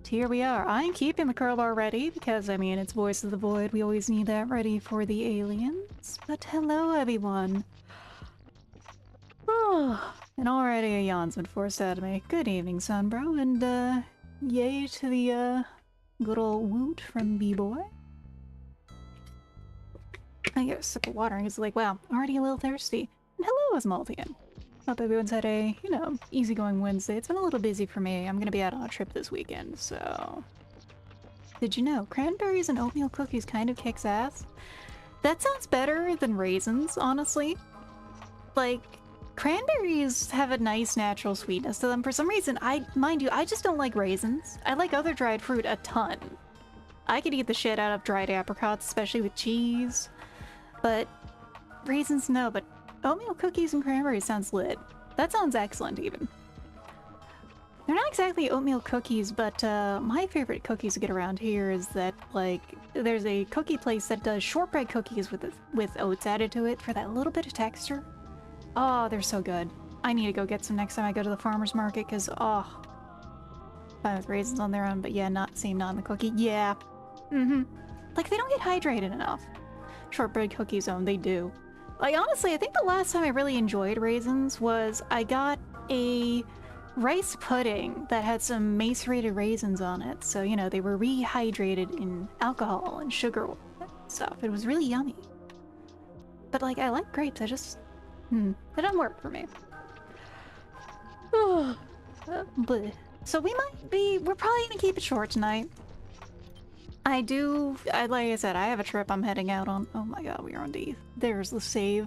here we are. I'm keeping the crowbar ready because, I mean, it's Voice of the Void. We always need that ready for the aliens. But hello, everyone. Oh, and already a yawn's been forced out of me. Good evening, Sunbro, and, yay to the, good old woot from B-Boy. I get a sip of water and it's like, wow, already a little thirsty. And hello, Osmaldian. Hope everyone's had a, you know, easygoing Wednesday. It's been a little busy for me. I'm gonna be out on a trip this weekend, so... Did you know, cranberries and oatmeal cookies kind of kicks ass? That sounds better than raisins, honestly. Like, cranberries have a nice natural sweetness to them. For some reason, mind you, I just don't like raisins. I like other dried fruit a ton. I could eat the shit out of dried apricots, especially with cheese. But raisins, no, but oatmeal cookies and cranberries sounds lit. That sounds excellent, even. They're not exactly oatmeal cookies, but my favorite cookies to get around here is that, like, there's a cookie place that does shortbread cookies with oats added to it for that little bit of texture. Oh, they're so good. I need to go get some next time I go to the farmer's market, because, oh, fine with raisins on their own, but yeah, not in the cookie. Yeah. Like, they don't get hydrated enough. Shortbread cookies, they do. Like, honestly, I think the last time I really enjoyed raisins was I got a rice pudding that had some macerated raisins on it. So, you know, they were rehydrated in alcohol and sugar and stuff. It was really yummy. But, like, I like grapes. I just... it doesn't work for me. So we're probably gonna keep it short tonight. Like I said, I have a trip I'm heading out on. Oh my god, we are on D. There's the save.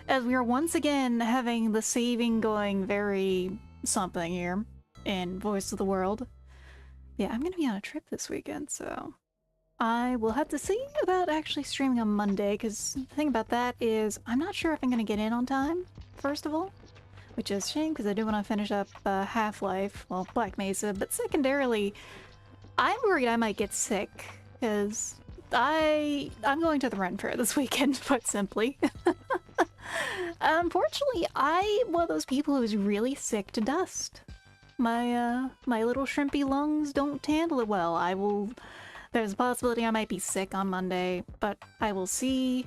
As we are once again having the saving going very something here in Voice of the World. Yeah, I'm gonna be on a trip this weekend, so I will have to see about actually streaming on Monday, because the thing about that is I'm not sure if I'm gonna get in on time, first of all. Which is a shame, because I do want to finish up Half-Life, well, Black Mesa, but secondarily, I'm worried I might get sick, because I'm going to the Ren Fair this weekend, quite simply. Unfortunately, I'm one of those people who's really sick to dust. My little shrimpy lungs don't handle it well. There's a possibility I might be sick on Monday, but I will see.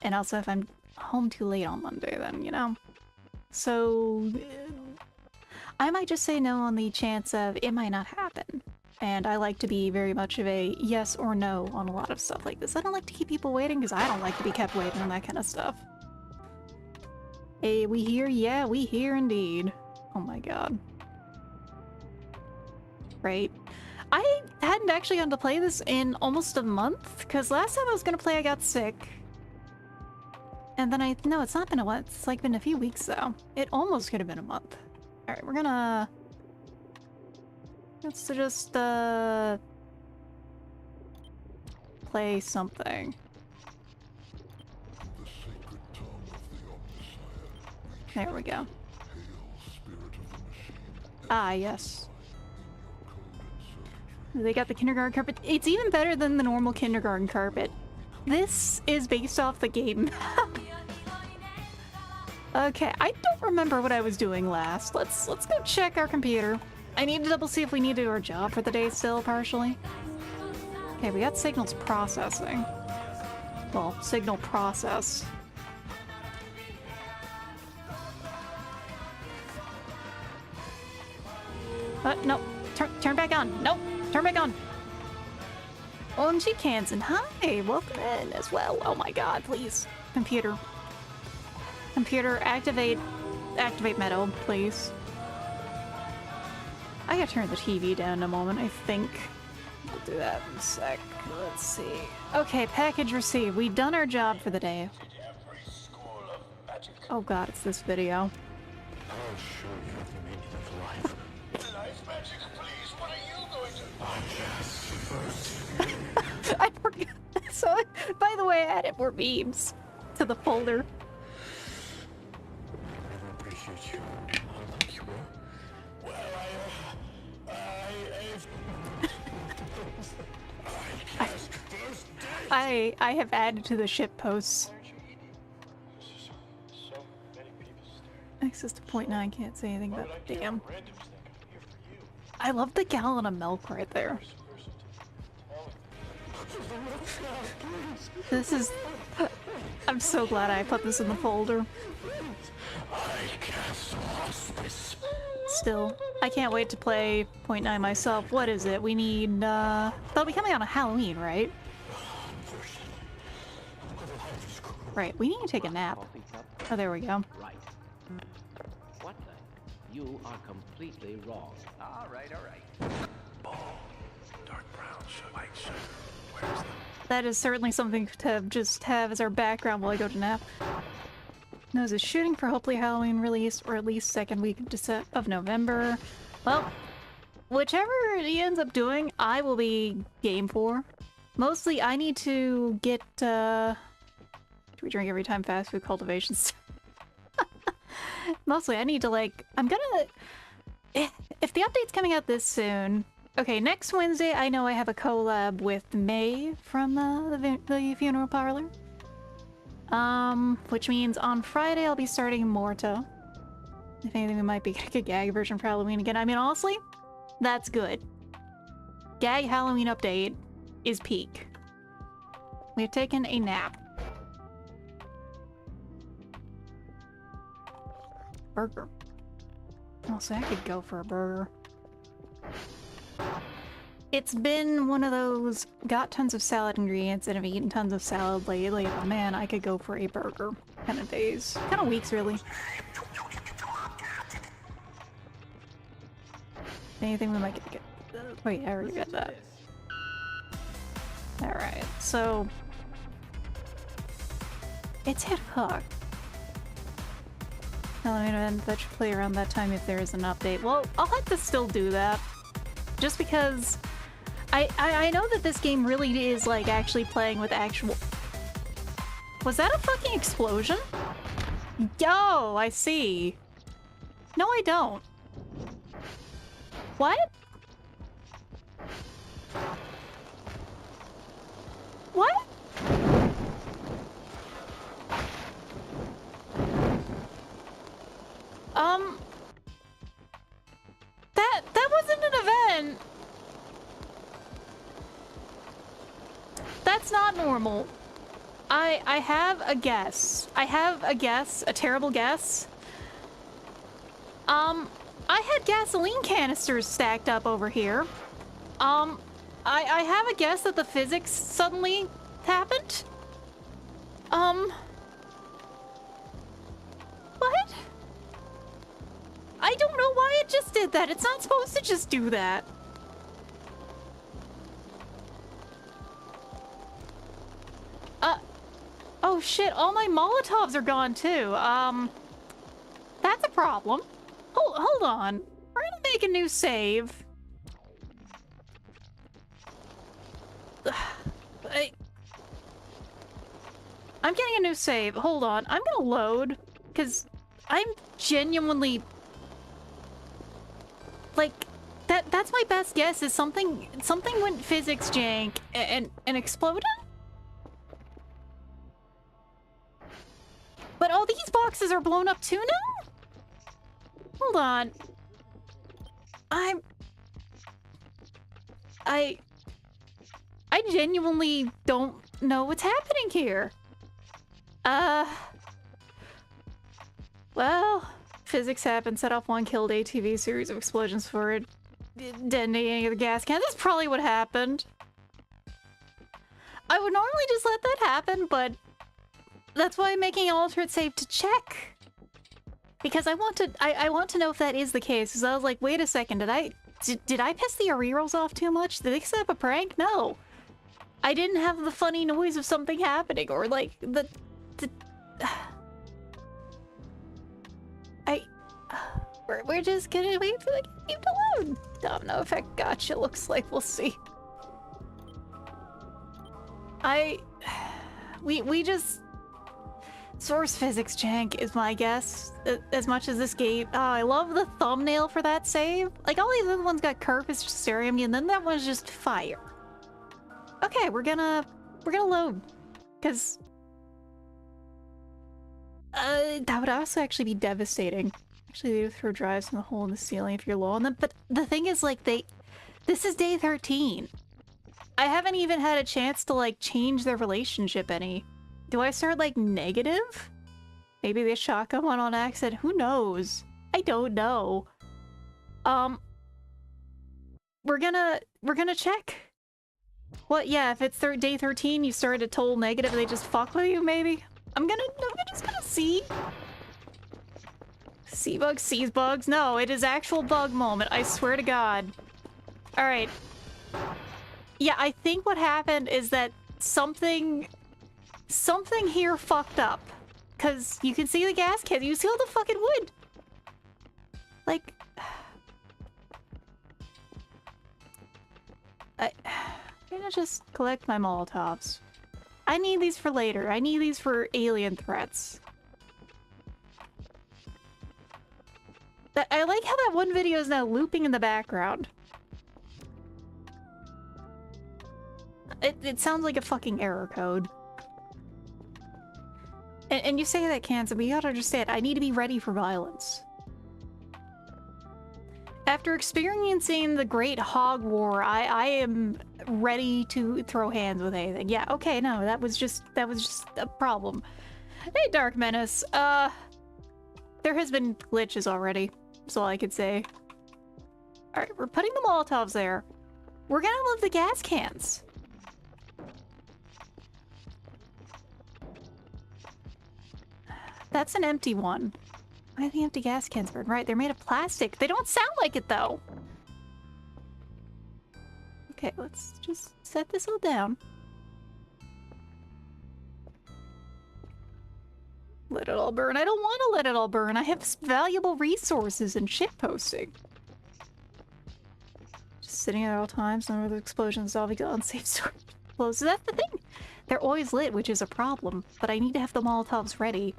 And also, if I'm home too late on Monday, then, you know. So, I might just say no on the chance of it might not happen. And I like to be very much of a yes or no on a lot of stuff like this. I don't like to keep people waiting because I don't like to be kept waiting on that kind of stuff. Hey, we here? Yeah, we here indeed. Oh my god. Right. I hadn't actually gotten to play this in almost a month, because last time I was gonna play I got sick. And then no, it's not been a month. It's like been a few weeks though. It almost could have been a month. Alright, we're gonna... let's just, play something. There we go. Ah, yes. They got the kindergarten carpet. It's even better than the normal kindergarten carpet. This is based off the game map. Okay, I don't remember what I was doing last. Let's go check our computer. I need to double see if we need to do our job for the day still, partially. Okay, we got signals processing. Well, signal process. No. Turn back on. Nope. Turn back on. OMG Kansan, hi! Welcome in as well. Oh my god, please. Computer. Computer, activate Meadow, please. I gotta turn the TV down in a moment, I think. We'll do that in a sec. Let's see. Okay, package received. We've done our job for the day. Oh god, it's this video. I'll show you the meaning of life. Life magic, please. What are you going to... first. I forgot. So, by the way, I added more memes to the folder. I never appreciate you. Unlike you will. Well, I have added to the ship posts. Access to point 9, can't say anything about damn. I love the gallon of milk right there. This is... I'm so glad I put this in the folder. Still, I can't wait to play .9 myself. What is it? We need, that'll be coming out on Halloween, right? Right, we need to take a nap. Oh, there we go. Right. What the? You are completely wrong. All right, all right. Dark brown, white sugar. Where's the... That is certainly something to just have as our background while I go to nap. Nose is shooting for hopefully Halloween release, or at least second week of November. Well, whichever he ends up doing, I will be game for. Mostly, I need to get, do we drink every time fast food cultivations? Mostly, I need to, like, I'm gonna... If the update's coming out this soon... Okay, next Wednesday, I know I have a collab with May from the Funeral Parlor. Which means on Friday I'll be starting Morta. If anything, we might be getting a gag version for Halloween again. I mean, honestly, that's good. Gag Halloween update is peak. We have taken a nap. Burger. Also, I could go for a burger. It's been one of those got tons of salad ingredients and have eaten tons of salad lately, but man, I could go for a burger kind of days. Kind of weeks, really. Anything we might get. Wait, I already got that. Alright, so... It's hit hook. Halloween event that should play around that time if there is an update. Well, I'll have to still do that. Just because... I know that this game really is, like, actually playing with actual... Was that a fucking explosion? Yo, I see. No, I don't. What? What? That wasn't an event. That's not normal. I have a guess. I have a guess, a terrible guess. I had gasoline canisters stacked up over here. I have a guess that the physics suddenly happened. What? I don't know why it just did that. It's not supposed to just do that. Oh shit, all my Molotovs are gone too. That's a problem. Hold on. We're gonna make a new save. I'm getting a new save. Hold on. I'm gonna load, because I'm genuinely... Like, that's my best guess, is something went physics jank and exploded? But all these boxes are blown up too now? Hold on. I genuinely don't know what's happening here. Well, physics happened, set off one killed ATV series of explosions for it. Detonating of the gas can. That's probably what happened. I would normally just let that happen, but that's why I'm making an alternate save to check. Because I want to know if that is the case. Because I was like, wait a second, did I piss the rerolls off too much? Did they set up a prank? No. I didn't have the funny noise of something happening, or like we're just gonna wait for the game to load. Domino effect, gotcha. Looks like we'll see. We just... Source physics jank is my guess, as much as this game. Oh, I love the thumbnail for that save. Like, all these other ones got curve, it's just staring at me, and then that one's just fire. Okay, we're gonna load, because that would also actually be devastating. Actually, they do throw drives from the hole in the ceiling if you're low on them. But the thing is, like, this is day 13. I haven't even had a chance to, like, change their relationship any. Do I start, like, negative? Maybe they shotgun one on accident. Who knows? I don't know. We're gonna check. What? Yeah, if it's day 13, you started a total negative, they just fuck with you, maybe? I'm just gonna see. See bugs, sees bugs. No, it is actual bug moment. I swear to God. All right. Yeah, I think what happened is that something here fucked up. Cause you can see the gas can. You see all the fucking wood. Like, I'm gonna just collect my Molotovs. I need these for later. I need these for alien threats. I like how that one video is now looping in the background. It sounds like a fucking error code. And you say that, Kansa, but you gotta understand, I need to be ready for violence. After experiencing the Great Hog War, I am ready to throw hands with anything. Yeah, okay, no, that was just a problem. Hey, Dark Menace. There has been glitches already. That's all I could say. Alright, we're putting the Molotovs there. We're gonna move the gas cans. That's an empty one. Why are the empty gas cans burn? Right, they're made of plastic. They don't sound like it, though. Okay, let's just set this all down. Let it all burn. I don't want to let it all burn. I have valuable resources and shit posting. Just sitting there at all times. None of the explosions all unsafe storage clothes. So that's the thing. They're always lit, which is a problem. But I need to have the Molotovs ready.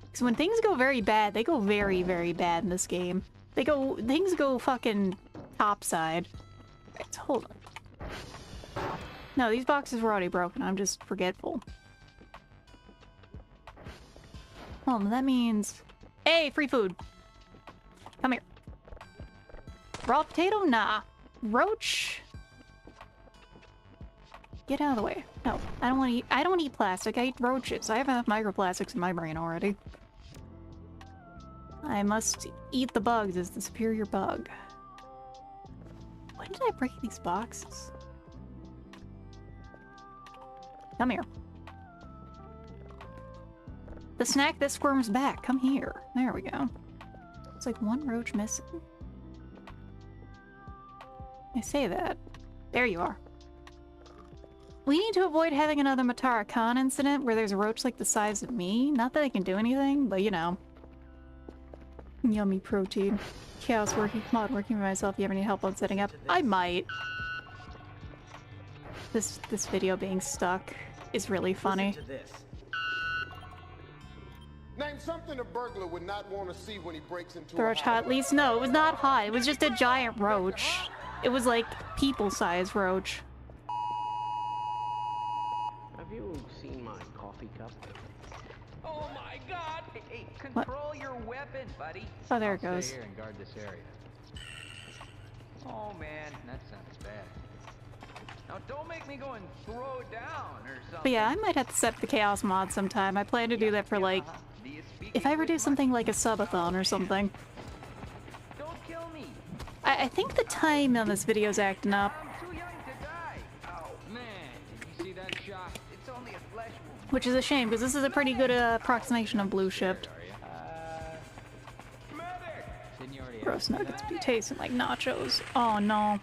Because when things go very bad, they go very, very bad in this game. Things go fucking topside. Right, so hold on. No, these boxes were already broken. I'm just forgetful. Well, that means... Hey, free food! Come here. Raw potato? Nah. Roach? Get out of the way. No, I don't want to eat... I don't eat plastic. I eat roaches. I have enough microplastics in my brain already. I must eat the bugs as the superior bug. When did I break these boxes? Come here. The snack that squirms back. Come here. There we go. It's like one roach missing. I say that. There you are. We need to avoid having another Matara Khan incident where there's a roach like the size of me. Not that I can do anything, but you know. Yummy protein. Chaos working. Mod working for myself. You ever need help on setting up? I might. This video being stuck is really funny. Name something a burglar would not want to see when he breaks into The roach hot? At least no, it was not hot. It was just a giant roach. It was like people-sized roach. Have you seen my coffee cup? Oh my God! Hey, control your weapon, buddy. Oh, there it goes. Stay here and guard this area. Oh man, that sounds bad. Now don't make me go and throw down or something. But yeah, I might have to set the chaos mod sometime. I plan to do that for like, if I ever do something like a subathon or something. Don't kill me. I think the time on this video is acting up. I'm too young to die. Oh man, did you see that shot? It's only a flesh wound. Which is a shame, because this is a pretty good approximation of blue shift. Gross nuggets be tasting like nachos. Oh no.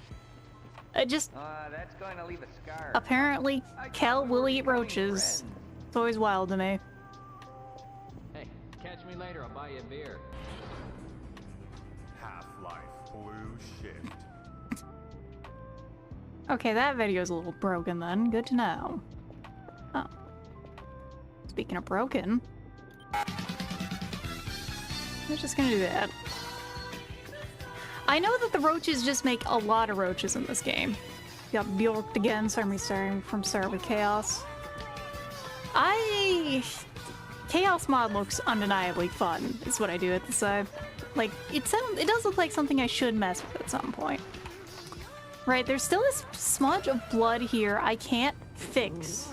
I just... that's going to leave a scar. Apparently, Kel will eat roaches. It's always wild to me. Hey, catch me later. I'll buy you a beer. Half-Life Blue Shift. Okay, that video's a little broken then. Good to know. Oh. Speaking of broken... I'm just gonna do that. I know that the roaches just make a lot of roaches in this game. Got bjorked again, so I'm restarting from start with Chaos. Chaos mod looks undeniably fun, is what I do at the side. Like, it does look like something I should mess with at some point. Right, there's still this smudge of blood here I can't fix.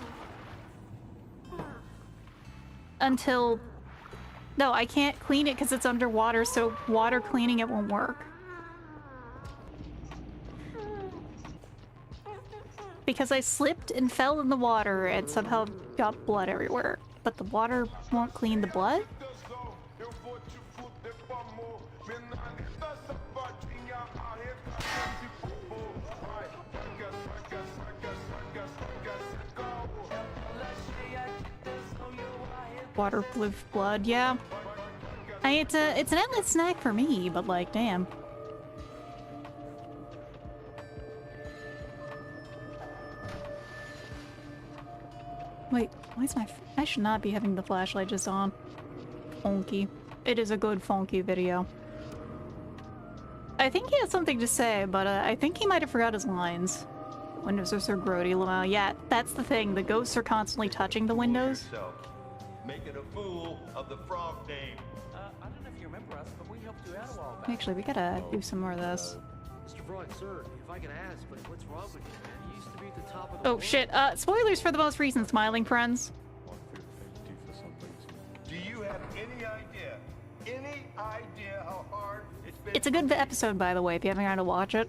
Until... No, I can't clean it because it's underwater, so water cleaning it won't work. Because I slipped and fell in the water and somehow got blood everywhere. But the water won't clean the blood? Waterproof blood, yeah. It's an endless snack for me, but like, damn. Wait, why is I should not be having the flashlight just on. Funky. It is a good funky video. I think he has something to say, but I think he might have forgot his lines. Windows are so grody, Lamau. Yeah, that's the thing. The ghosts are constantly touching the windows. Making a fool of the frog name. I don't know if you remember us, but we helped you out a while back. Actually, we gotta do some more of this. Mr. Frog, sir, if I can ask, but what's wrong with you, man? You used to be at the top of the Oh world. shit, spoilers for the most recent Smiling Friends. Do you have any idea how hard it's been? It's a good episode, by the way, if you haven't got to watch it.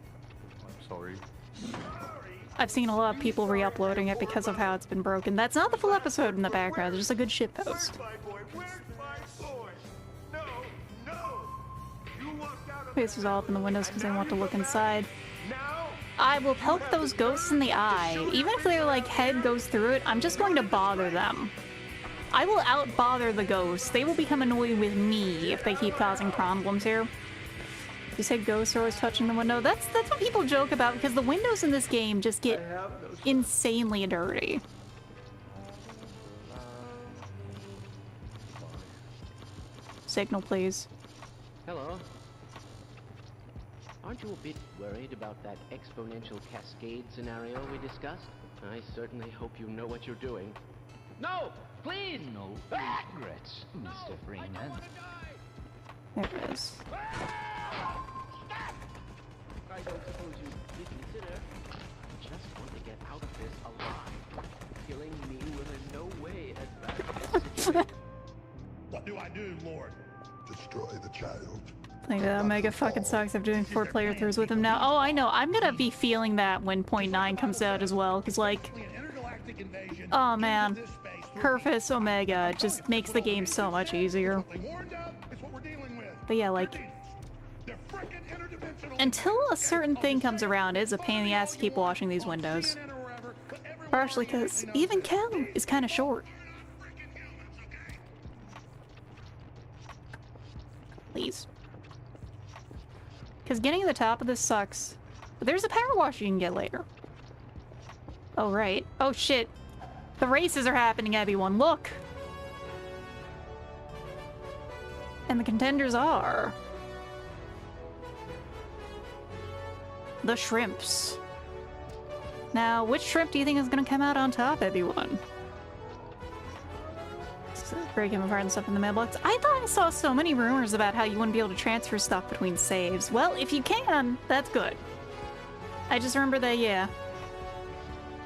I'm sorry. I've seen a lot of people re-uploading it because of how it's been broken. That's not the full episode in the background, it's just a good shit post. Faces all up in the windows because they want to look inside. I will poke those ghosts in the eye. Even if their like head goes through it, I'm just going to bother them. I will out-bother the ghosts. They will become annoyed with me if they keep causing problems here. You said ghosts are always touching the window. That's what people joke about because the windows in this game just get insanely dirty. Signal, please. Hello. Aren't you a bit worried about that exponential cascade scenario we discussed? I certainly hope you know what you're doing. No! Please! No regrets, Mr. Freeman. There it is. I don't suppose you reconsider. I just want to get out of this alive. Killing me will in no way advance this situation. What do I do, Lord? Destroy the child. Like that Omega fucking sucks. I'm doing 4 playthroughs with him now. Oh, I know. I'm gonna be feeling that when .9 comes out as well, because like, oh man, Purpose Omega just makes the game so much easier. But yeah, like, until a certain thing comes around, it's a pain in the ass to keep washing these windows. Partially because even Kel is kind of short. Please. Because getting to the top of this sucks. But there's a power wash you can get later. Oh, right. Oh, shit. The races are happening, ebi-one. Look! And the contenders are... the shrimps. Now, which shrimp do you think is going to come out on top, ebi-one? Breaking apart and stuff in the mailbox. I thought I saw so many rumors about how you wouldn't be able to transfer stuff between saves. Well, if you can, that's good. I just remember that, yeah.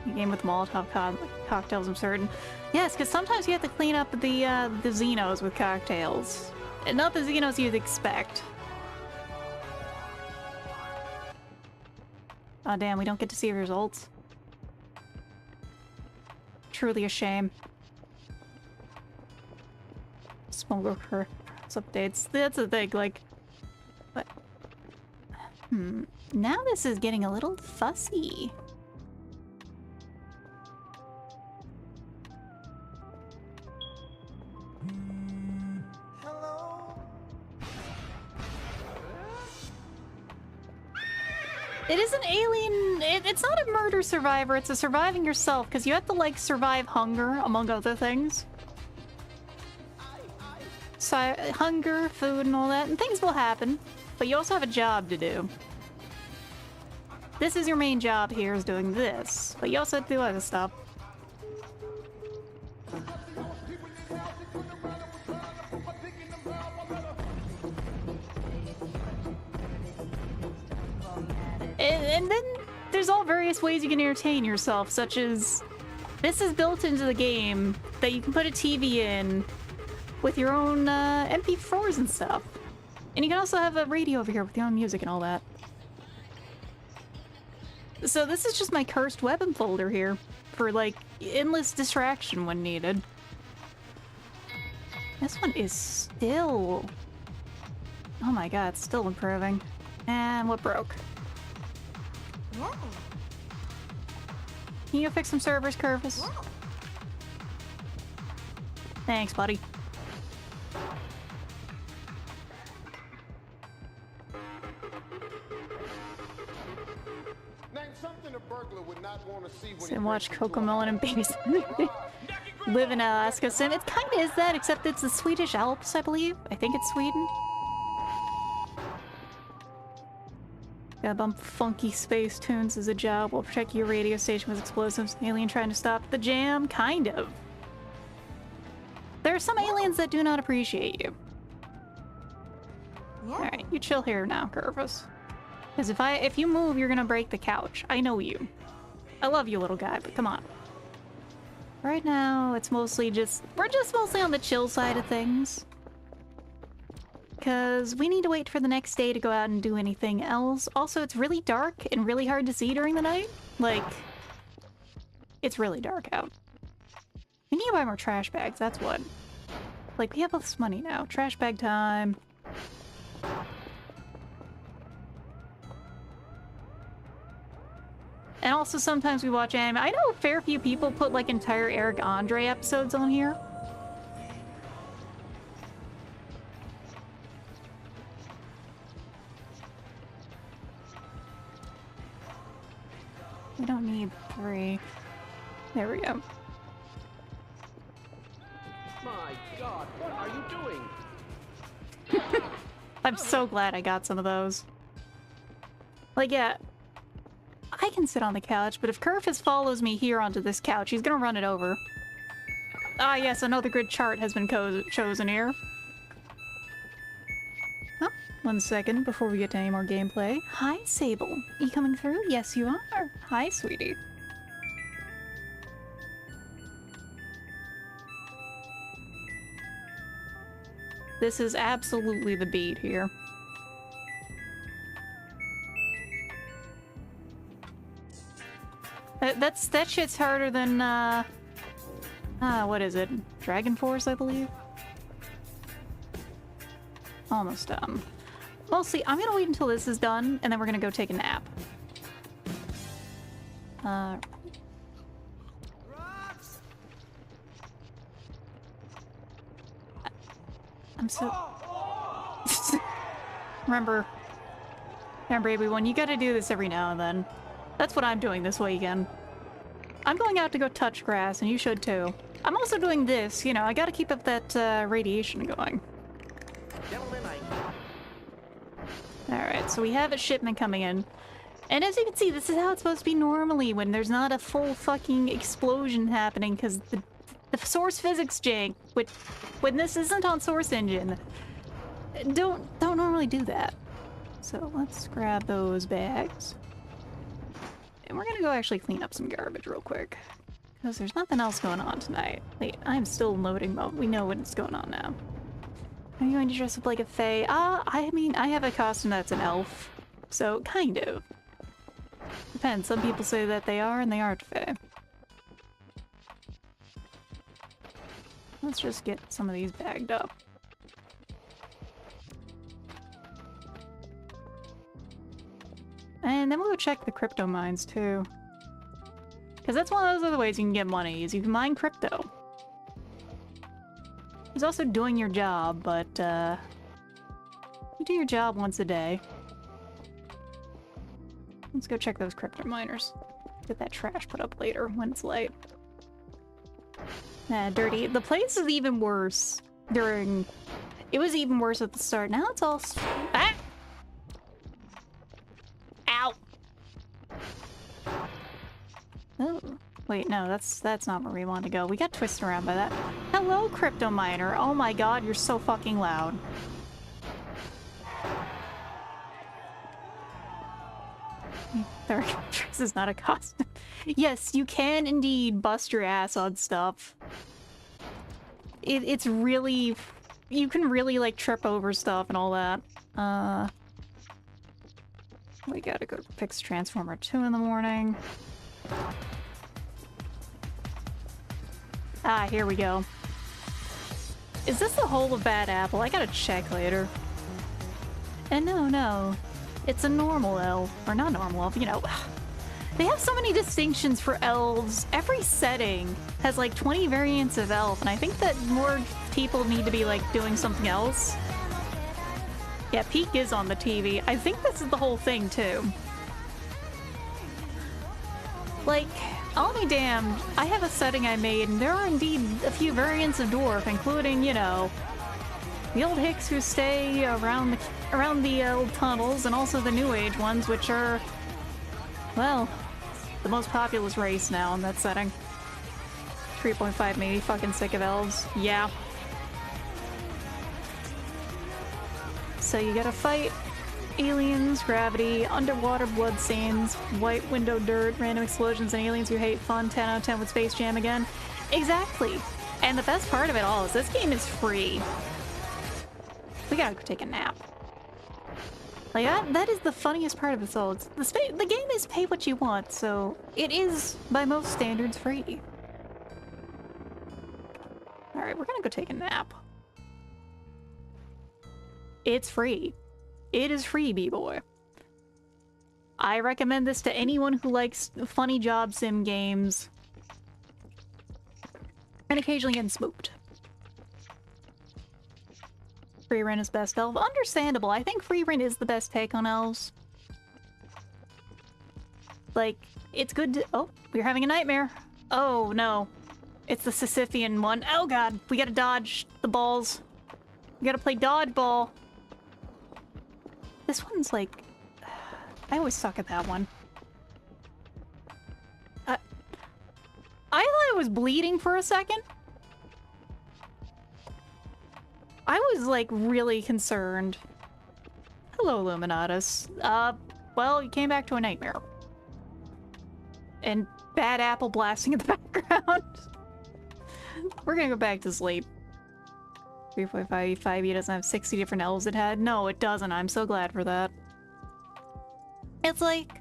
A game with Molotov cocktails, I'm certain. Yes, because sometimes you have to clean up the Xenos with cocktails. And not the Xenos you'd expect. Oh damn, we don't get to see results. Truly a shame. Smoker updates. That's the thing, like... But... Now this is getting a little fussy. It is an alien... It's not a murder survivor, it's a surviving yourself, because you have to, like, survive hunger, among other things. So, hunger, food, and all that, and things will happen. But you also have a job to do. This is your main job here, is doing this. But you also have to do other stuff. And then there's all various ways you can entertain yourself, such as this is built into the game that you can put a TV in with your own MP4s and stuff. And you can also have a radio over here with your own music and all that. So this is just my cursed weapon folder here for like endless distraction when needed. This one is still... Oh my god, it's still improving. And what broke? Can you fix some servers, Curvis? Thanks, buddy. Name something a burglar would not want to see when Sit and watch Cocomelon and babies live in Alaska. Sim, it kind of is that, except it's the Swedish Alps, I believe. I think it's Sweden. Gotta bump funky space tunes as a job while protecting your radio station with explosives. Alien trying to stop the jam? Kind of. There are some aliens that do not appreciate you. Alright, you chill here now, Curvis. Because if you move, you're gonna break the couch. I know you. I love you, little guy, but come on. Right now, it's mostly we're just mostly on the chill side of things. Because we need to wait for the next day to go out and do anything else. Also, it's really dark and really hard to see during the night. Like, it's really dark out. We need to buy more trash bags, that's what. Like, we have all this money now. Trash bag time. And also sometimes we watch anime. I know a fair few people put like entire Eric Andre episodes on here. We don't need 3. There we go. My God, what are you doing? I'm so glad I got some of those. Like, yeah, I can sit on the couch, but if Curvis follows me here onto this couch, he's gonna run it over. Ah, yes, another grid chart has been chosen here. Oh, 1 second before we get to any more gameplay. Hi, Sable. You coming through? Yes, you are. Hi, sweetie. This is absolutely the beat here. That shit's harder than, what is it? Dragon Force, I believe? Almost done. Mostly, I'm gonna wait until this is done, and then we're gonna go take a nap. I'm so... Remember, everyone, you gotta do this every now and then. That's what I'm doing this weekend. I'm going out to go touch grass, and you should too. I'm also doing this, you know, I gotta keep up that radiation going. Alright, so we have a shipment coming in. And as you can see, this is how it's supposed to be normally when there's not a full fucking explosion happening, because the source physics jank, when this isn't on Source Engine, don't normally do that. So let's grab those bags. And we're gonna go actually clean up some garbage real quick. Because there's nothing else going on tonight. Wait, I'm still in loading mode. We know what's going on now. Are you going to dress up like a fae? I mean, I have a costume that's an elf. So, kind of. Depends. Some people say that they are and they aren't fae. Let's just get some of these bagged up. And then we'll go check the crypto mines too. Because that's one of those other ways you can get money, is you can mine crypto. It's also doing your job, but you do your job once a day. Let's go check those crypto miners. Get that trash put up later when it's light. Nah, dirty. The place is even worse during... It was even worse at the start. Now it's all... Ah! Ow! Oh. Wait, no, that's not where we want to go. We got twisted around by that. Hello, crypto miner. Oh my god, you're so fucking loud. This is not a costume. Yes, you can indeed bust your ass on stuff. It's really... You can really, like, trip over stuff and all that. We gotta go fix Transformer 2 in the morning. Ah, here we go. Is this the whole of Bad Apple? I gotta check later. And no. It's a normal elf. Or not normal elf, you know. They have so many distinctions for elves. Every setting has like 20 variants of elf, and I think that more people need to be like doing something else. Yeah, Peak is on the TV. I think this is the whole thing too. Like, I'll be damned. I have a setting I made, and there are indeed a few variants of dwarf, including, you know, the old Hicks who stay around the old tunnels, and also the New Age ones, which are, well, the most populous race now in that setting. 3.5 maybe fucking sick of elves. Yeah. So you gotta fight aliens, gravity, underwater bloodstains, white window dirt, random explosions, and aliens who hate fun. 10 out of 10 with Space Jam again. Exactly. And the best part of it all is this game is free. We gotta go take a nap. Like, that is the funniest part of this all. It's the game is pay what you want, so it is, by most standards, free. Alright, we're gonna go take a nap. It's free. It is free, B-boy. I recommend this to anyone who likes funny job sim games. And occasionally getting spooked. Free Rent is best elf. Understandable. I think Free Rent is the best take on elves. Like, it's good to— oh, we're having a nightmare. Oh, no. It's the Sisyphean one. Oh, God. We gotta dodge the balls. We gotta play dodgeball. This one's like... I always suck at that one. I thought I was bleeding for a second. I was, like, really concerned. Hello, Illuminatus. Well, you came back to a nightmare. And Bad Apple blasting in the background. We're gonna go back to sleep. 3.5E doesn't have 60 different elves it had. No, it doesn't. I'm so glad for that. It's like...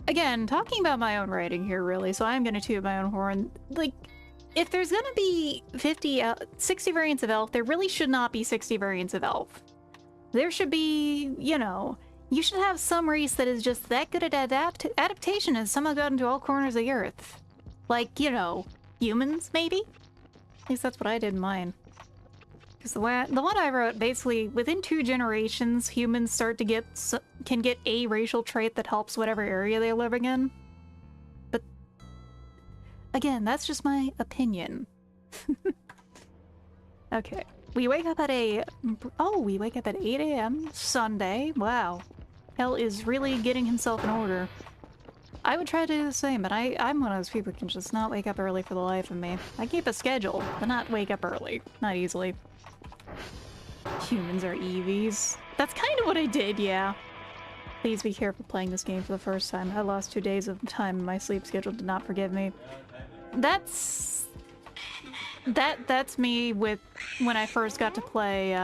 Again, talking about my own writing here, really, so I'm gonna toot my own horn. Like, if there's gonna be 60 variants of elf, there really should not be 60 variants of elf. There should be, you know, you should have some race that is just that good at adaptation and somehow got into all corners of the earth. Like, you know, humans, maybe? At least that's what I did in mine. Because the one I wrote, basically, within 2 generations, humans start to can get a racial trait that helps whatever area they're living in. But, again, that's just my opinion. Okay. We wake up at we wake up at 8 a.m. Sunday. Wow. Hell is really getting himself in order. I would try to do the same, but I'm one of those people who can just not wake up early for the life of me. I keep a schedule, but not wake up early. Not easily. Humans are EVs. That's kind of what I did, yeah. Please be careful playing this game for the first time. I lost 2 days of time and my sleep schedule did not forgive me. That's me with when I first got to play,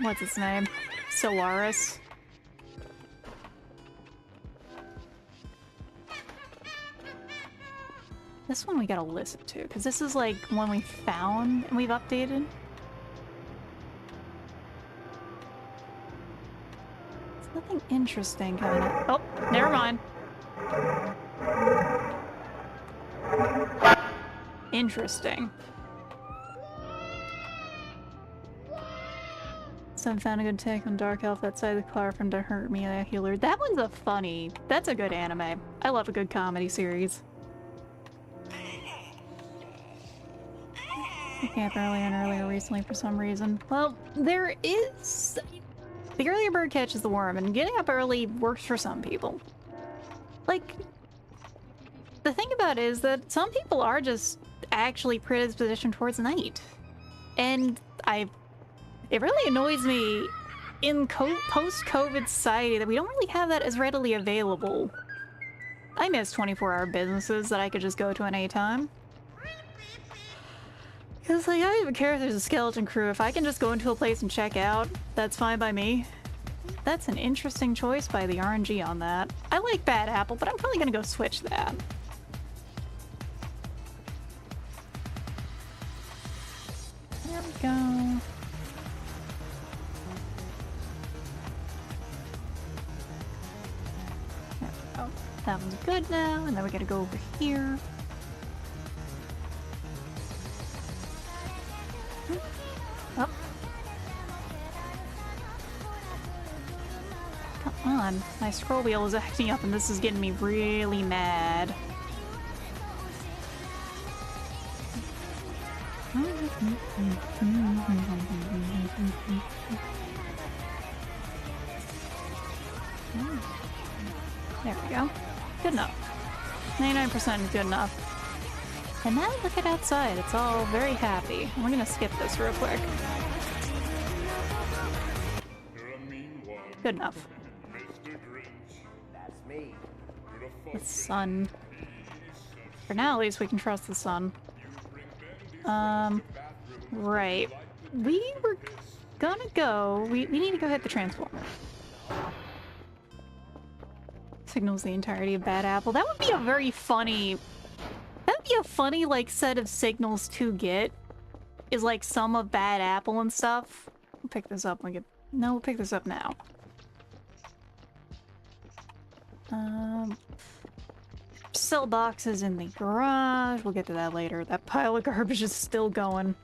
what's its name? Solaris. This one we gotta listen to, because this is like one we found and we've updated. There's nothing interesting coming up. Oh, never mind. Interesting. Some found a good take on Dark Elf outside the car from To Hurt Me, a Healer. That one's that's a good anime. I love a good comedy series. I can't earlier and earlier recently for some reason. Well, there is... The earlier bird catches the worm, and getting up early works for some people. Like, the thing about it is that some people are just actually predispositioned towards night. And it really annoys me in post-COVID society that we don't really have that as readily available. I miss 24-hour businesses that I could just go to at any time. Because, like, I don't even care if there's a skeleton crew. If I can just go into a place and check out, that's fine by me. That's an interesting choice by the RNG on that. I like Bad Apple, but I'm probably gonna go switch that. There we go. There we go. That one's good now, and then we gotta go over here. Oh. Come on. My scroll wheel is acting up and this is getting me really mad. There we go. Good enough. 99% is good enough. And now look at outside. It's all very happy. We're gonna skip this real quick. Good enough. That's me. The sun. For now, at least we can trust the sun. Right. We were gonna go... We need to go hit the transformer. Signals the entirety of Bad Apple. That would be a very funny... That would be a funny, like, set of signals to get. Is, like, some of Bad Apple and stuff. We'll pick this up when we get... No, we'll pick this up now. Cell boxes in the garage. We'll get to that later. That pile of garbage is still going.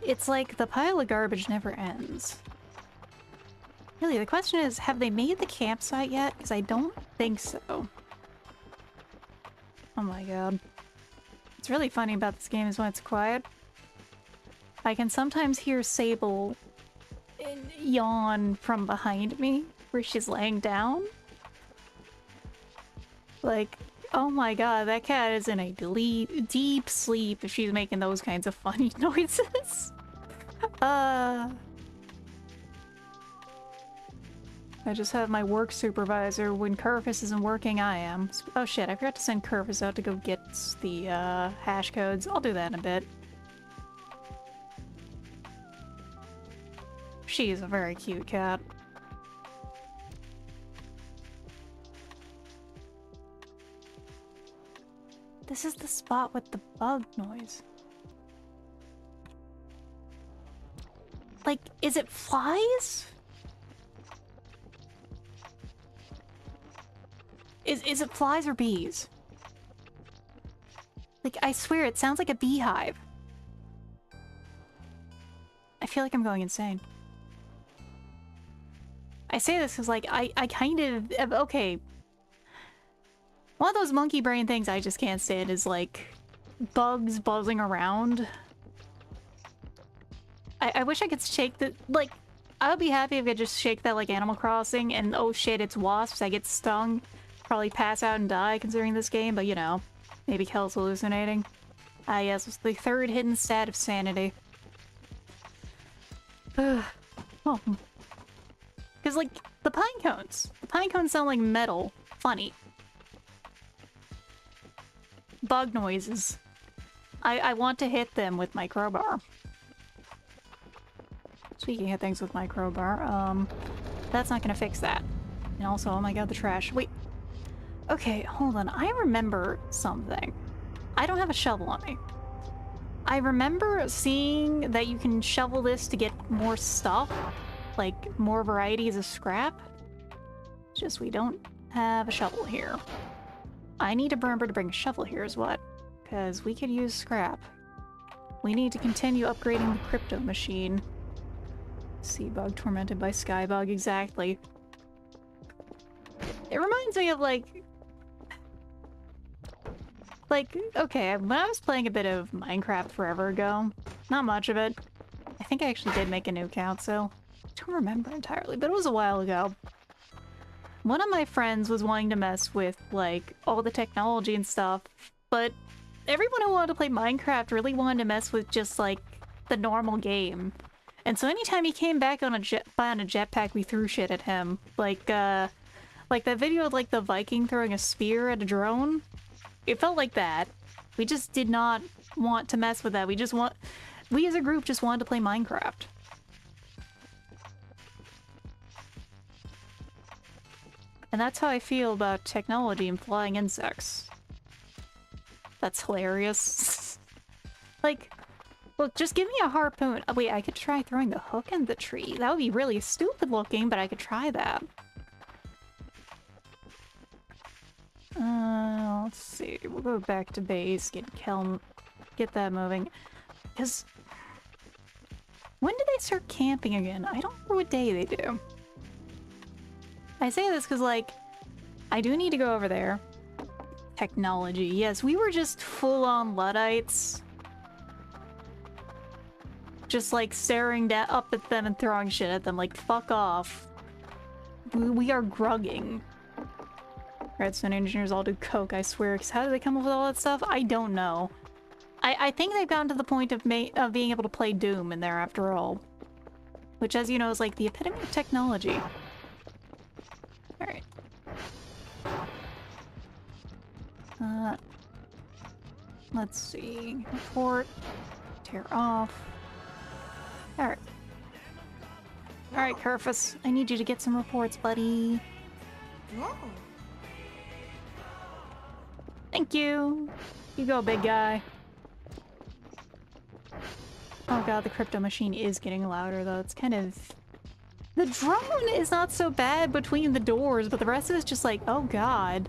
It's like the pile of garbage never ends. Really, the question is, have they made the campsite yet? Because I don't think so. Oh my god. What's really funny about this game is when it's quiet, I can sometimes hear Sable yawn from behind me, where she's laying down. Like, oh my god, that cat is in a deep sleep if she's making those kinds of funny noises. I just have my work supervisor. When Curvis isn't working, I am. Oh shit, I forgot to send Curvis out to go get the hash codes. I'll do that in a bit. She is a very cute cat. This is the spot with the bug noise. Like, is it flies? Is it flies or bees? Like, I swear, it sounds like a beehive. I feel like I'm going insane. I say this because, like, I kind of... Okay. One of those monkey brain things I just can't stand is, like, bugs buzzing around. I wish I could shake the... Like, I would be happy if I could just shake that like Animal Crossing and, oh shit, it's wasps, I get stung. Probably pass out and die considering this game, but you know. Maybe Kel's hallucinating. Ah yes, it's the third hidden stat of sanity. Oh. Because, like, the pine cones. The pine cones sound like metal. Funny. Bug noises. I want to hit them with my crowbar. Speaking of things with my crowbar, that's not gonna fix that. And also, oh my god, the trash. Wait. Okay, hold on. I remember something. I don't have a shovel on me. I remember seeing that you can shovel this to get more stuff. Like, more varieties of scrap. It's just we don't have a shovel here. I need to remember to bring a shovel here is what. Because we could use scrap. We need to continue upgrading the crypto machine. Sea bug tormented by sky bug, exactly. It reminds me of like, okay, when I was playing a bit of Minecraft forever ago, not much of it. I think I actually did make a new account, so I don't remember entirely, but it was a while ago. One of my friends was wanting to mess with, like, all the technology and stuff, but everyone who wanted to play Minecraft really wanted to mess with just, like, the normal game. And so anytime he came back on a jetpack, we threw shit at him. Like that video of like the Viking throwing a spear at a drone. It felt like that. We just did not want to mess with that. We as a group just wanted to play Minecraft. And that's how I feel about technology and flying insects. That's hilarious. Like, look, just give me a harpoon. Oh, wait, I could try throwing the hook in the tree. That would be really stupid looking, but I could try that. Let's see. We'll go back to base, get that moving. Because when did they start camping again? I don't remember what day they do. I say this because, like, I do need to go over there. Technology. Yes, we were just full-on Luddites. Just, like, staring up at them and throwing shit at them. Like, fuck off. We are grugging. Redstone engineers all do coke, I swear. Because how do they come up with all that stuff? I don't know. I think they've gotten to the point of being able to play Doom in there after all. Which, as you know, is like the epitome of technology. Alright. Let's see. Report. Tear off. Alright. Alright, Kerfus. I need you to get some reports, buddy. Whoa. Thank you. You go, big guy. Oh god, the crypto machine is getting louder, though. It's kind of... The drone is not so bad between the doors, but the rest of it's just like, oh god.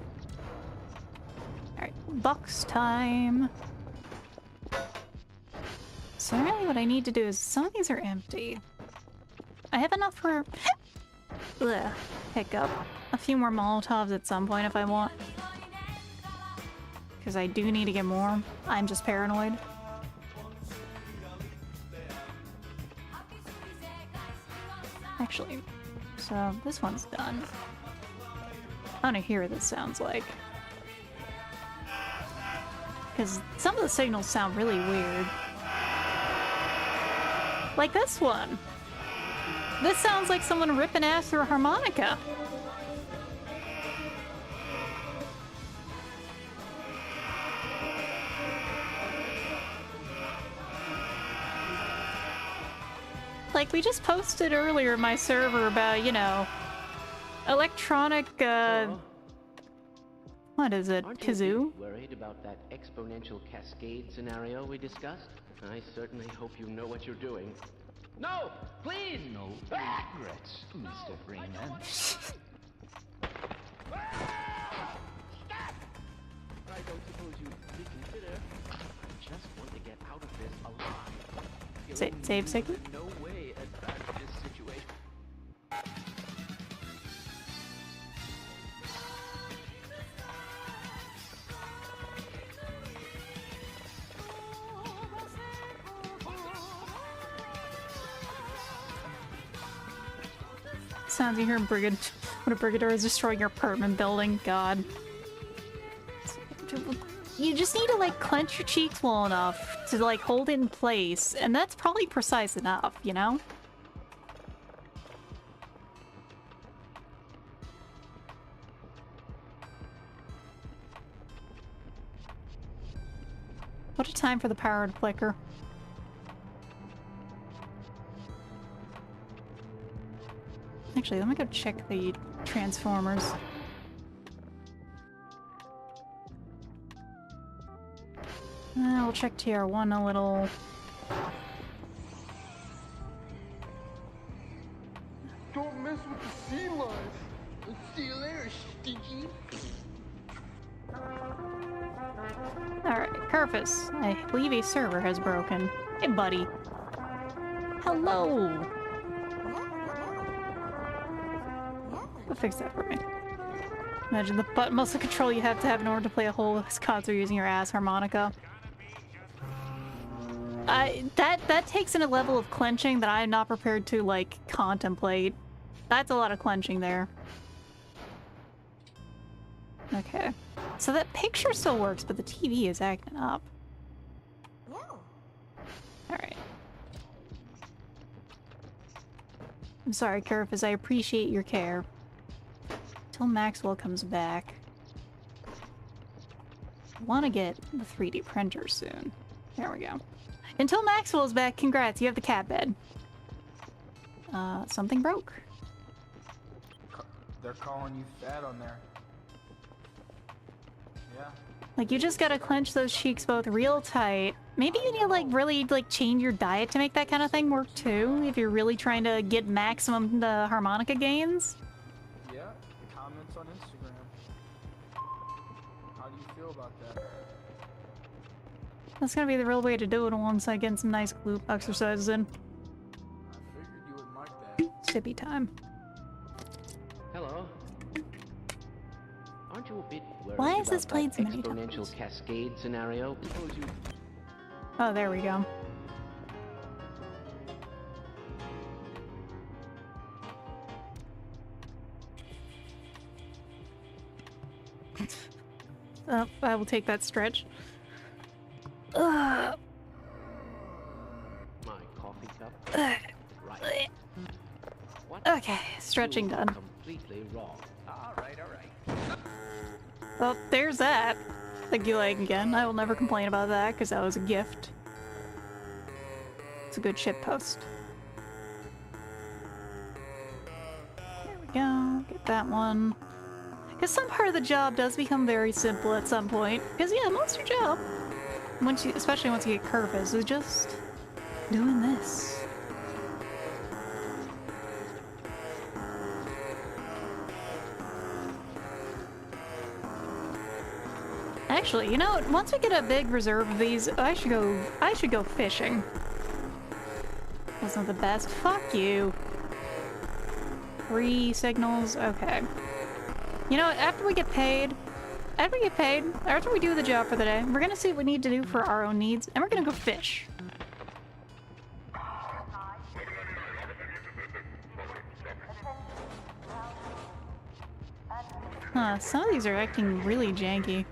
Alright, box time. So really what I need to do is... Some of these are empty. I have enough for... Ugh, hiccup. A few more Molotovs at some point if I want. Because I do need to get more. I'm just paranoid. Actually, so this one's done. I want to hear what this sounds like. Because some of the signals sound really weird. Like this one. This sounds like someone ripping ass through a harmonica. Like, we just posted earlier in my server about, you know, electronic, what is it, kazoo? Worried about that exponential cascade scenario we discussed? I certainly hope you know what you're doing. No! Please! No regrets, Mr. Freeman. I don't suppose you reconsider. I just want to get out of this alive. Save signal? No way advance this situation. Sounds you hear when a Brigador is destroying your apartment building. God. You just need to, like, clench your cheeks well enough to, like, hold it in place, and that's probably precise enough, you know? What a time for the powered flicker. Actually, let me go check the transformers. We'll check TR1 a little. Don't mess with the sea life. See you later, stinky. Alright, Kerfus. I believe a server has broken. Hey, buddy. Hello! Go fix that for me. Imagine the butt muscle control you have to have in order to play a whole concert using your ass harmonica. That takes in a level of clenching that I'm not prepared to, like, contemplate. That's a lot of clenching there. Okay. So that picture still works, but the TV is acting up. Alright. I'm sorry, Kerfus, I appreciate your care. Till Maxwell comes back. I want to get the 3D printer soon. There we go. Until Maxwell's back, congrats, you have the cat bed. Something broke. They're calling you fat on there. Yeah. Like, you just gotta clench those cheeks both real tight. Maybe you need to, like, really, like, change your diet to make that kind of thing work, too, if you're really trying to get maximum harmonica gains. Yeah, comments on Instagram. How do you feel about that? That's gonna be the real way to do it once I get some nice glute exercises in. I figured you wouldn't like that. Sippy time. Hello. Aren't you a bit worried Why is this about played that so many exponential times? cascade scenario? Suppose you... Oh, there we go. I will take that stretch. My coffee cup? Right. What? Okay, stretching You are done. Completely wrong. All right. Well, there's that. Thank you, like, again. I will never complain about that, because that was a gift. It's a good ship post. There we go. Get that one. Because some part of the job does become very simple at some point. Because, yeah, most of your job, especially once you get Kerfus, is just doing this. Actually, you know, once we get a big reserve of these, I should go fishing. Wasn't the best. Fuck you. 3 signals. Okay. You know what? After we do the job for the day, we're gonna see what we need to do for our own needs, and we're gonna go fish. Huh, some of these are acting really janky.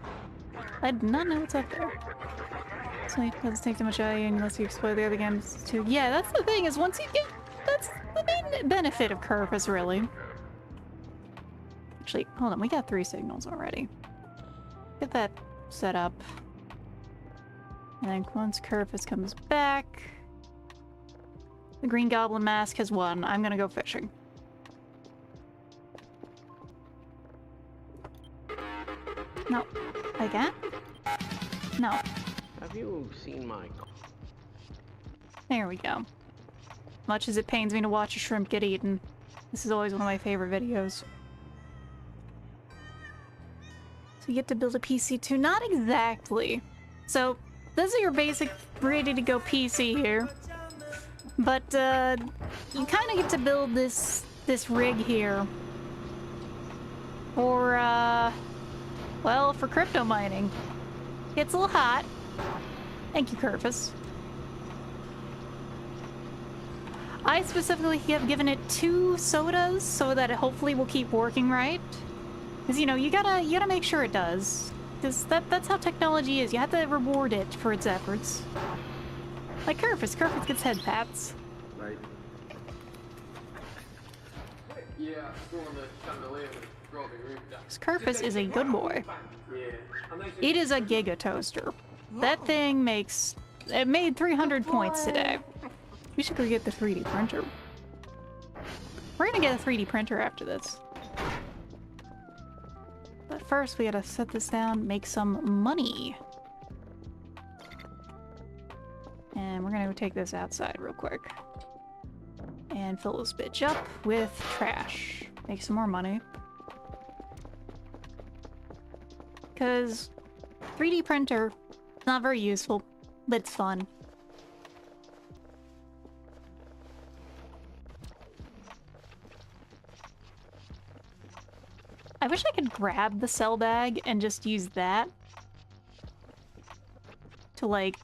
I did not know what's up there. So it doesn't take too much out of you unless you explode the other games too. Yeah, that's the thing, is once you get... That's the main benefit of Kerfus, really. Actually, hold on, we got 3 signals already. Get that set up. And then once Kerfus comes back... The Green Goblin Mask has won. I'm gonna go fishing. No. Again? No. Have you seen my... There we go. Much as it pains me to watch a shrimp get eaten, this is always one of my favorite videos. So you get to build a PC too? Not exactly. So, this is your basic ready-to-go PC here. But, you kind of get to build this rig here. For, well, for crypto mining. It's a little hot. Thank you, Kerfus. I specifically have given it 2 sodas so that it hopefully will keep working right. Because, you know, you gotta make sure it does. Because that's how technology is. You have to reward it for its efforts. Like Kerfus. Kerfus gets head pats. Right. Yeah, still on the chandelier with Robbie roof. Kerfus is a good boy. Yeah. It is a giga toaster. That thing makes... It made 300 points today. We should go get the 3D printer. We're gonna get a 3D printer after this. But first we gotta set this down, make some money. And we're gonna go take this outside real quick. And fill this bitch up with trash. Make some more money. Because 3D printer, not very useful, but it's fun. I wish I could grab the cell bag and just use that to, like,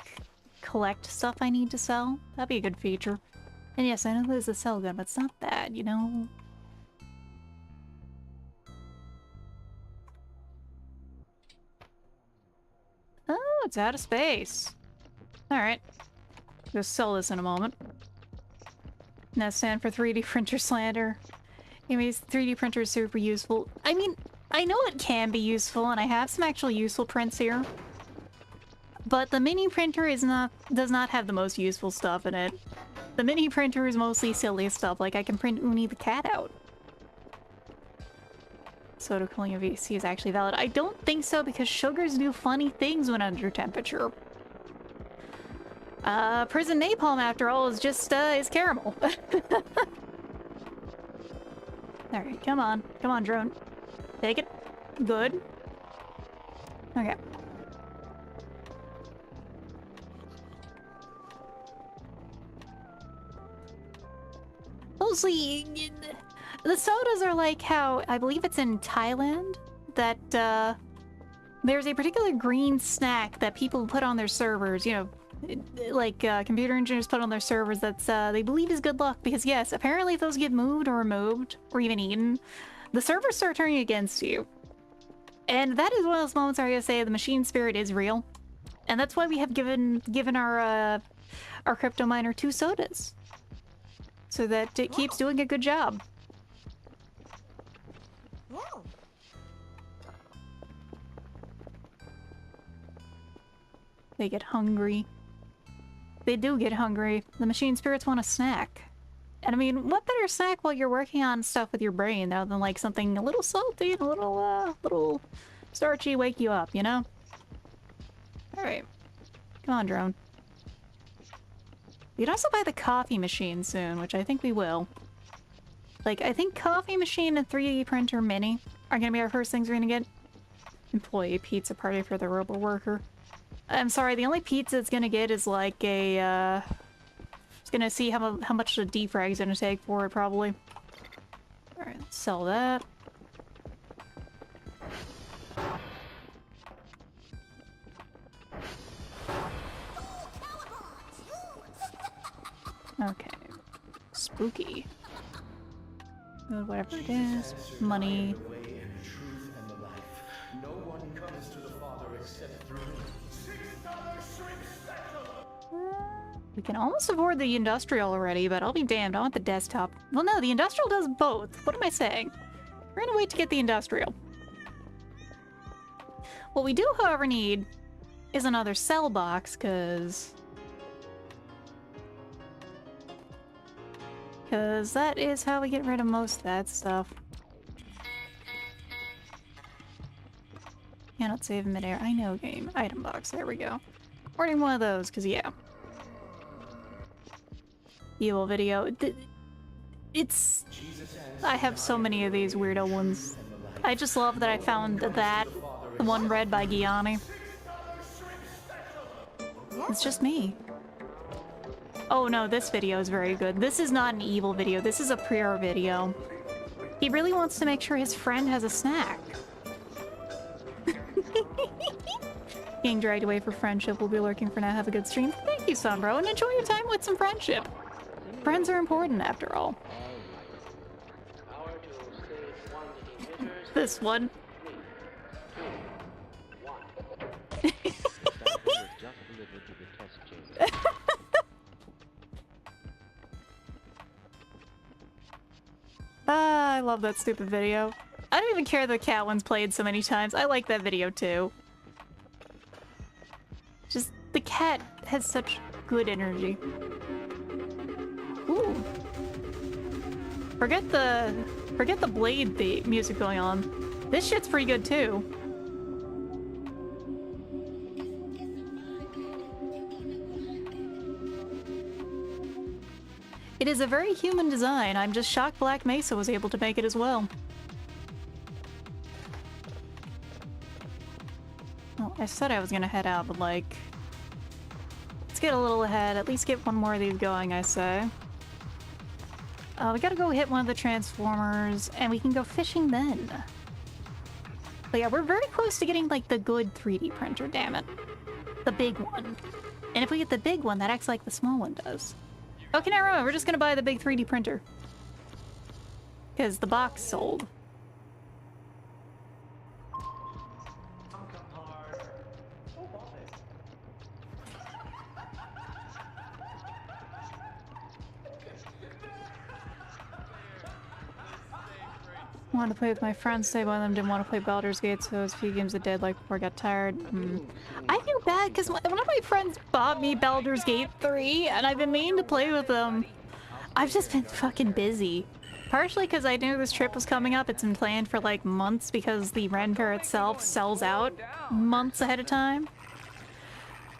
collect stuff I need to sell. That'd be a good feature. And yes, I know there's a cell gun, but it's not bad, you know? Oh, it's out of space. Alright. Go sell this in a moment. That stand for 3D printer slander. Anyways, 3D printer is super useful. I mean, I know it can be useful, and I have some actual useful prints here. But the mini printer does not have the most useful stuff in it. The mini printer is mostly silly stuff, like I can print Uni the cat out. Soda cooling a VC is actually valid. I don't think so, because sugars do funny things when under temperature. Prison napalm, after all, is just, is caramel. Alright, come on. Come on, drone. Take it. Good. Okay. Mostly, the sodas are like how, I believe it's in Thailand, that, there's a particular green snack that people put on their servers, you know, like, computer engineers put on their servers that's, they believe is good luck, because yes, apparently if those get moved or removed, or even eaten, the servers start turning against you. And that is one of those moments where I gotta say the machine spirit is real. And that's why we have given our crypto miner 2 sodas. So that it keeps doing a good job. They get hungry. They do get hungry. The machine spirits want a snack. And I mean, what better snack while you're working on stuff with your brain other than like something a little salty and a little starchy, wake you up, you know? Alright. Come on, drone. We can also buy the coffee machine soon, which I think we will. Like, I think coffee machine and 3D printer mini are gonna be our first things we're gonna get. Employee pizza party for the robo worker. I'm sorry, the only pizza it's gonna get is like a, it's gonna see how much the defrag is gonna take for it, probably. Alright, let's sell that. Okay. Spooky. Whatever it is. Money. We can almost afford the industrial already, but I'll be damned, I want the desktop. Well, no, the industrial does both. What am I saying? We're gonna wait to get the industrial. What we do, however, need is another cell box, because that is how we get rid of most of that stuff. Cannot save midair. I know, game. Item box. There we go. Ordering one of those, because yeah. Evil video. It's... I have so many of these weirdo ones. I just love that I found that. The one read by Gianni. It's just me. Oh no, this video is very good. This is not an evil video. This is a prayer video. He really wants to make sure his friend has a snack. Being dragged away for friendship. Will be lurking for now. Have a good stream. Thank you, Sunbro, and enjoy your time with some friendship. Friends are important, after all. This one. I love that stupid video. I don't even care the cat one's played so many times. I like that video too. Just, the cat has such good energy. Ooh. Forget the Blade music going on. This shit's pretty good too. It is a very human design. I'm just shocked Black Mesa was able to make it as well. Well, I said I was gonna head out, but like... Let's get a little ahead. At least get one more of these going, I say. We gotta go hit one of the Transformers, and we can go fishing then. But yeah, we're very close to getting, like, the good 3D printer, damn it. The big one. And if we get the big one, that acts like the small one does. Okay, now remember, we're just gonna buy the big 3D printer. Because the box sold. Wanted to play with my friends today, one of them didn't want to play Baldur's Gate, so it was a few games a did like before I got tired. I feel bad because one of my friends bought me Baldur's Gate 3 and I've been meaning to play with them. I've just been fucking busy. Partially because I knew this trip was coming up. It's been planned for like months because the Ren Fair itself sells out months ahead of time.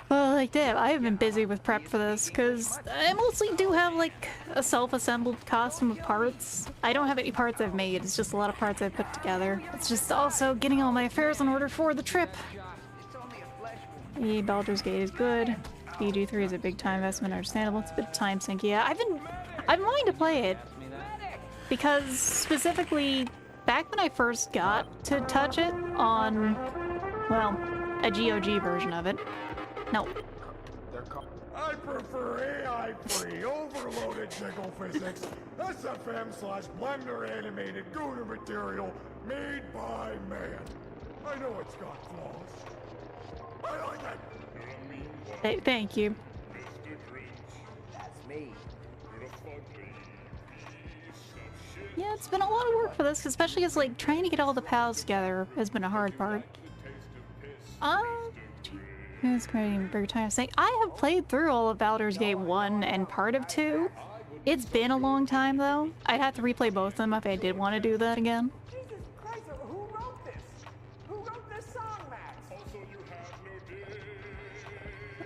Well, like, damn, I have been busy with prep for this, because I mostly do have, like, a self-assembled costume of parts. I don't have any parts I've made, it's just a lot of parts I've put together. It's just also getting all my affairs in order for the trip. The Baldur's Gate is good. BG3 is a big time investment, understandable. It's a bit time sink. Yeah, I've been wanting to play it. Because, specifically, back when I first got to touch it on, well, a GOG version of it. No. I prefer AI-free, overloaded jiggle physics, SFM/Blender animated Gouda material made by man. I know it's got flaws. I like it. Hey, thank you. That's me. Yeah, it's been a lot of work for this, especially because, like, trying to get all the pals together has been a hard part. It's creating a bigger time. Saying I have played through all of Baldur's Gate 1 and part of 2. It's been a long time though. I'd have to replay both of them if I did want to do that again. Jesus Christ, who wrote this? Who wrote this song, Max? Also, you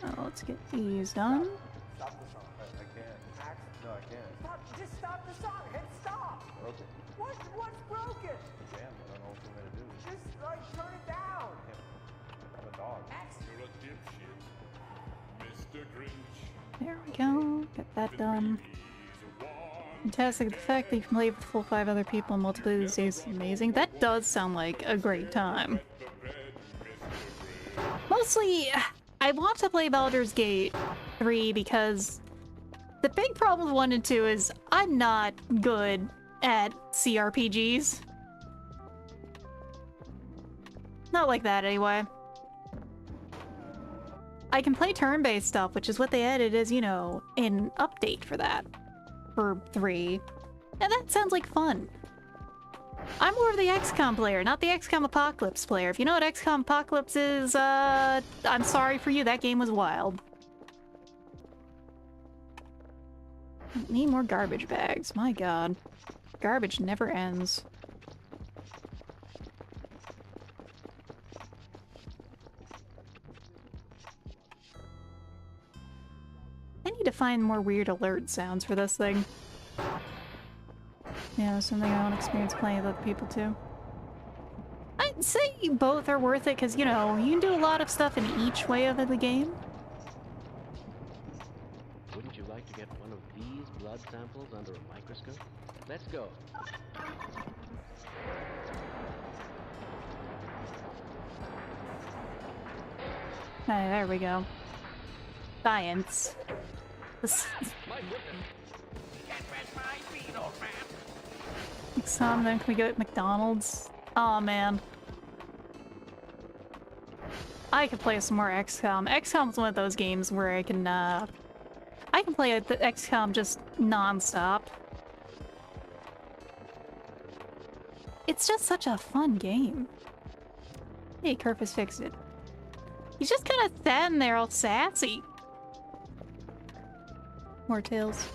have no Oh, let's get these done. Stop the song. I can't. Max? No, I can't. Stop. Just stop the song. Hit stop. Broken. What's broken? The jam. I don't know what you're gonna do. Just, like, turn it down. I'm a dog. Max? You're a dipshit. Mr. Grinch. There we go. Get that done. Fantastic. The fact that you can play with full 5 other people and multiple these days is amazing. That does sound like a great time. Mostly, I want to play Baldur's Gate 3 because the big problem with 1 and 2 is I'm not good at CRPGs. Not like that, anyway. I can play turn-based stuff, which is what they added as, you know, an update for that. For 3. And that sounds like fun. I'm more of the XCOM player, not the XCOM Apocalypse player. If you know what XCOM Apocalypse is, I'm sorry for you, that game was wild. Need more garbage bags, my god. Garbage never ends. I need to find more weird alert sounds for this thing. Yeah, something I want to experience playing with other people too. I'd say both are worth it because, you know, you can do a lot of stuff in each way of the game. Wouldn't you like to get one of these blood samples under a microscope? Let's go. Hey, there we go. Science. Some then can we go at McDonald's? Oh man. I could play some more XCOM. XCOM's one of those games where I can play the XCOM just non-stop. It's just such a fun game. Hey, Kerf has fixed it. He's just kind of standing there all sassy. More Tales.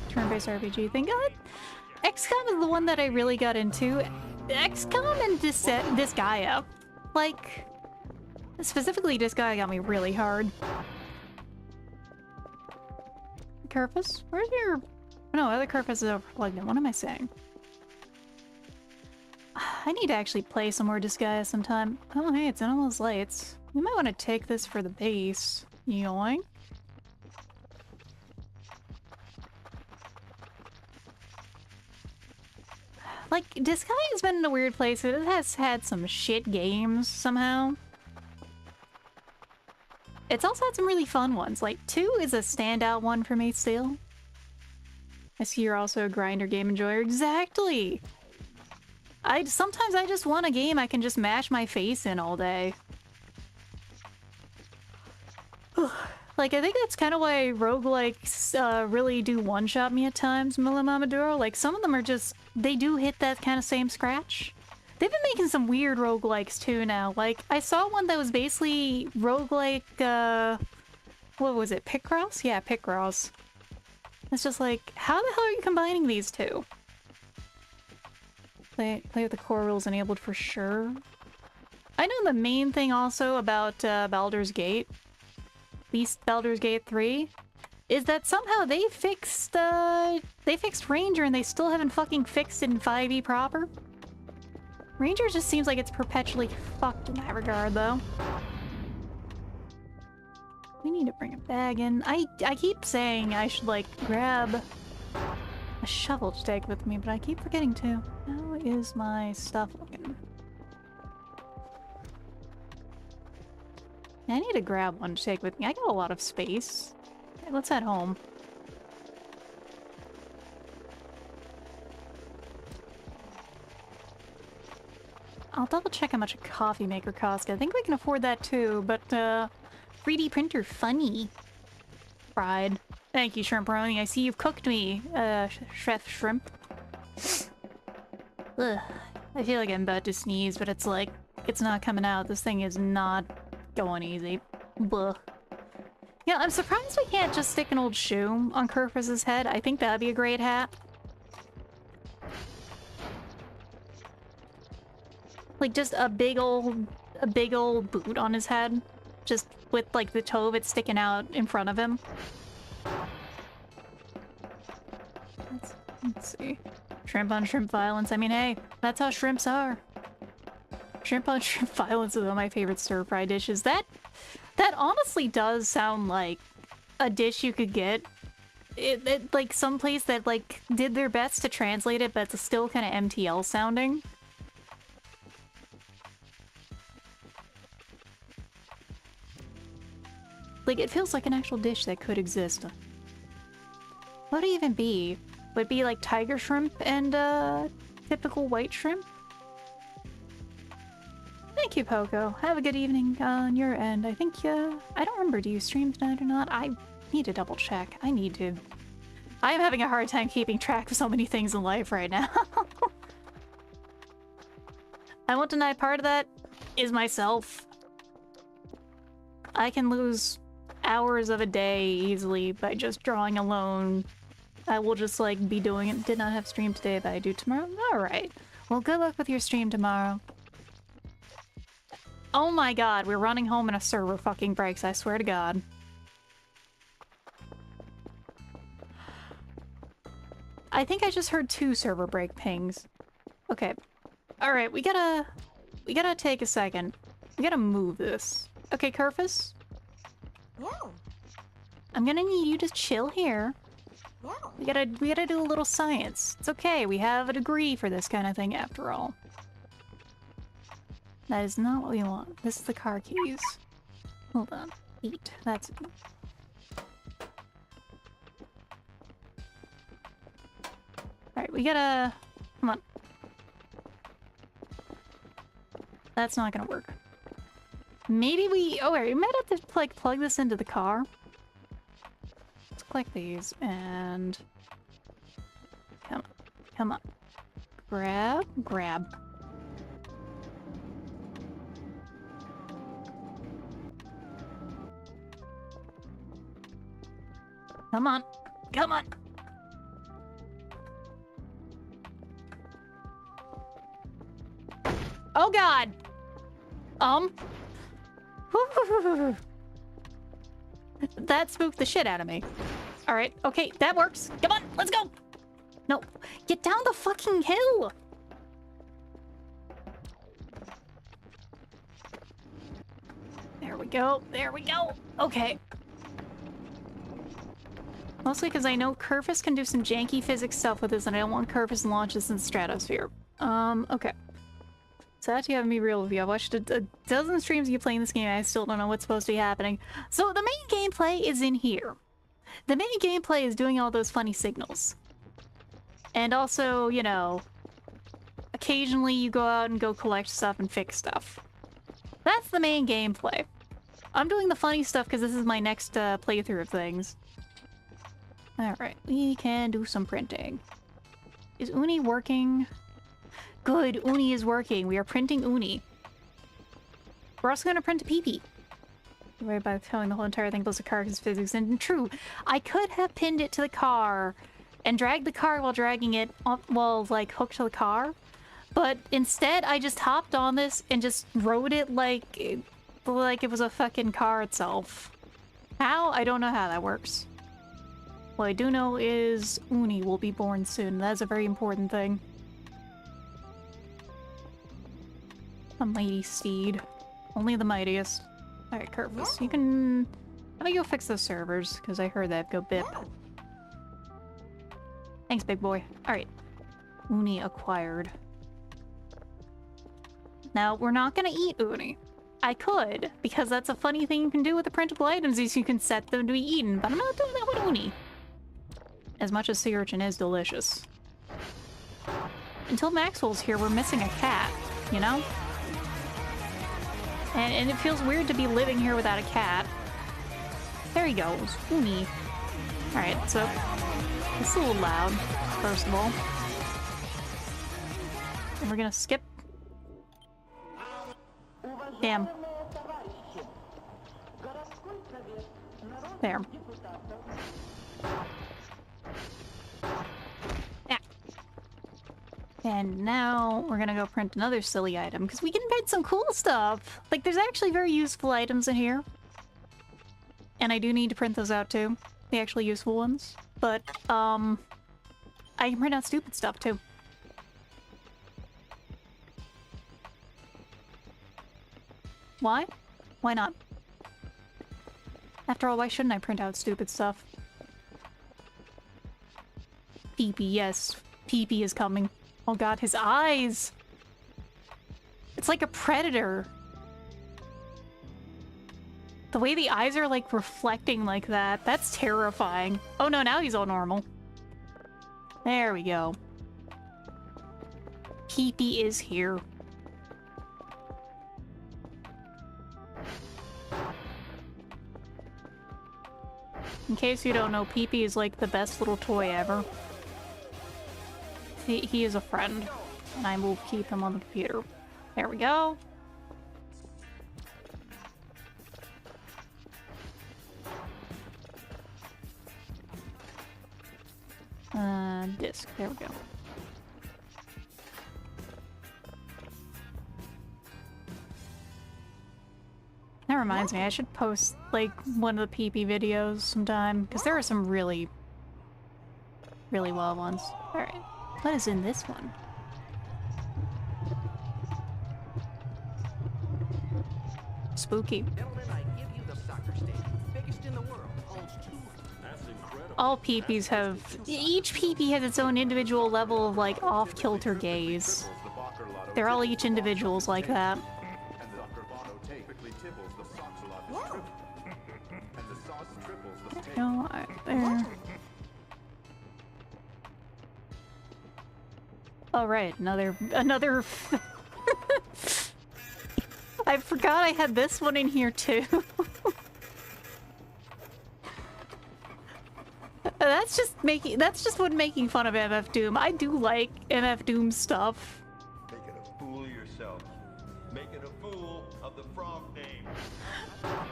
Turn-based RPG. Thank God. XCOM is the one that I really got into. XCOM and Disgaea. Like, specifically Disgaea got me really hard. Kerfus? Where's your... No, other Kerfus is overplugged in. What am I saying? I need to actually play some more Disgaea sometime. Oh, hey, it's in all those lights. We might want to take this for the base. Yoink. Like, Disgaea has been in a weird place. It has had some shit games, somehow. It's also had some really fun ones. Like, 2 is a standout one for me still. I see you're also a grinder game enjoyer. Exactly! Sometimes I just want a game I can just mash my face in all day. Like, I think that's kind of why roguelikes really do one-shot me at times, Mila Mamaduro. Like, some of them are just, they do hit that kind of same scratch. They've been making some weird roguelikes too now. Like, I saw one that was basically roguelike, what was it, Picross? Yeah, Picross. It's just like, how the hell are you combining these two? Play with the core rules enabled for sure. I know the main thing also about Baldur's Gate, at least Baldur's Gate 3, is that somehow they fixed Ranger and they still haven't fucking fixed it in 5e proper. Ranger just seems like it's perpetually fucked in that regard, though. We need to bring a bag in. I keep saying I should, like, grab a shovel to take with me, but I keep forgetting to. How is my stuff looking? I need to grab one to take with me. I got a lot of space. Okay, let's head home. I'll double check how much a coffee maker costs. I think we can afford that too, but 3D printer funny. Fried. Thank you, Shrimperoni. I see you've cooked me, Chef Shrimp. Ugh. I feel like I'm about to sneeze, but it's like, it's not coming out. This thing is not going easy. Blah. Yeah, I'm surprised we can't just stick an old shoe on Kerfus's head. I think that'd be a great hat. Like, just a big old boot on his head. Just with, like, the toe of it sticking out in front of him. Let's see. Shrimp on shrimp violence. I mean, hey, that's how shrimps are. Shrimp on shrimp violence is one of my favorite stir-fry dishes. That honestly does sound like a dish you could get. It like some place that, like, did their best to translate it, but it's still kind of MTL sounding. Like, it feels like an actual dish that could exist. What would it even be? Would it be like tiger shrimp and typical white shrimp? Thank you, Poco. Have a good evening on your end. I think, I don't remember, do you stream tonight or not? I need to double check. I need to. I am having a hard time keeping track of so many things in life right now. I won't deny part of that is myself. I can lose hours of a day easily by just drawing alone. I will just, like, be doing it. Did not have stream today, but I do tomorrow. Alright. Well, good luck with your stream tomorrow. Oh my god, we're running home and a server fucking breaks, I swear to god. I think I just heard 2 server break pings. Okay. Alright, we gotta take a second. We gotta move this. Okay, Kerfus? Yeah. I'm gonna need you to chill here. Yeah. We gotta do a little science. It's okay, we have a degree for this kind of thing after all. That is not what we want. This is the car keys. Hold on. 8. That's it. Alright, we gotta... Come on. That's not gonna work. Maybe we... Oh, wait, we might have to, like, plug this into the car. Let's collect these, and... Come on. Come on. Grab. Come on. Come on. Oh god! That spooked the shit out of me. Alright, okay, that works. Come on, let's go! No, get down the fucking hill! There we go, there we go. Okay. Mostly because I know Kerfus can do some janky physics stuff with this, and I don't want Kerfus to launch this in the stratosphere. Okay. So that's you having me real with you. I've watched a dozen streams of you playing this game, and I still don't know what's supposed to be happening. So the main gameplay is in here. The main gameplay is doing all those funny signals. And also, you know, occasionally you go out and go collect stuff and fix stuff. That's the main gameplay. I'm doing the funny stuff because this is my next playthrough of things. Alright, we can do some printing. Is Uni working? Good, Uni is working. We are printing Uni. We're also going to print a pee-pee. Worry about throwing the whole entire thing goes to car because physics. And true, I could have pinned it to the car and dragged the car while dragging it up, while like hooked to the car. But instead, I just hopped on this and just rode it like it was a fucking car itself. How? I don't know how that works. What I do know is Uni will be born soon. That's a very important thing. A mighty steed. Only the mightiest. Alright, Curvis, you can... Let me go fix those servers, because I heard that go bip. Thanks, big boy. Alright. Uni acquired. Now, we're not gonna eat Uni. I could, because that's a funny thing you can do with the printable items, is you can set them to be eaten, but I'm not doing that with Uni. As much as sea urchin is delicious. Until Maxwell's here, we're missing a cat, you know? And it feels weird to be living here without a cat. There he goes. Uni. Alright, so... It's a little loud, first of all. And we're gonna skip. Damn. There. Yeah. And now we're gonna go print another silly item, because we can print some cool stuff! Like, there's actually very useful items in here. And I do need to print those out too. The actually useful ones. But, I can print out stupid stuff too. Why? Why not? After all, why shouldn't I print out stupid stuff? Pee-pee, yes. Pee-pee is coming. Oh god, his eyes! It's like a predator. The way the eyes are like reflecting like that, that's terrifying. Oh no, now he's all normal. There we go. Pee-pee is here. In case you don't know, Pee-pee is like the best little toy ever. He is a friend, and I will keep him on the computer. There we go. Disc. There we go. That reminds me, I should post, like, one of the pee-pee videos sometime, because there are some really, really wild ones. Alright, what is in this one? Spooky. All pee-pees have... Each pee-pee has its own individual level of, like, off-kilter gaze. They're all each individuals like that. No, there. Oh right, another. I forgot I had this one in here too. That's just what making fun of MF Doom. I do like MF Doom stuff. Making a fool of yourself. Making a fool of the frog name.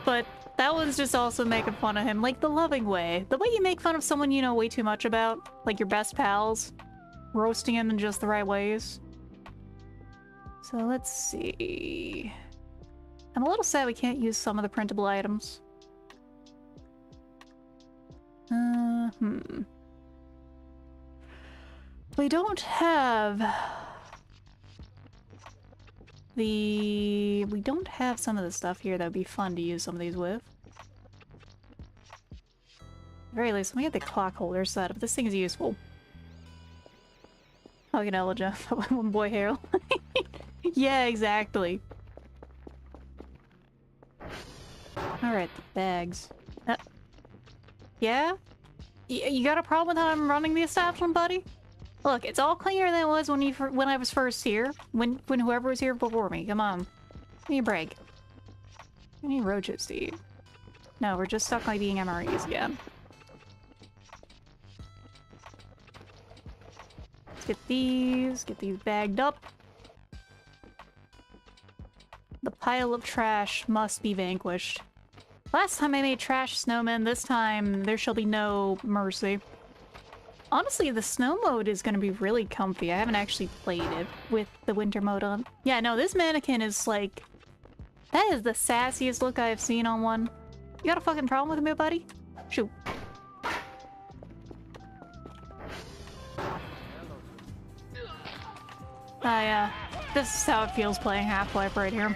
But that one's just also making fun of him, like the loving way. The way you make fun of someone you know way too much about, like your best pals. Roasting him in just the right ways. So let's see. I'm a little sad we can't use some of the printable items. We don't have we don't have some of the stuff here that would be fun to use some of these with. At the very least, let me get the clock holder set up. This thing is useful. Oh, you know, Jeff, one boy hair. Yeah, exactly. Alright, the bags. Yeah? You got a problem with how I'm running the establishment, buddy? Look, it's all cleaner than it was when I was first here. When whoever was here before me. Come on. Give me a break. I need roaches to eat. No, we're just stuck on being MREs again. Let's get these bagged up. The pile of trash must be vanquished. Last time I made trash snowmen, this time there shall be no mercy. Honestly, the snow mode is gonna be really comfy. I haven't actually played it with the winter mode on. Yeah, no, this mannequin is like... That is the sassiest look I have seen on one. You got a fucking problem with me, buddy? Shoot. Yeah. This is how it feels playing Half-Life right here.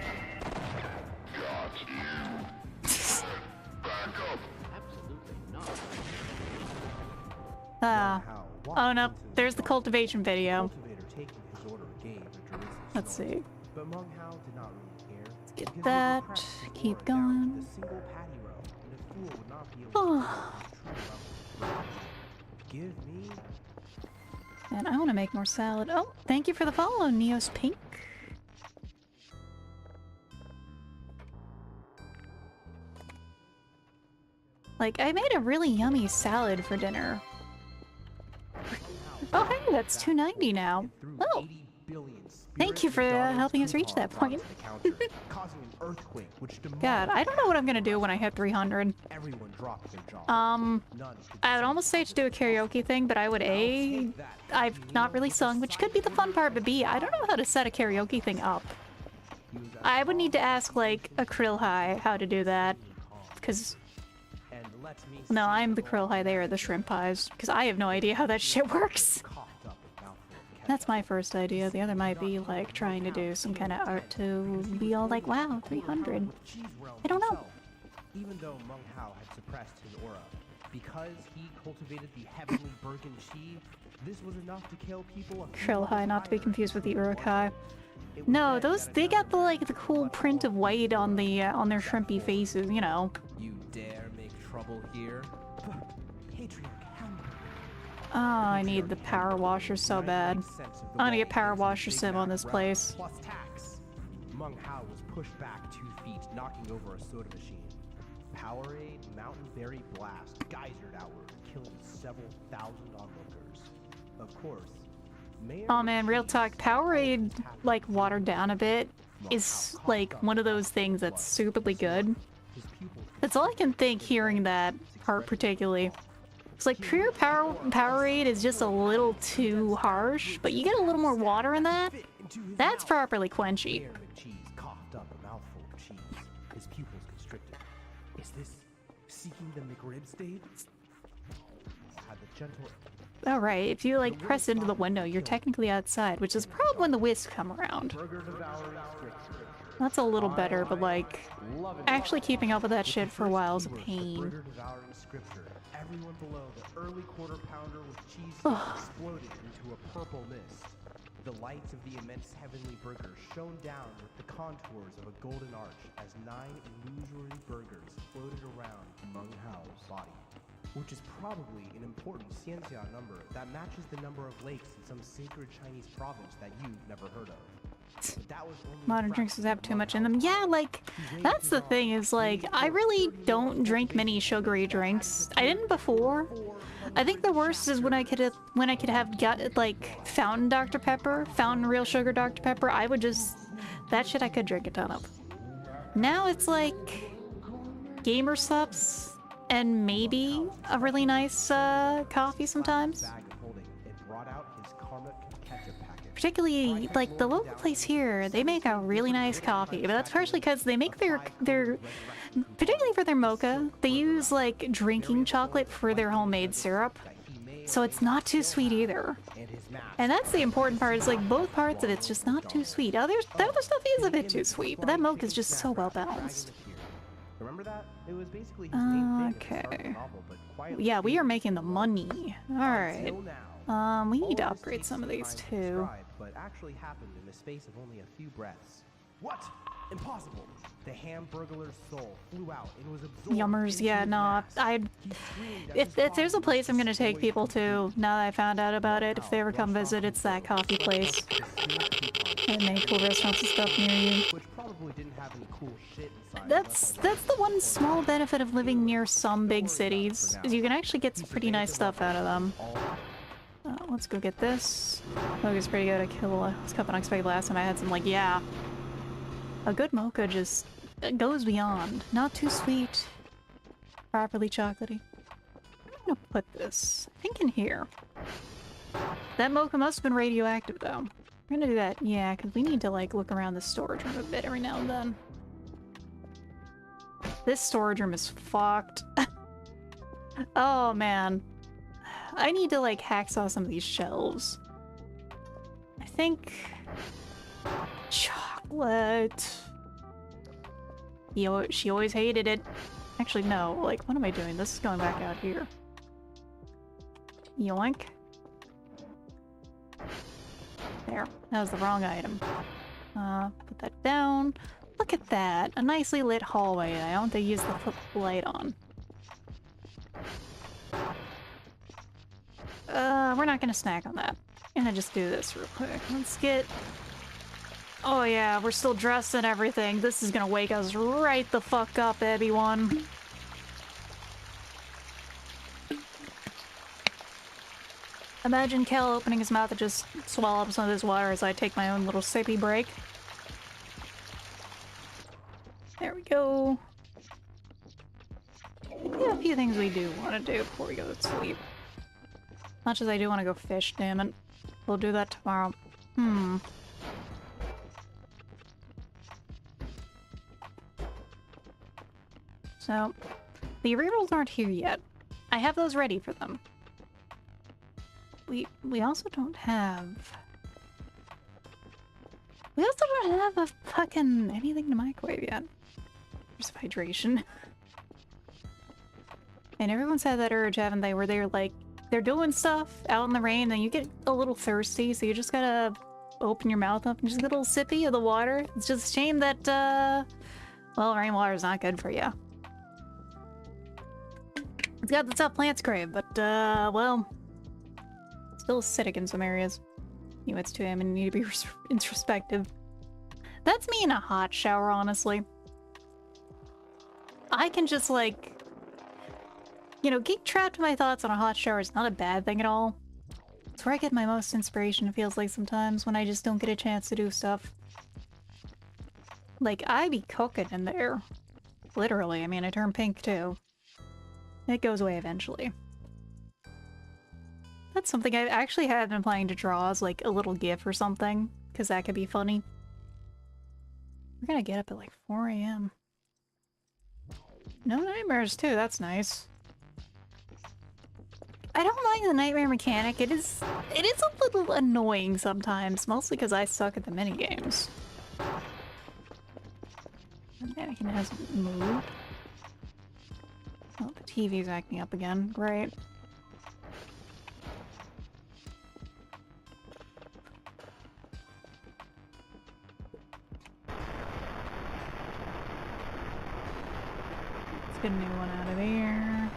Oh no, there's the cultivation video. Let's see. Let's get that. Keep going. Oh. And I want to make more salad. Oh, thank you for the follow, Neos Pink. Like, I made a really yummy salad for dinner. Oh, hey, that's $2.90 now. Oh, thank you for helping us reach that point. God, I don't know what I'm gonna do when I hit 300. I would almost say to do a karaoke thing, but I would A, I've not really sung, which could be the fun part, but B, I don't know how to set a karaoke thing up. I would need to ask, like, a Krill High how to do that, because... No, I'm the Krill High, they are the Shrimp Pies, because I have no idea how that shit works. That's my first idea. The other might be, like, trying to do some kind of art to be all like, wow, 300. I don't know. Even though Meng Hao had suppressed his aura, because he cultivated the heavenly Bergen Chi, this was enough to kill people. Krill High, not to be confused with the Urukai. No, those, they got the, like, the cool print of white on the, on their shrimpy faces, you know. You dare make trouble here? Oh, I need the power washer so bad. I want to get power washer sim on this place. Plus tax. Meng Hao was pushed back 2 feet, knocking over a soda machine. Powerade Mountain Berry Blast geysered outward, killing several thousand onlookers. Of course, oh man, real talk. Powerade, like, watered down a bit, is, like, one of those things that's stupidly good. That's all I can think hearing that part particularly. It's like pure Powerade is just a little too harsh, but you get a little more water in that. That's properly quenchy. His pupils constricted. Is this seeking the McRib stage? Alright, if you like press into the window, you're technically outside, which is a problem when the wisps come around. That's a little better, but like, actually keeping up with that shit for a while is a pain. Everyone below the early quarter pounder with cheese exploded into a purple mist. The lights of the immense heavenly burger shone down with the contours of a golden arch as 9 illusory burgers floated around Meng Hao's body, which is probably an important Xianxia number that matches the number of lakes in some sacred Chinese province that you've never heard of. Modern drinks have too much in them. Yeah, like, that's the thing is, like, I really don't drink many sugary drinks. I didn't before. I think the worst is when I could have got, like, fountain Dr. Pepper, fountain real sugar Dr. Pepper. I would just, that shit I could drink a ton of. Now it's like gamer subs and maybe a really nice coffee sometimes. Particularly, like, the local place here, they make a really nice coffee, but that's partially because they make their, particularly for their mocha, they use, like, drinking chocolate for their homemade syrup, so it's not too sweet either. And that's the important part, is, like, both parts of it's just not too sweet. The other stuff is a bit too sweet, but that mocha is just so well balanced. Remember that? It was basically his main thing Okay. at the start of the novel, but quietly Yeah, we are making the money. Alright. We need to upgrade some of these too. But actually happened in the space of only a few breaths. What? Impossible! The Hamburglar's soul flew out and was absorbed. Yummers, yeah, no, if there's a place I'm gonna take people to, now that I found out about it, if they ever come visit, it's that coffee place. And make cool restaurants and stuff near you. Which probably didn't have any cool shit inside. That's the one small benefit of living near some big cities, is you can actually get some pretty nice stuff out of them. Let's go get this. Mocha's pretty good. I was cup unexpected last time I had some, like, yeah. A good mocha just goes beyond. Not too sweet. Properly chocolatey. I'm gonna put this, I think, in here. That mocha must have been radioactive, though. We're gonna do that, yeah, because we need to, like, look around the storage room a bit every now and then. This storage room is fucked. Oh, man. I need to, like, hacksaw some of these shelves. I think... chocolate... She always hated it. Actually, no. Like, what am I doing? This is going back out here. Yoink. There. That was the wrong item. Put that down. Look at that. A nicely lit hallway. I don't think they use the light on. We're not gonna snack on that. I'm gonna just do this real quick. Let's get... Oh yeah, we're still dressed and everything. This is gonna wake us right the fuck up, ebi-one. Imagine Kel opening his mouth to just swallow up some of this water as I take my own little sippy break. There we go. We have a few things we do want to do before we go to sleep. Much as I do want to go fish, damn it. We'll do that tomorrow. So, the rerolls aren't here yet. I have those ready for them. We also don't have... We also don't have a fucking anything to microwave yet. There's hydration. And everyone's had that urge, haven't they, where they're like, they're doing stuff out in the rain, and you get a little thirsty, so you just gotta open your mouth up and just get a little sippy of the water. It's just a shame that, well, rainwater is not good for you. It's got the stuff plants crave, but, well, still acidic in some areas. You know, it's too damn and you need to be introspective. That's me in a hot shower, honestly. I can just, like... You know, getting trapped in my thoughts on a hot shower is not a bad thing at all. It's where I get my most inspiration, it feels like sometimes, when I just don't get a chance to do stuff. Like, I be cooking in there. Literally, I mean, I turn pink too. It goes away eventually. That's something I actually have been planning to draw as, like, a little gif or something, because that could be funny. We're gonna get up at, like, 4 AM. No nightmares, too, that's nice. I don't mind the nightmare mechanic. It is a little annoying sometimes, mostly because I suck at the minigames. The mannequin hasn't moved. Oh, the TV's acting up again. Great. Let's get a new one out of there.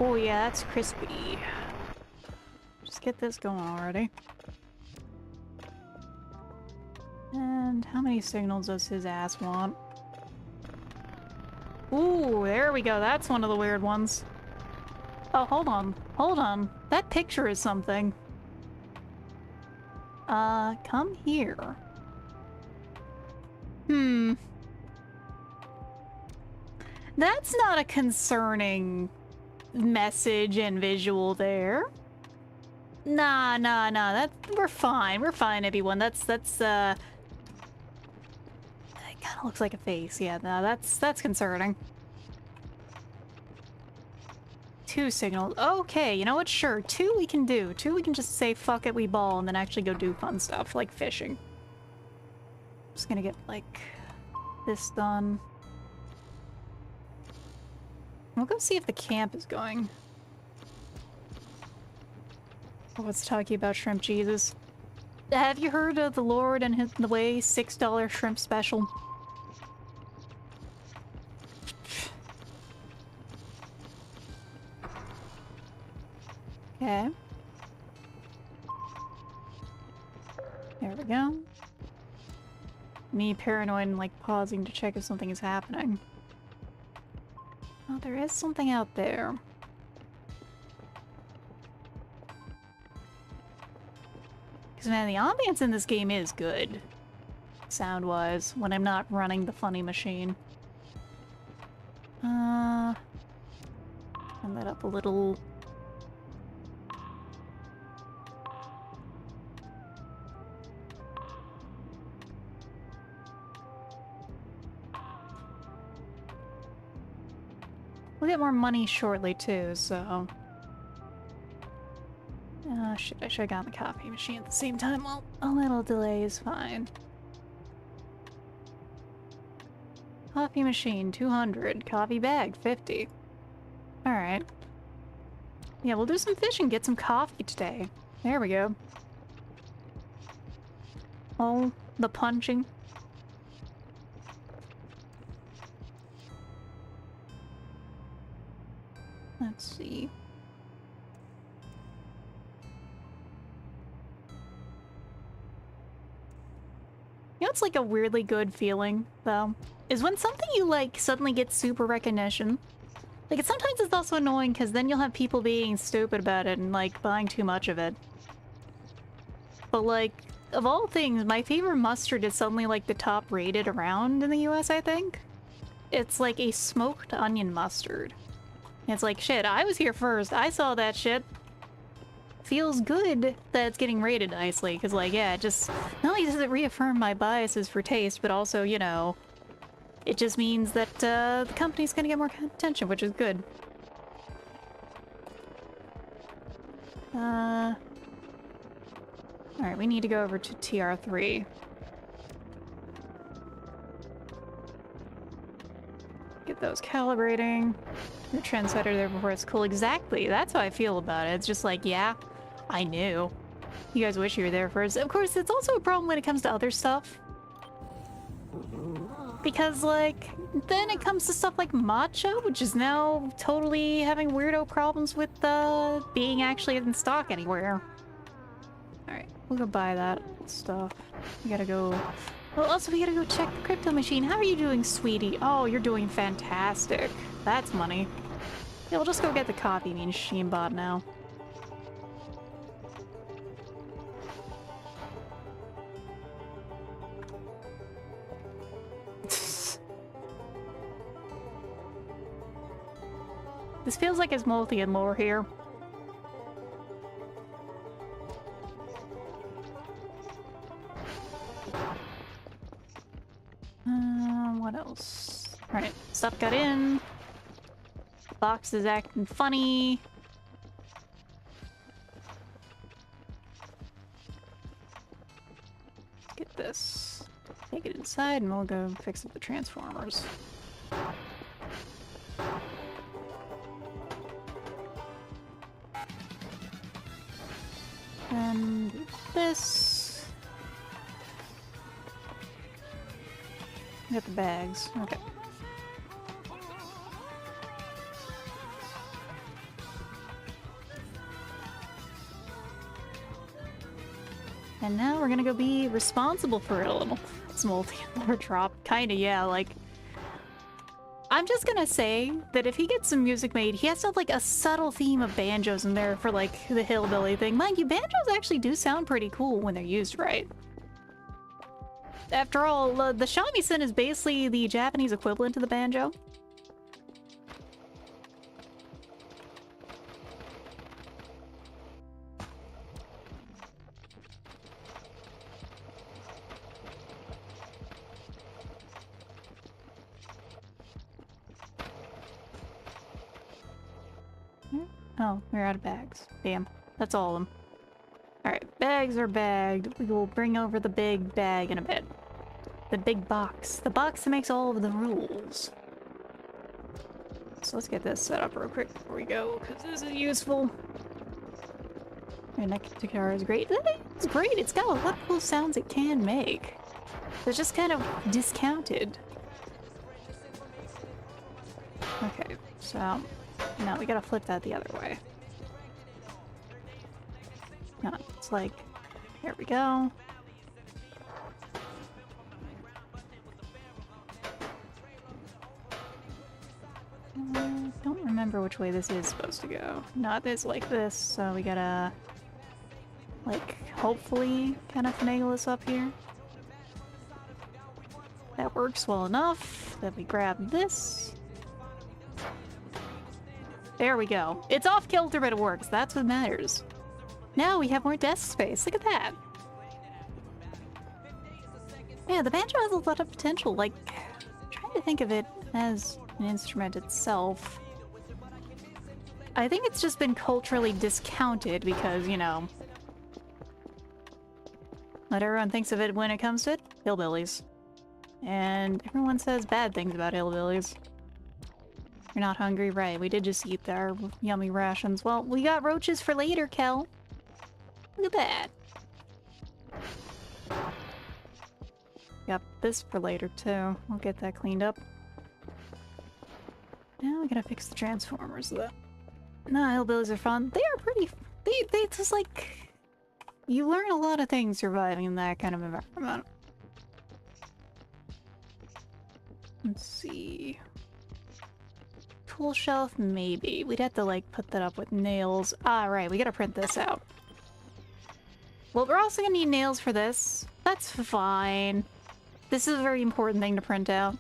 Oh yeah, that's crispy. Just get this going already. And how many signals does his ass want? Ooh, there we go. That's one of the weird ones. Oh, hold on. Hold on. That picture is something. Come here. That's not a concerning message and visual there. Nah, we're fine. We're fine, everyone. That kinda looks like a face. Yeah, no, that's concerning. 2 signals. Okay, you know what? Sure. 2 we can do. 2 we can just say, fuck it, we ball, and then actually go do fun stuff, like fishing. Just gonna get, like, this done. We'll go see if the camp is going. Oh, let's talk about shrimp Jesus. Have you heard of the Lord and the Way $6 shrimp special? Okay. There we we go. Me paranoid and like pausing to check if something is happening. Oh, there is something out there. Because man, the ambience in this game is good. Sound-wise, when I'm not running the funny machine. Turn that up a little. We'll get more money shortly too, so... shit, I should have gotten the coffee machine at the same time. Well, a little delay is fine. Coffee machine, 200. Coffee bag, 50. Alright. Yeah, we'll do some fishing, get some coffee today. There we go. Oh, the punching. Let's see. You know, it's like a weirdly good feeling, though, is when something you like suddenly gets super recognition. Like, sometimes it's also annoying because then you'll have people being stupid about it and, like, buying too much of it. But, like, of all things, my favorite mustard is suddenly, like, the top rated around in the US, I think. It's like a smoked onion mustard. It's like, shit, I was here first. I saw that shit. Feels good that it's getting rated nicely, because, like, yeah, it just... Not only does it reaffirm my biases for taste, but also, you know... It just means that, the company's gonna get more attention, which is good. Alright, we need to go over to TR3. Get those calibrating. Your trendsetter there before it's cool. Exactly, that's how I feel about it. It's just like, yeah, I knew. You guys wish you were there first. Of course, it's also a problem when it comes to other stuff. Because, like, then it comes to stuff like matcha, which is now totally having weirdo problems with, being actually in stock anywhere. Alright, we'll go buy that stuff. We gotta go... Well, also, we gotta go check the crypto machine. How are you doing, sweetie? Oh, you're doing fantastic. That's money. Yeah, we'll just go get the coffee machine bot now. This feels like it's multi-and lore here. What else? Alright, stuff got in. Box is acting funny. Get this. Take it inside and we'll go fix up the transformers. And this. Get the bags. Okay. And now we're gonna go be responsible for it a little. It's multi-lore drop. Kinda, yeah, like... I'm just gonna say that if he gets some music made, he has to have, like, a subtle theme of banjos in there for, like, the hillbilly thing. Mind you, banjos actually do sound pretty cool when they're used right. After all, the shamisen is basically the Japanese equivalent to the banjo. Oh, we're out of bags. Damn. That's all of them. Alright, bags are bagged. We will bring over the big bag in a bit. The big box. The box that makes all of the rules. So let's get this set up real quick before we go, because this is useful. Your neck guitar is great. It's great. It's got a lot of cool sounds it can make. It's just kind of discounted. Okay, so... No, we gotta flip that the other way. No, it's like... There we go. remember which way this is supposed to go. Not this, like this, so we gotta, like, hopefully kind of finagle this up here. That works well enough. Then we grab this. There we go. It's off kilter, but it works. That's what matters. Now we have more desk space. Look at that. Yeah, the banjo has a lot of potential. Like, I'm trying to think of it as an instrument itself. I think it's just been culturally discounted because, you know, not everyone thinks of it when it comes to it. Hillbillies. And everyone says bad things about hillbillies. You're not hungry? Right, we did just eat our yummy rations. Well, we got roaches for later, Kel. Look at that. Got this for later, too. We'll get that cleaned up. Now we gotta fix the transformers, though. Nah, hillbillies are fun. They are pretty... They just, like... You learn a lot of things surviving in that kind of environment. Let's see... Tool shelf, maybe. We'd have to, like, put that up with nails. Ah, right, we gotta print this out. Well, we're also gonna need nails for this. That's fine. This is a very important thing to print out.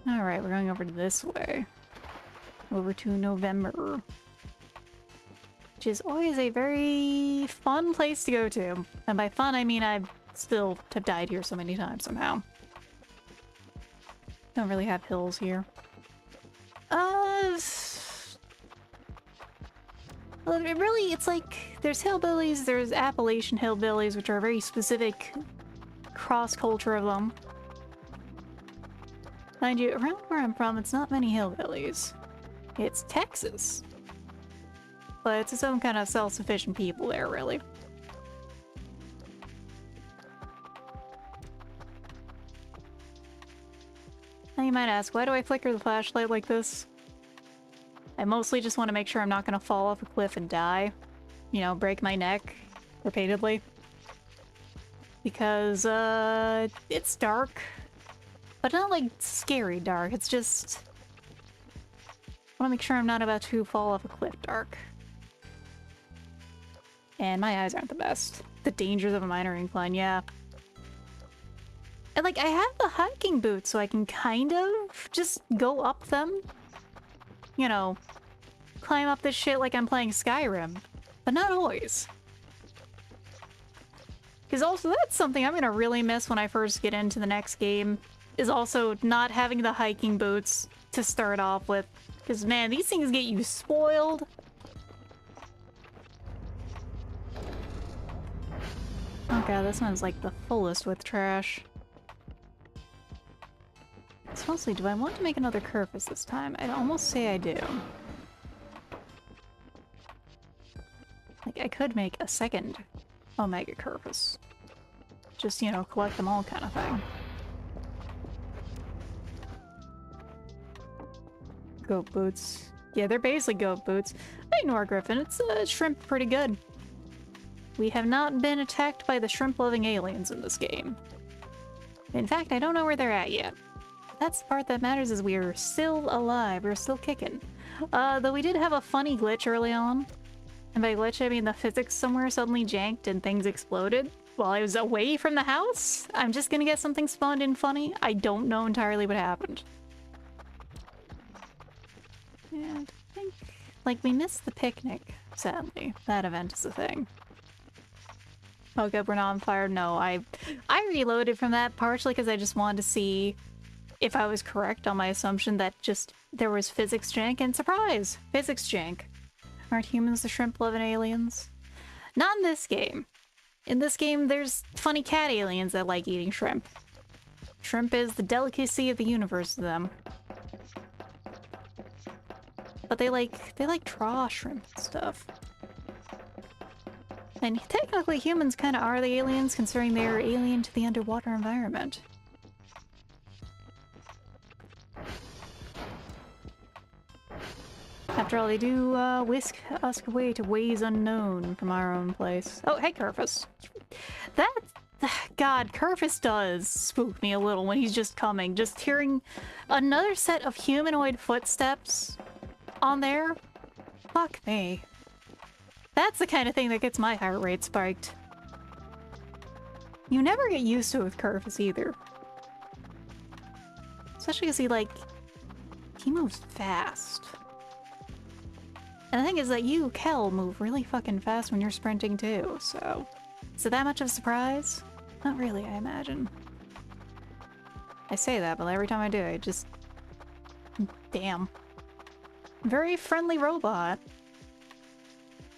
Alright, we're going over to this way. Over to November. Which is always a very fun place to go to. And by fun, I mean I've still have died here so many times somehow. Don't really have hills here. Well, it's like, there's hillbillies, there's Appalachian hillbillies, which are a very specific cross-culture of them. Mind you, around where I'm from, it's not many hillbillies. It's Texas. But it's its own kind of self-sufficient people there, really. Now you might ask, why do I flicker the flashlight like this? I mostly just want to make sure I'm not going to fall off a cliff and die. You know, break my neck repeatedly. Because, it's dark. But not, like, scary dark. It's just... I want to make sure I'm not about to fall off a cliff dark. And my eyes aren't the best. The dangers of a minor incline, yeah. And, like, I have the hiking boots, so I can kind of just go up them. You know, climb up this shit like I'm playing Skyrim. But not always. Because also, that's something I'm gonna really miss when I first get into the next game. Is also not having the hiking boots to start off with. Because, man, these things get you spoiled. Oh god, this one's like the fullest with trash. So mostly, do I want to make another Kerfus this time? I'd almost say I do. Like, I could make a second Omega Kerfus. Just, you know, collect them all kind of thing. Goat boots. Yeah, they're basically goat boots. I ignore Griffin. It's shrimp pretty good. We have not been attacked by the shrimp-loving aliens in this game. In fact, I don't know where they're at yet. That's the part that matters, is we're still alive. We're still kicking. Though we did have a funny glitch early on. And by glitch, I mean the physics somewhere suddenly janked and things exploded while I was away from the house. I'm just gonna get something spawned in funny. I don't know entirely what happened. And I think, like, we missed the picnic, sadly. That event is a thing. Oh good, we're not on fire. No, I reloaded from that partially because I just wanted to see if I was correct on my assumption that just there was physics jank, and surprise! Physics jank. Aren't humans the shrimp-loving aliens? Not in this game. In this game, there's funny cat aliens that like eating shrimp. Shrimp is the delicacy of the universe to them. But they like draw shrimp and stuff. And technically humans kind of are the aliens, considering they are alien to the underwater environment. After all, they do whisk us away to ways unknown from our own place. Oh, hey, Kerfus. God, Kerfus does spook me a little when he's just coming. Just hearing another set of humanoid footsteps on there. Fuck me. That's the kind of thing that gets my heart rate spiked. You never get used to it with Kerfus either. Especially because he moves fast. And the thing is that you, Kel, move really fucking fast when you're sprinting too, so... Is it that much of a surprise? Not really, I imagine. I say that, but every time I do, I just... Damn. Very friendly robot.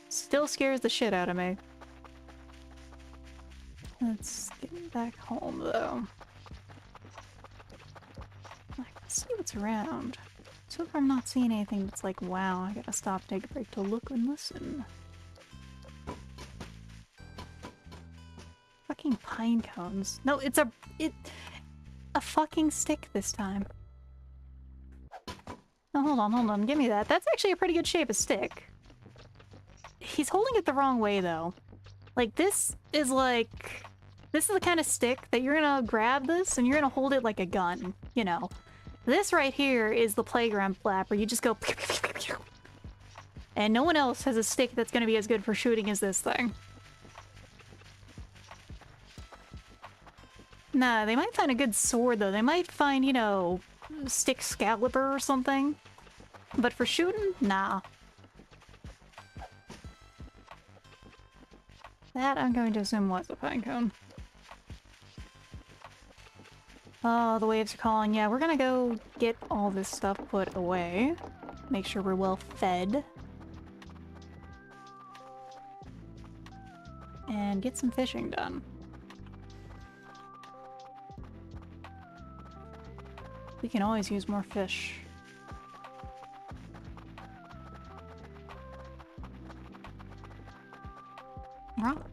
Still scares the shit out of me. Let's get back home, though. I can see what's around. So far I'm not seeing anything that's like, wow, I gotta stop, take a break to look and listen. Fucking pine cones. No, it's a fucking stick this time. No, hold on, give me that. That's actually a pretty good shape of stick. He's holding it the wrong way, though. Like, this is the kind of stick that you're gonna grab this and you're gonna hold it like a gun, you know. This right here is the playground flap where you just go pew, pew, pew, pew. And no one else has a stick that's gonna be as good for shooting as this thing. Nah, they might find a good sword though. They might find, you know, stick Excalibur or something. But for shooting, nah. That I'm going to assume was a pine cone. Oh, the waves are calling. Yeah, we're gonna go get all this stuff put away. Make sure we're well fed. And get some fishing done. We can always use more fish. Rock.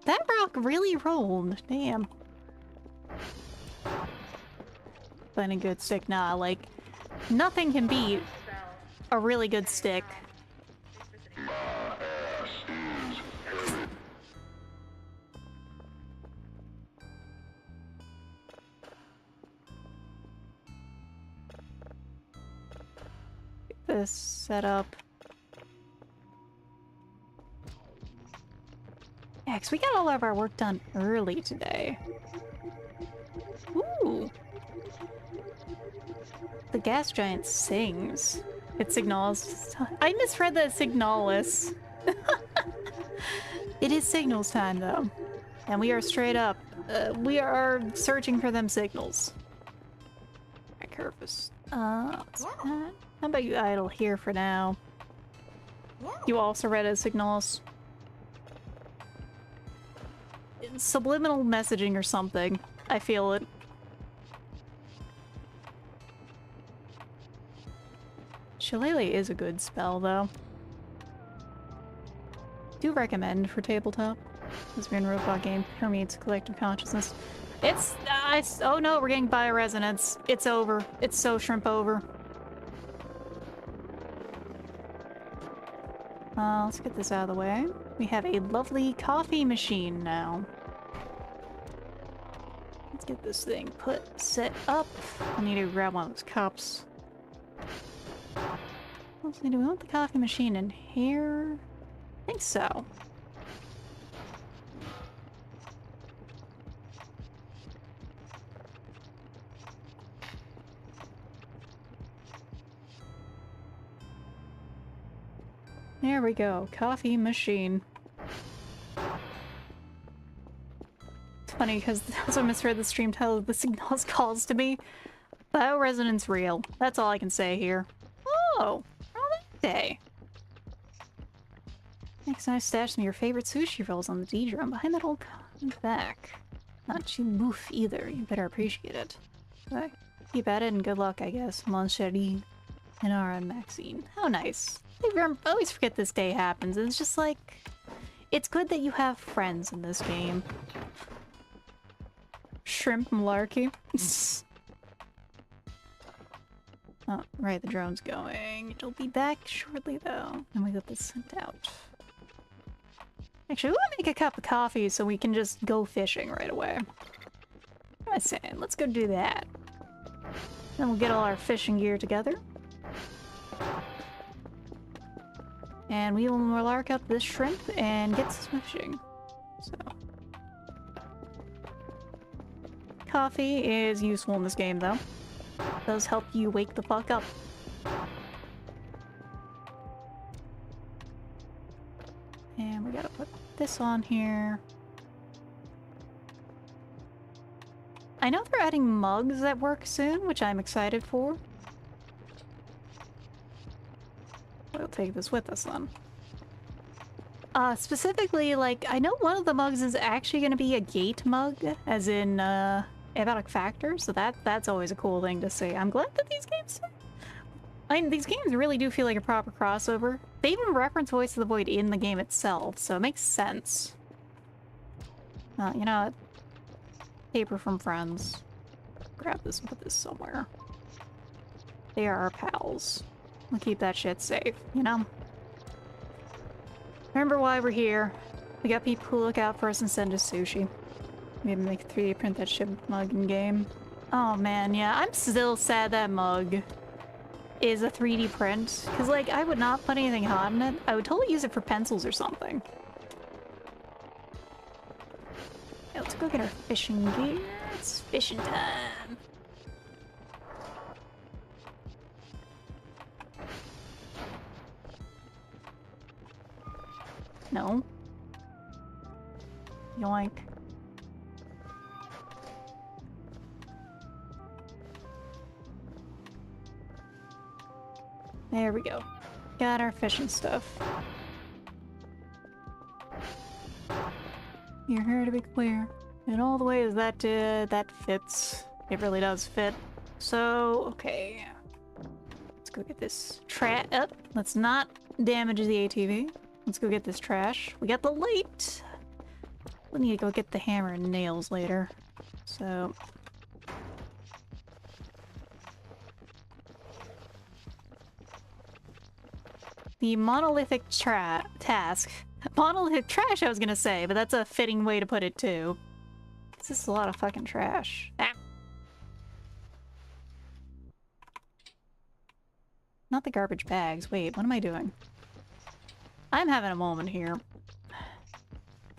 That rock really rolled. Damn. But a good stick, nah, like, nothing can beat a really good stick. Get this set up. Yeah, 'cause we got all of our work done early today. Ooh. The gas giant sings. It signals. I misread that Signalis. It is signals time, though. And we are straight up. We are searching for them signals. Alright, Kerfus. What's that? How about you idle here for now? You also read as signals. Subliminal messaging or something. I feel it. Shillelagh is a good spell, though. Do recommend for tabletop. This weird robot game permeates collective consciousness. It's oh no, we're getting bioresonance. It's over. It's so shrimp over. Let's get this out of the way. We have a lovely coffee machine now. Let's get this thing set up. I need to grab one of those cups. Let's see, do we want the coffee machine in here? I think so. There we go, coffee machine. It's funny because I also misread the stream title. The signals calls to me. Bioresonance real. That's all I can say here. Oh, that day. Next time I stash some of your favorite sushi rolls on the D-drum behind that old back. Not too boof either. You better appreciate it. Okay. Keep at it and good luck, I guess. Mon chéri. And RM Maxine. How nice. I always forget this day happens. It's just like... It's good that you have friends in this game. Shrimp malarkey. Oh, right, the drone's going. It'll be back shortly, though. And we got this sent out. Actually, we'll make a cup of coffee so we can just go fishing right away. What am I saying? Let's go do that. Then we'll get all our fishing gear together. And we will lark up this shrimp and get some fishing. So. Coffee is useful in this game, though. It does help you wake the fuck up. And we gotta put this on here. I know they're adding mugs at work soon, which I'm excited for. We'll take this with us then. Specifically, like, I know one of the mugs is actually going to be a gate mug, as in, Evotic Factor, so that's always a cool thing to see. I'm glad that these games... I mean, these games really do feel like a proper crossover. They even reference Voice of the Void in the game itself, so it makes sense. You know what? Paper from friends. Grab this and put this somewhere. They are our pals. We'll keep that shit safe, you know? Remember why we're here. We got people who look out for us and send us sushi. Maybe make 3D print that shit mug in game. Oh man, yeah, I'm still sad that mug is a 3D print. Cause like, I would not put anything hot in it. I would totally use it for pencils or something. Yeah, let's go get our fishing gear. It's fishing time. No. Yoink. There we go. Got our fishing stuff. You're here to be clear. In all the ways that that fits. It really does fit. So, okay. Let's go get this up. Let's not damage the ATV. Let's go get this trash. We got the light. We'll need to go get the hammer and nails later. So... the monolithic task. Monolithic trash, I was gonna say, but that's a fitting way to put it too. This is a lot of fucking trash. Ah. Not the garbage bags. Wait, what am I doing? I'm having a moment here.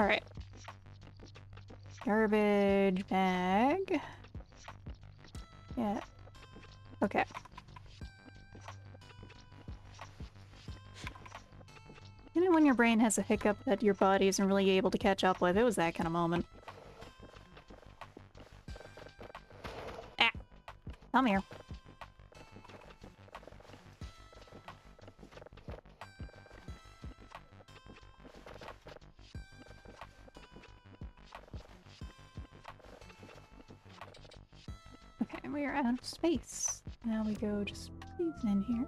Alright. Garbage bag. Yeah. Okay. You know when your brain has a hiccup that your body isn't really able to catch up with? It was that kind of moment. Ah! Come here. Okay, we are out of space. Now we go just please in here.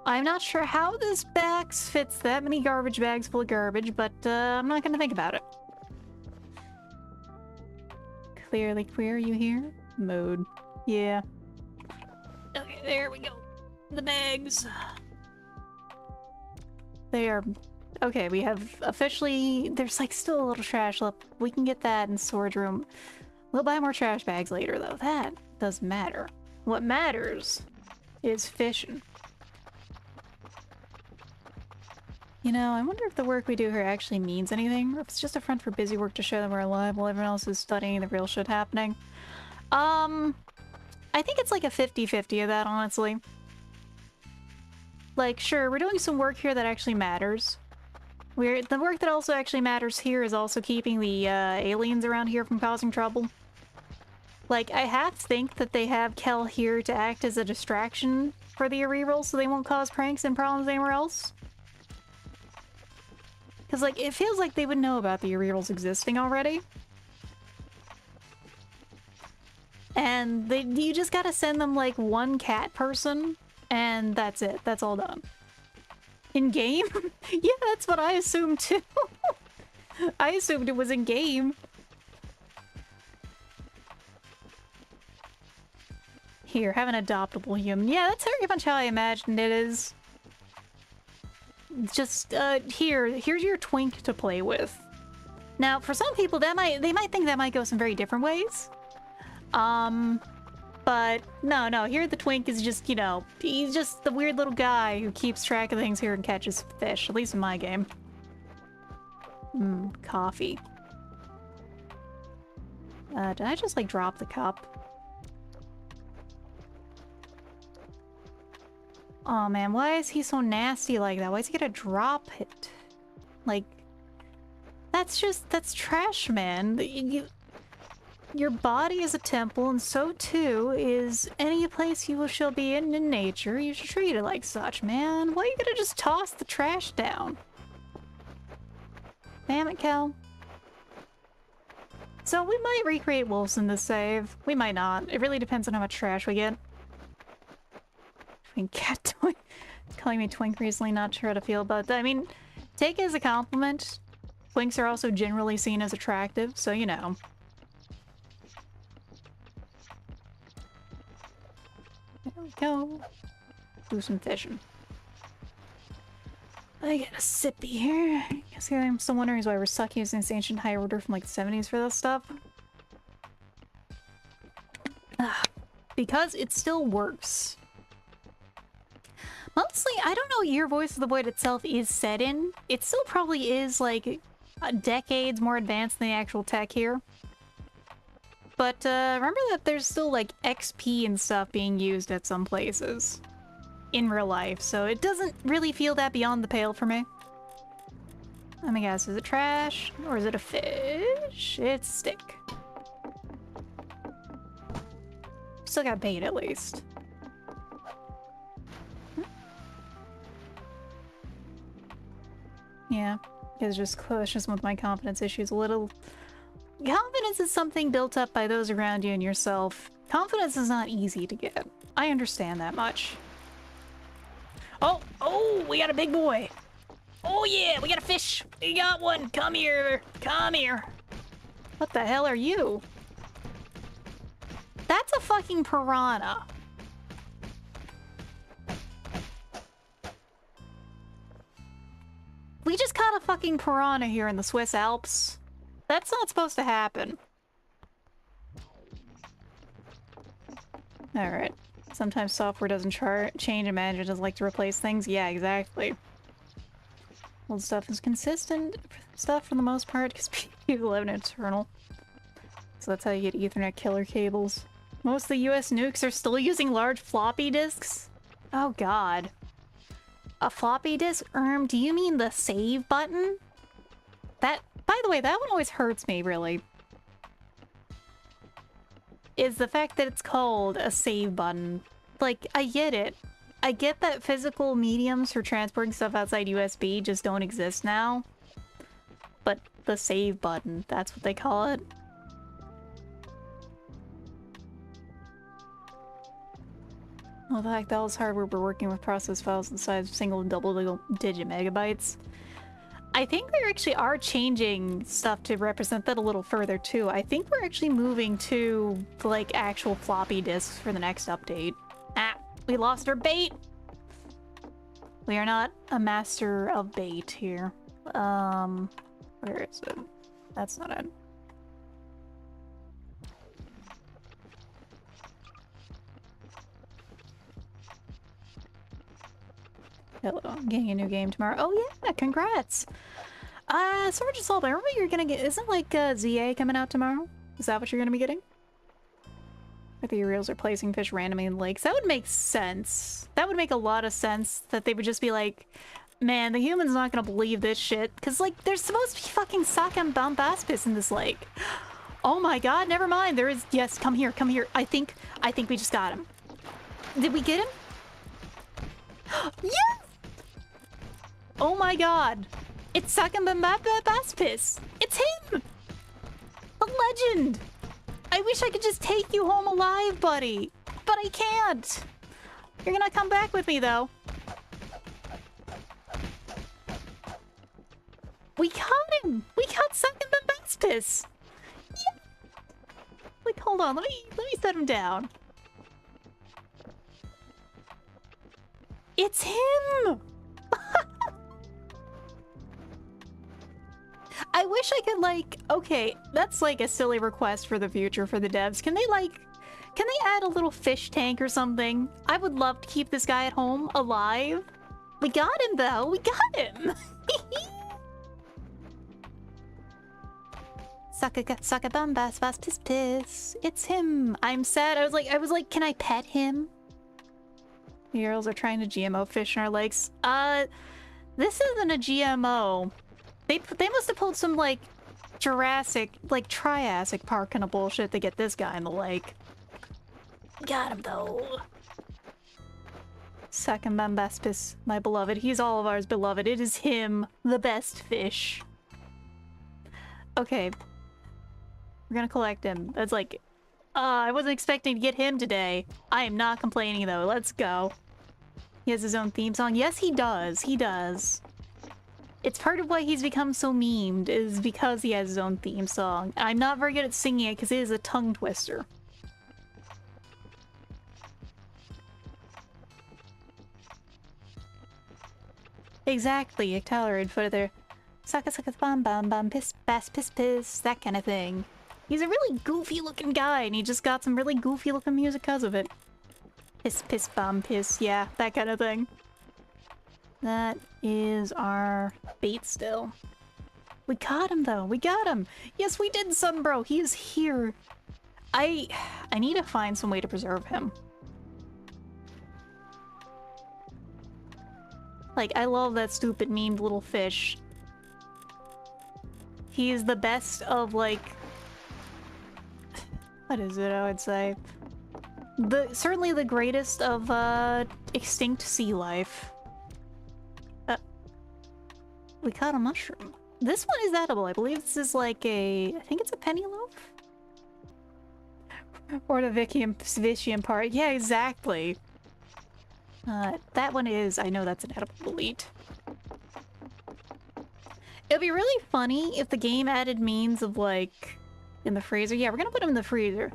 I'm not sure how this box fits that many garbage bags full of garbage, but I'm not gonna think about it. Clearly queer, you hear? Mode. Yeah. Okay, there we go. The bags. They are... okay, we have officially... there's like still a little trash left. We can get that in storage room. We'll buy more trash bags later though. That doesn't matter. What matters is fishing. You know, I wonder if the work we do here actually means anything, or if it's just a front for busy work to show that we're alive while everyone else is studying the real shit happening. I think it's like a 50-50 of that, honestly. Like, sure, we're doing some work here that actually matters. The work that also actually matters here is also keeping the aliens around here from causing trouble. Like, I half think that they have Kel here to act as a distraction for the rerolls so they won't cause pranks and problems anywhere else. Because, like, it feels like they would know about the rerolls existing already. And you just gotta send them, like, one cat person, and that's it. That's all done. In-game? Yeah, that's what I assumed, too. I assumed it was in-game. Here, have an adoptable human. Yeah, that's very much how I imagined it is. Just, here's your twink to play with. Now, for some people, they might think that might go some very different ways. But no, here the twink is just, you know, he's just the weird little guy who keeps track of things here and catches fish, at least in my game. Coffee. Did I just, like, drop the cup? Oh man, why is he so nasty like that? Why is he gonna drop it? Like, that's trash, man. Your body is a temple, and so too is any place you shall be in nature. You should treat it like such, man. Why are you gonna just toss the trash down? Damn it, Kel. So we might recreate wolves in this save. We might not. It really depends on how much trash we get. Cat twink. Calling me twink recently, not sure how to feel about that. I mean, take it as a compliment. Twinks are also generally seen as attractive, so you know. There we go. Do some fishing. I get a sippy here. I guess I'm still wondering why we're stuck using this ancient high order from like the 70s for this stuff. Because it still works. Mostly, I don't know what year Voice of the Void itself is set in. It still probably is, like, decades more advanced than the actual tech here. But, remember that there's still, like, XP and stuff being used at some places. In real life, so it doesn't really feel that beyond the pale for me. Let me guess, is it trash? Or is it a fish? It's stick. Still got bait, at least. Yeah, it's just with my confidence issues a little. Confidence is something built up by those around you and yourself. Confidence is not easy to get. I understand that much. Oh, we got a big boy. Oh yeah, we got a fish. We got one. Come here. Come here. What the hell are you? That's a fucking piranha. We just caught a fucking piranha here in the Swiss Alps. That's not supposed to happen. Alright. Sometimes software doesn't change and management doesn't like to replace things. Yeah, exactly. Old stuff is consistent stuff for the most part because people have an internal. So that's how you get Ethernet killer cables. Most of the US nukes are still using large floppy disks. Oh god. A floppy disk? Do you mean the save button? That, by the way, that one always hurts me, really. Is the fact that it's called a save button. Like, I get it. I get that physical mediums for transporting stuff outside USB just don't exist now. But the save button, that's what they call it. Well, the fact that all this hardware we're working with process files the size of single and double-digit megabytes. I think they actually are changing stuff to represent that a little further, too. I think we're actually moving to, like, actual floppy disks for the next update. Ah, we lost our bait! We are not a master of bait here. Where is it? That's not it. Hello, I'm getting a new game tomorrow. Oh yeah, congrats! Sergeant Assault, I remember you're gonna get- isn't like ZA coming out tomorrow? Is that what you're gonna be getting? Like the reels are placing fish randomly in lakes. That would make sense. That would make a lot of sense that they would just be like, man, the human's not gonna believe this shit. Cause like, there's supposed to be fucking Sakam Bombaspis in this lake. Oh my god, never mind. There is- yes, come here, come here. I think we just got him. Did we get him? Yes! Oh my god. It's Sakam Bombaspis. It's him! A legend! I wish I could just take you home alive, buddy. But I can't. You're gonna come back with me, though. We caught him! We caught Sakam Bombaspis! Yeah! Like, hold on, let me set him down. It's him! I wish I could, like... Okay, that's like a silly request for the future for the devs. Can they, like... Can they add a little fish tank or something? I would love to keep this guy at home, alive. We got him, though. We got him! Sucka bum bass bass piss piss. It's him. I'm sad. I was like, can I pet him? The girls are trying to GMO fish in our lakes. This isn't a GMO. They must have pulled some, like, Jurassic, like, Triassic Park kind of bullshit to get this guy in the lake. Got him, though. Second Bambaspis, my beloved. He's all of ours beloved. It is him, the best fish. Okay. We're gonna collect him. That's like... I wasn't expecting to get him today. I am not complaining, though. Let's go. He has his own theme song. Yes, he does. He does. It's part of why he's become so memed, is because he has his own theme song. I'm not very good at singing it because it is a tongue twister. Exactly, Ectalerate put it there. Sucka sucka bam bam bam piss bass piss piss, that kind of thing. He's a really goofy looking guy and he just got some really goofy looking music because of it. Piss piss bam piss, yeah, that kind of thing. That is our bait still. We caught him though, we got him! Yes, we did, Sunbro, he is here. I need to find some way to preserve him. Like, I love that stupid memed little fish. He is the best of, like... What is it, I would say? Certainly the greatest of, extinct sea life. We caught a mushroom. This one is edible. I believe this is like a... I think it's a penny loaf? Or the Vicium part. Yeah, exactly. That one is... I know that's an edible elite. It'd be really funny if the game added means of, like... In the freezer? Yeah, we're gonna put them in the freezer.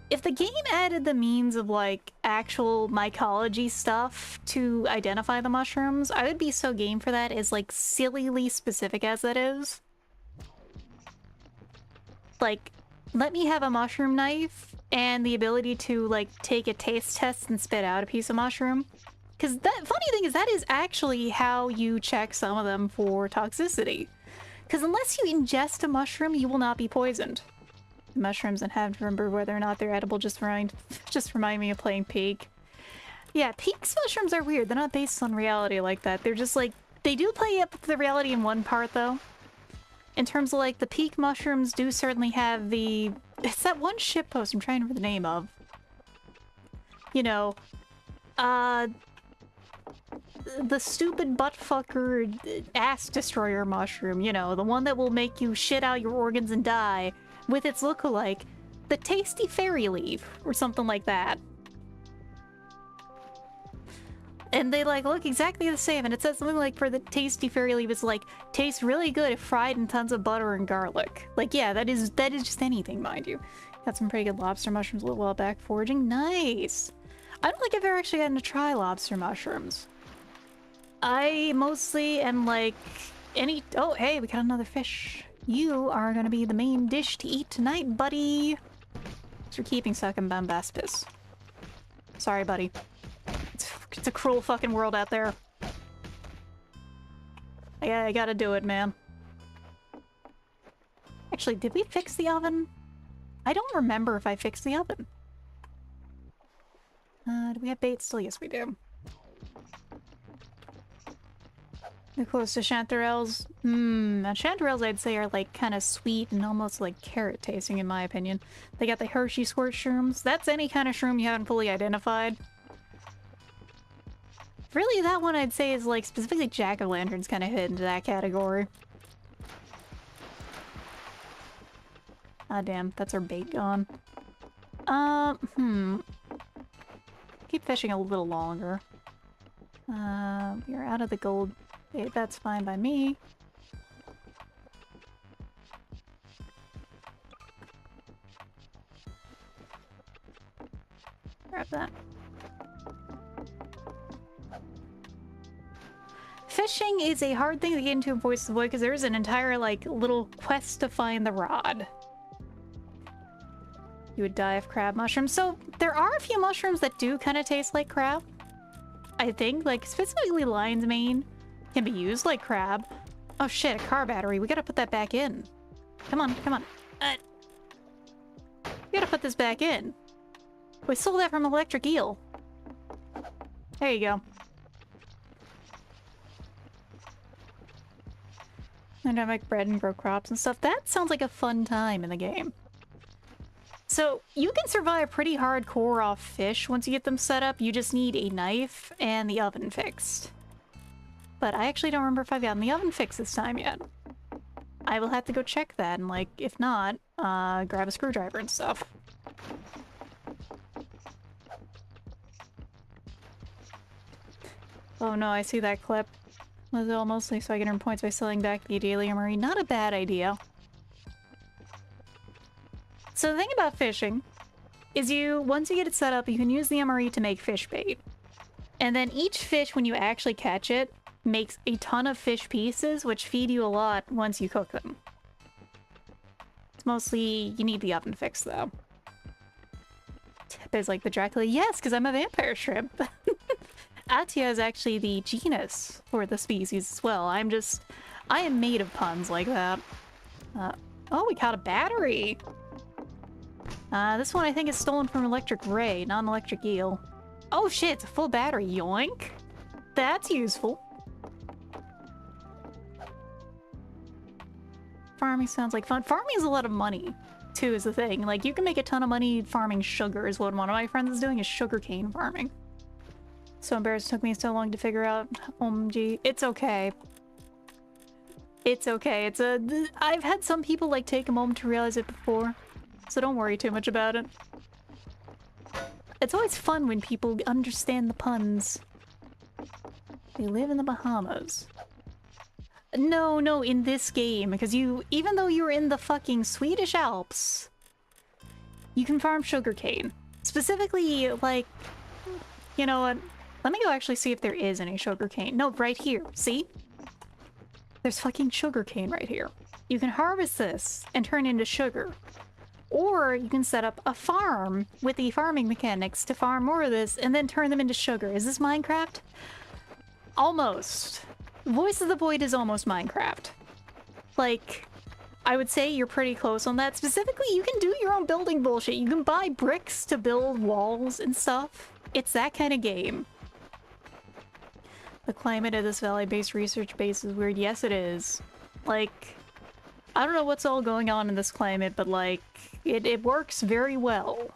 If the game added the means of, like, actual mycology stuff to identify the mushrooms, I would be so game for that, as, like, sillily specific as that is. Like, let me have a mushroom knife and the ability to, like, take a taste test and spit out a piece of mushroom. Because that funny thing is that is actually how you check some of them for toxicity. Because unless you ingest a mushroom, you will not be poisoned. Mushrooms and have to remember whether or not they're edible just remind me of playing Peak. Yeah, Peak's mushrooms are weird. They're not based on reality like that. They're just like... They do play up the reality in one part, though. In terms of, like, the Peak mushrooms do certainly have the... It's that one shitpost I'm trying to remember the name of. You know, the stupid buttfucker ass destroyer mushroom, you know, the one that will make you shit out your organs and die, with its lookalike, the tasty fairy leaf, or something like that. And they, like, look exactly the same, and it says something like, for the tasty fairy leaf, it's like, tastes really good if fried in tons of butter and garlic. Like, yeah, that is just anything, mind you. Got some pretty good lobster mushrooms a little while back foraging. Nice! I don't think I've ever actually gotten to try lobster mushrooms. I mostly am like, any... Oh, hey, we got another fish. You are gonna be the main dish to eat tonight, buddy. Thanks for keeping sucking Bambaspis. Sorry, buddy. It's a cruel fucking world out there. I gotta do it, man. Actually, did we fix the oven? I don't remember if I fixed the oven. Do we have bait still? Yes, we do. They're close to chanterelles. Chanterelles, I'd say, are like kind of sweet and almost like carrot tasting, in my opinion. They got the Hershey squirt shrooms. That's any kind of shroom you haven't fully identified. Really, that one I'd say is like specifically jack-o'-lanterns kind of hit into that category. Ah, damn, that's our bait gone. Keep fishing a little longer. We're out of the gold. That's fine by me. Grab that. fishing is a hard thing to get into in Voice of the Void because there's an entire, like, little quest to find the rod. You would die of crab mushrooms. So there are a few mushrooms that do kind of taste like crab. I think, like, specifically lion's mane can be used like crab. Oh shit, a car battery. We gotta put that back in. Come on, come on. We gotta put this back in. We sold that from Electric Eel. There you go. And I make bread and grow crops and stuff. That sounds like a fun time in the game. So you can survive pretty hardcore off fish once you get them set up. You just need a knife and the oven fixed. But I actually don't remember if I've gotten the oven fixed this time yet. I will have to go check that, and like, if not, grab a screwdriver and stuff. Oh no, I see that clip. Was it all mostly so I can earn points by selling back the daily armory? Not a bad idea. So the thing about fishing is once you get it set up, you can use the MRE to make fish bait. And then each fish, when you actually catch it, makes a ton of fish pieces, which feed you a lot once you cook them. It's mostly, you need the oven fix though. Tip is like the Dracula, yes, because I'm a vampire shrimp. Atia is actually the genus for the species as well. I am made of puns like that. Oh, we caught a battery! This one I think is stolen from Electric Ray, not an Electric Eel. Oh shit, it's a full battery, yoink! That's useful. Farming sounds like fun. Farming is a lot of money, too, is the thing. Like, you can make a ton of money farming sugar is what one of my friends is doing, is sugarcane farming. So embarrassed it took me so long to figure out. OMG. It's okay. It's okay. I've had some people, like, take a moment to realize it before. So don't worry too much about it. It's always fun when people understand the puns. They live in the Bahamas. No, in this game, because even though you're in the fucking Swedish Alps, you can farm sugarcane. Specifically, like, you know what? Let me go actually see if there is any sugarcane. No, right here. See? There's fucking sugarcane right here. You can harvest this and turn it into sugar. Or you can set up a farm with the farming mechanics to farm more of this and then turn them into sugar. Is this Minecraft? Almost. Voice of the Void is almost Minecraft. Like, I would say you're pretty close on that. Specifically, you can do your own building bullshit. You can buy bricks to build walls and stuff. It's that kind of game. The climate of this valley-based research base is weird. Yes, it is. Like, I don't know what's all going on in this climate, but like, it works very well.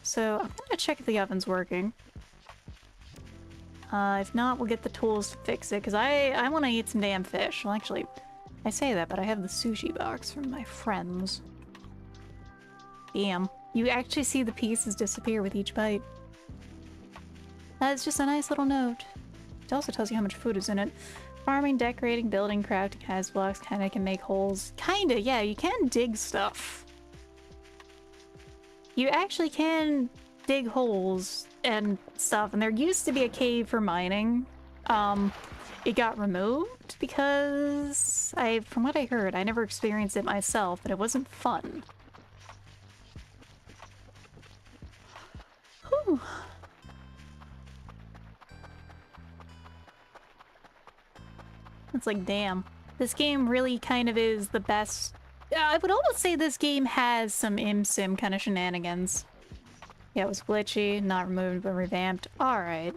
So, I'm gonna check if the oven's working. If not, we'll get the tools to fix it, because I want to eat some damn fish. Well, actually, I say that, but I have the sushi box from my friends. Damn. You actually see the pieces disappear with each bite. That's just a nice little note. It also tells you how much food is in it. Farming, decorating, building, crafting, has blocks, kinda can make holes. Kinda, yeah, you can dig stuff. You actually can dig holes and stuff, and there used to be a cave for mining. It got removed because from what I heard, I never experienced it myself, but it wasn't fun. Whew. It's like, damn. This game really kind of is the best. I would almost say this game has some sim kind of shenanigans. Yeah, it was glitchy, not removed, but revamped. Alright.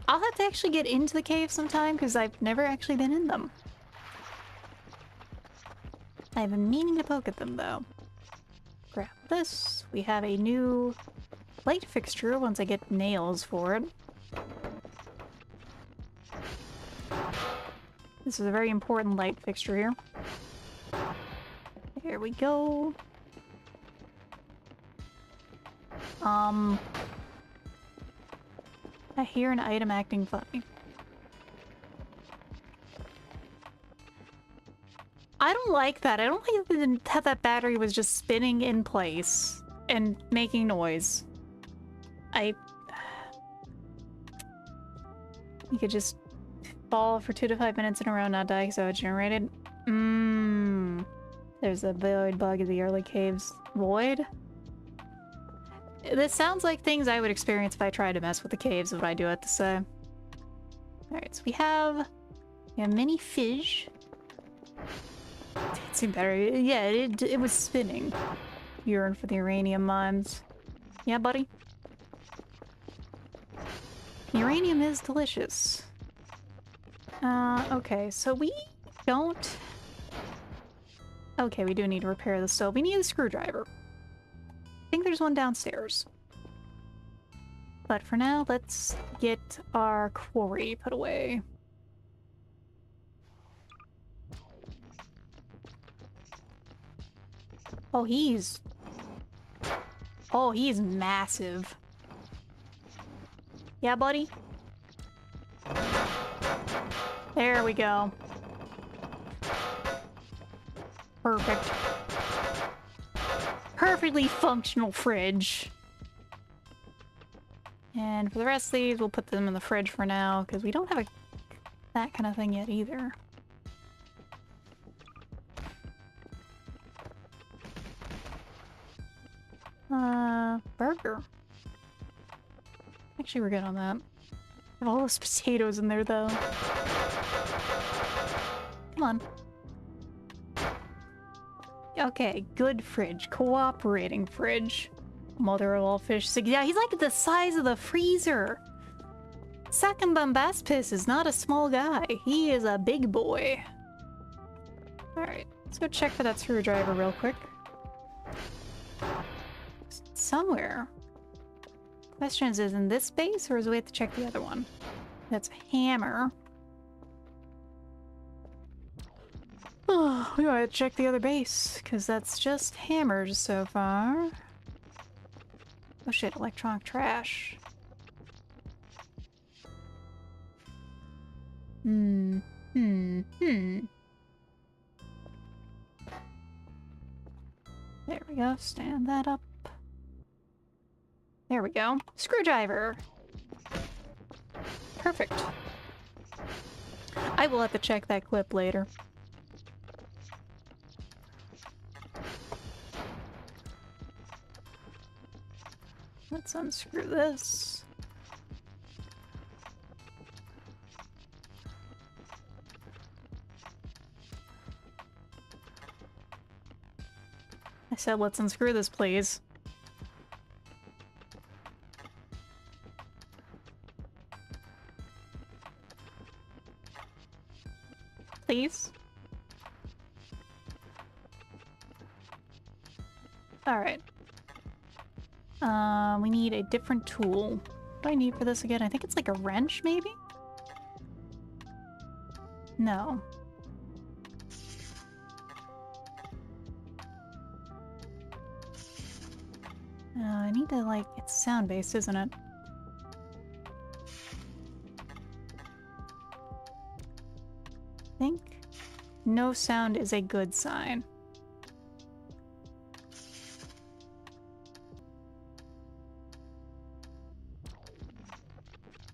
I'll have to actually get into the cave sometime, because I've never actually been in them. I have a meaning to poke at them, though. Grab this. We have a new light fixture once I get nails for it. This is a very important light fixture here. Here we go. I hear an item acting funny. I don't like that. I don't like that that battery was just spinning in place and making noise. You could just fall for 2 to 5 minutes in a row, not die, so it's generated. There's a void bug in the early caves. Void? This sounds like things I would experience if I tried to mess with the caves, what I do have to say. Alright, so we have a mini fish. It seemed better. Yeah, it was spinning. Urine for the uranium mines. Yeah, buddy? Uranium is delicious. Okay, so we don't... Okay, we do need to repair the stove. We need a screwdriver. I think there's one downstairs. But for now, let's get our quarry put away. Oh, he's massive. Yeah, buddy? There we go. Perfect. Perfectly functional fridge. And for the rest of these, we'll put them in the fridge for now, because we don't have that kind of thing yet either. Burger. Actually, we're good on that. I have all those potatoes in there, though. Come on. Okay, good fridge. Cooperating fridge. Mother of all fish. Yeah, he's like the size of the freezer. Second Bombaspis is not a small guy. He is a big boy. Alright, let's go check for that screwdriver real quick. Somewhere. Question is in this space, or is we have to check the other one? That's a hammer. Oh, we gotta check the other base, because that's just hammers so far. Oh shit, electronic trash. There we go, stand that up. There we go. Screwdriver! Perfect. I will have to check that clip later. Let's unscrew this. I said let's unscrew this, please. Please? Alright. We need a different tool. What do I need for this again? I think it's like a wrench, maybe? No. I need to, like, it's sound-based, isn't it? I think no sound is a good sign.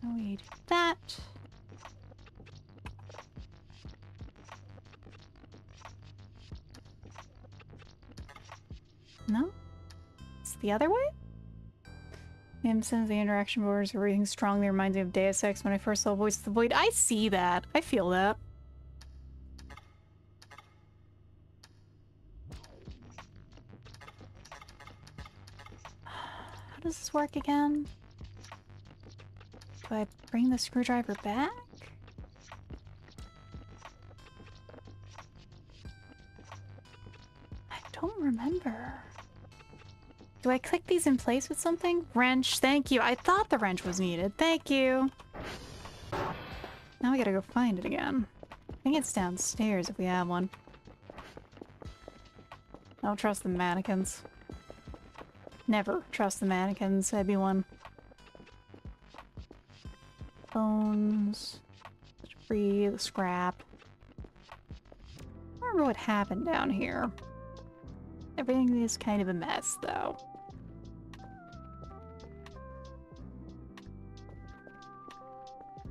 We do that. No? It's the other way? Since the interaction borders are reading strongly reminds me of Deus Ex when I first saw Voice of the Void. I see that. I feel that. How does this work again? Do I bring the screwdriver back? I don't remember. Do I click these in place with something? Wrench, thank you. I thought the wrench was needed. Thank you. Now we gotta go find it again. I think it's downstairs if we have one. I don't trust the mannequins. Never trust the mannequins, ebi-one. Bones. Debris, the scrap. I don't remember what happened down here. Everything is kind of a mess, though.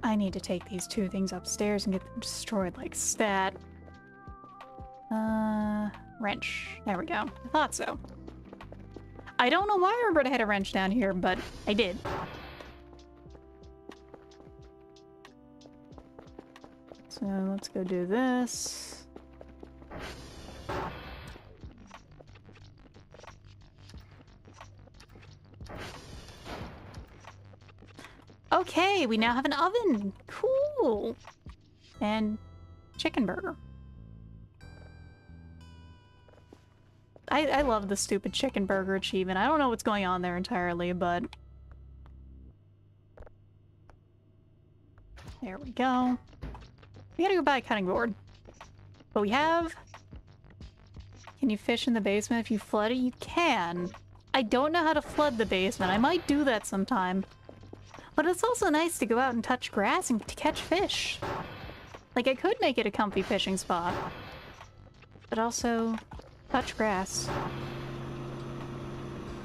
I need to take these two things upstairs and get them destroyed like stat. Wrench. There we go. I thought so. I don't know why I remembered I had a wrench down here, but I did. So let's go do this. Okay, we now have an oven. Cool. And chicken burger. I love the stupid chicken burger achievement. I don't know what's going on there entirely, but... There we go. We gotta go buy a cutting board. But we have... Can you fish in the basement if you flood it? You can. I don't know how to flood the basement. I might do that sometime. But it's also nice to go out and touch grass and to catch fish. Like, I could make it a comfy fishing spot. But also... touch grass.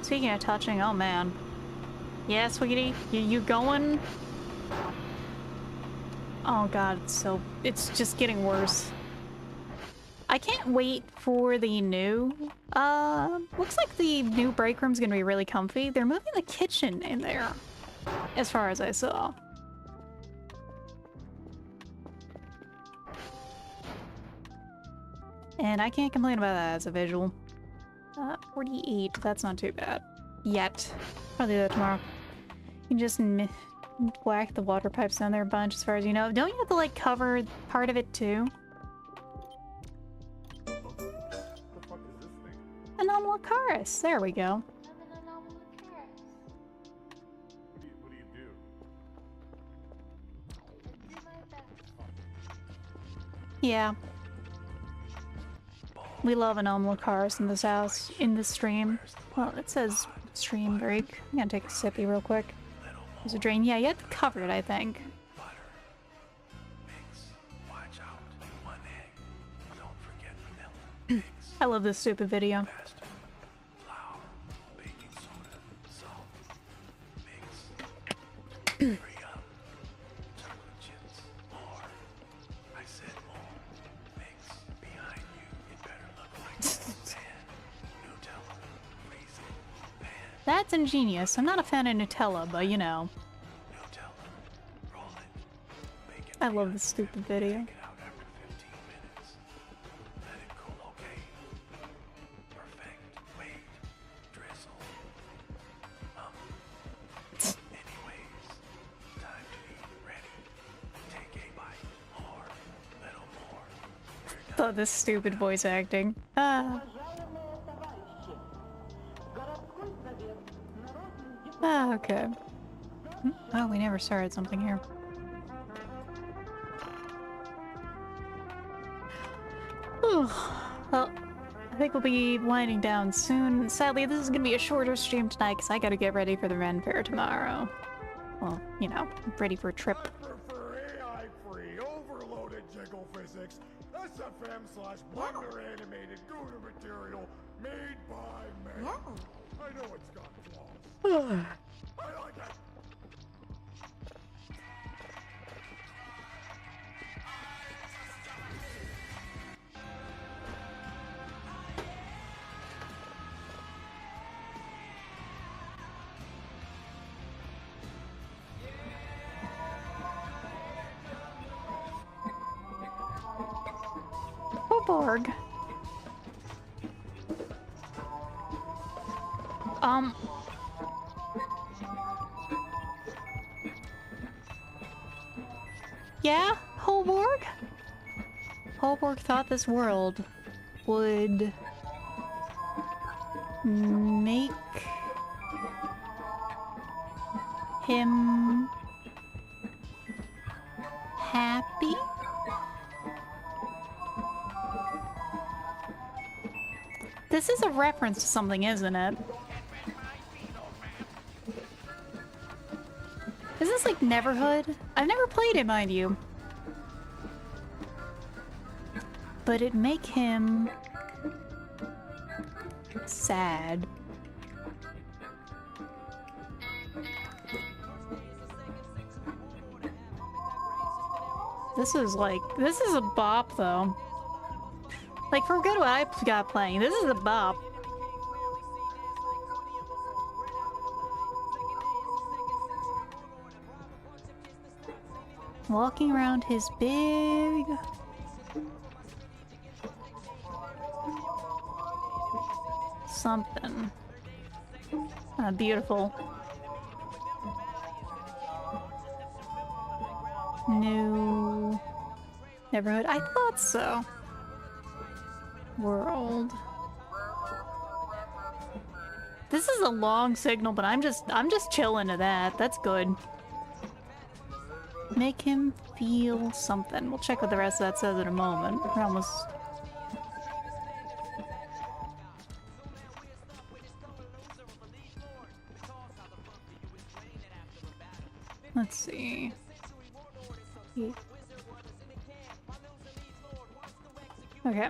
Speaking of touching, oh man. Yeah, sweetie? You going? Oh god, it's just getting worse. I can't wait for the new... looks like the new break room's gonna be really comfy. They're moving the kitchen in there, as far as I saw. And I can't complain about that as a visual. 48, that's not too bad. Yet. Probably do that tomorrow. You can just whack the water pipes down there a bunch as far as you know. Don't you have to like cover part of it too? What the fuck is this thing? Anomalocaris, there we go. What do you do? Yeah. We love Anomalocaris in this house, in this stream. Well, it says stream break. I'm gonna take a sippy real quick. There's a drain. Yeah, you have to cover it, I think. I love this stupid video. That's ingenious. I'm not a fan of Nutella, but you know. I love this stupid video. Oh, this stupid voice acting. Ah. Ah, okay. Oh, we never started something here. Whew. Well, I think we'll be winding down soon. Sadly, this is gonna be a shorter stream tonight because I gotta get ready for the Ren Fair tomorrow. Well, you know, ready for a trip. I prefer AI-free, overloaded jiggle physics, SFM/Blender animated Gouda material made by man. I know it's got flaws. I like it. Borg. Yeah, Holborg? Holborg thought this world would make him happy? This is a reference to something, isn't it? Is this like Neverhood? I've never played it, mind you. But it make him sad. This is a bop though. Like, forget what I got playing. This is a bop. Walking around his big... something. Beautiful. New neighborhood. I thought so. World. This is a long signal, but I'm just chilling to that. That's good. Make him feel something. We'll check what the rest of that says in a moment. We're almost... Let's see. Okay.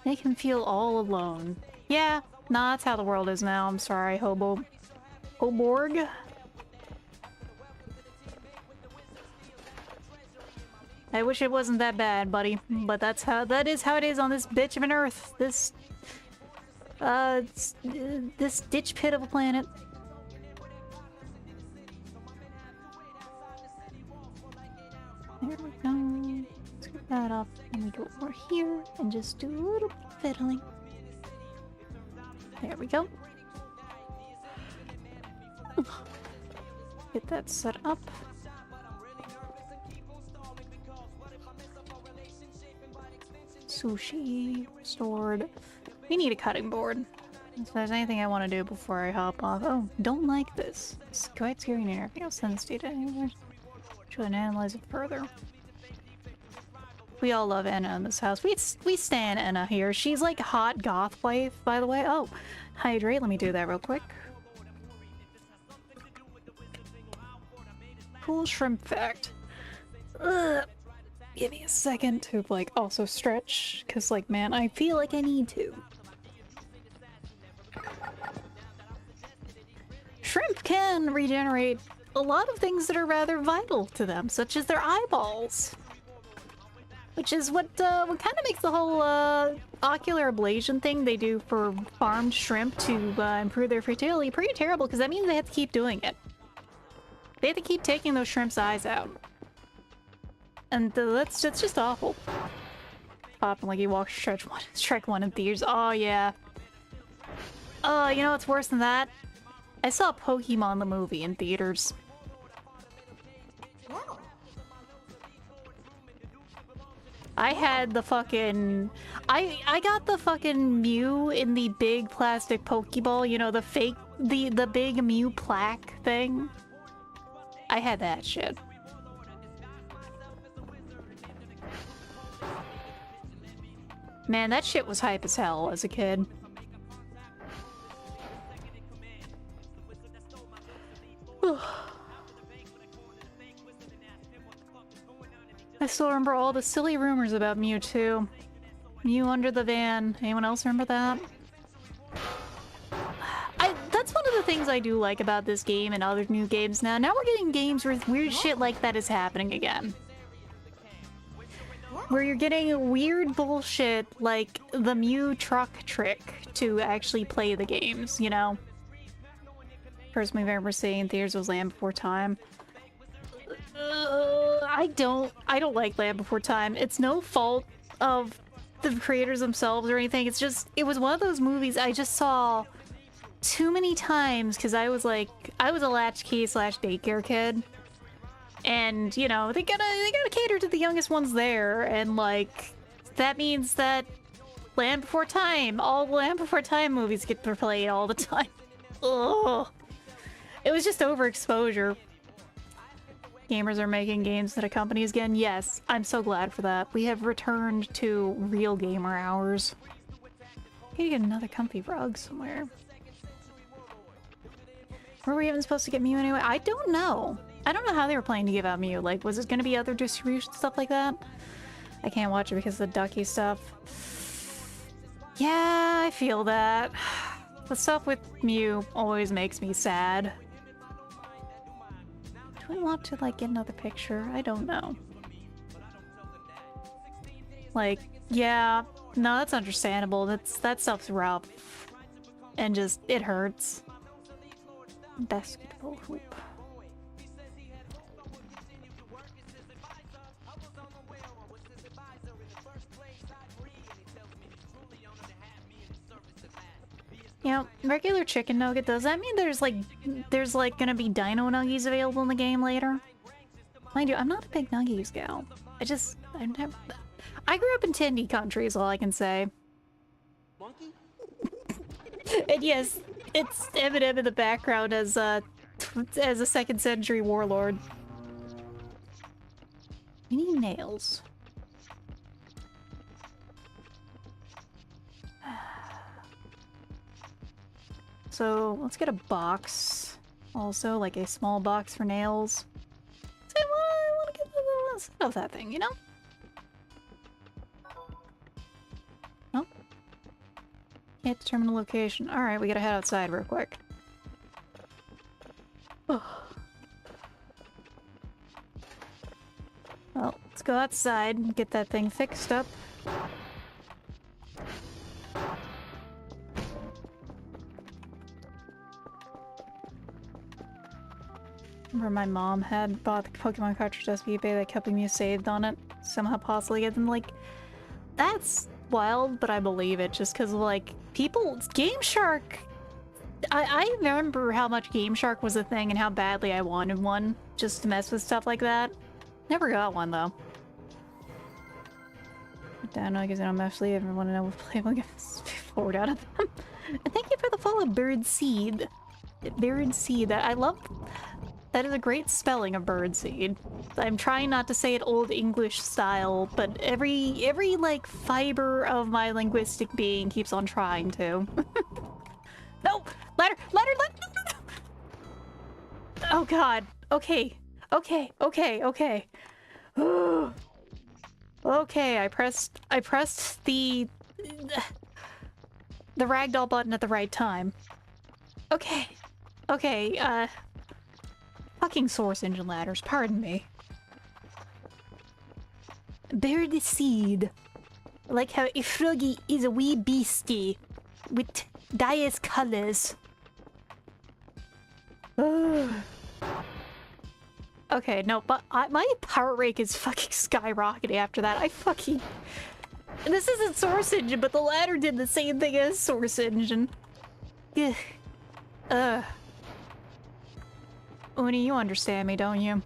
Make him feel all alone. Yeah, nah, that's how the world is now. I'm sorry, Hoborg. I wish it wasn't that bad, buddy. But that is how it is on this bitch of an earth. This ditch pit of a planet. There we go. Let's get that up. And we go over here and just do a little fiddling. There we go. Get that set up. Sushi stored. We need a cutting board. If there's anything I want to do before I hop off. Oh, don't like this. It's quite scary and everything else. Send this data anywhere. Try and analyze it further. We all love Anna in this house. We stan Anna here. She's like hot goth wife, by the way. Oh, hydrate. Let me do that real quick. Cool shrimp fact. Ugh. Give me a second to like also stretch, because like, man, I feel like I need to. Shrimp can regenerate a lot of things that are rather vital to them, such as their eyeballs. Which is what kind of makes the whole ocular ablation thing they do for farmed shrimp to improve their fertility pretty terrible, because that means they have to keep doing it. They have to keep taking those shrimp's eyes out. And that's just awful. Popping like he walks Shrek 1 in theaters. Oh, yeah. You know what's worse than that? I saw Pokemon the movie in theaters. I had the fucking... I got the fucking Mew in the big plastic Pokeball, you know, the fake... The big Mew plaque thing. I had that shit. Man, that shit was hype as hell as a kid. I still remember all the silly rumors about Mew too. Mew under the van. Anyone else remember that? That's one of the things I do like about this game and other new games now. Now we're getting games where weird shit like that is happening again. Where you're getting weird bullshit like the Mew truck trick to actually play the games, you know? First movie I remember seeing in theaters was Land Before Time. I don't like Land Before Time. It's no fault of the creators themselves or anything. It's just, it was one of those movies I just saw too many times because I was a latchkey / daycare kid. And, you know, they gotta cater to the youngest ones there, and, like, that means that Land Before Time, all the Land Before Time movies get played all the time. Ugh. It was just overexposure. Gamers are making games that accompany us again. Yes, I'm so glad for that. We have returned to real gamer hours. I need to get another comfy rug somewhere. Were we even supposed to get Mew anyway? I don't know. I don't know how they were planning to give out Mew. Like, was it going to be other distribution stuff like that? I can't watch it because of the ducky stuff. Yeah, I feel that. The stuff with Mew always makes me sad. Do I want to, like, get another picture? I don't know. Like, yeah, no, that's understandable. That stuff's rough. And just, it hurts. Basketball hoop. You know, regular chicken nugget, does that mean there's like gonna be dino nuggies available in the game later? Mind you, I'm not a big nuggies gal. I grew up in Tindy country is all I can say. And yes, it's Eminem in the background as a 2nd century warlord. We need nails. So let's get a box. Also, like a small box for nails. So I want to get the set of that thing, you know? Nope. Can't determine the location. Alright, we gotta head outside real quick. Oh. Well, let's go outside and get that thing fixed up. Remember my mom had bought the Pokemon cartridge off eBay that kept me saved on it. Somehow possibly get them, like, that's wild, but I believe it just because, like, people, Game Shark, I remember how much Game Shark was a thing and how badly I wanted one just to mess with stuff like that. Never got one though. Down because I don't actually ever want to know what play will get forward out of them. And thank you for the follow, Birdseed. Birdseed, I love. That is a great spelling of birdseed. I'm trying not to say it old English style, but every like fiber of my linguistic being keeps on trying to. No! Ladder! Ladder! Ladder! No! Oh god. Okay. Okay. Okay. Okay. Okay, I pressed the ragdoll button at the right time. Okay. Okay, fucking source engine ladders, pardon me. Bird seed. I like how a froggy is a wee beastie with diverse colors. Okay, no, but my heart rate is fucking skyrocketing after that. And this isn't source engine, but the ladder did the same thing as source engine. Uni, you understand me, don't you?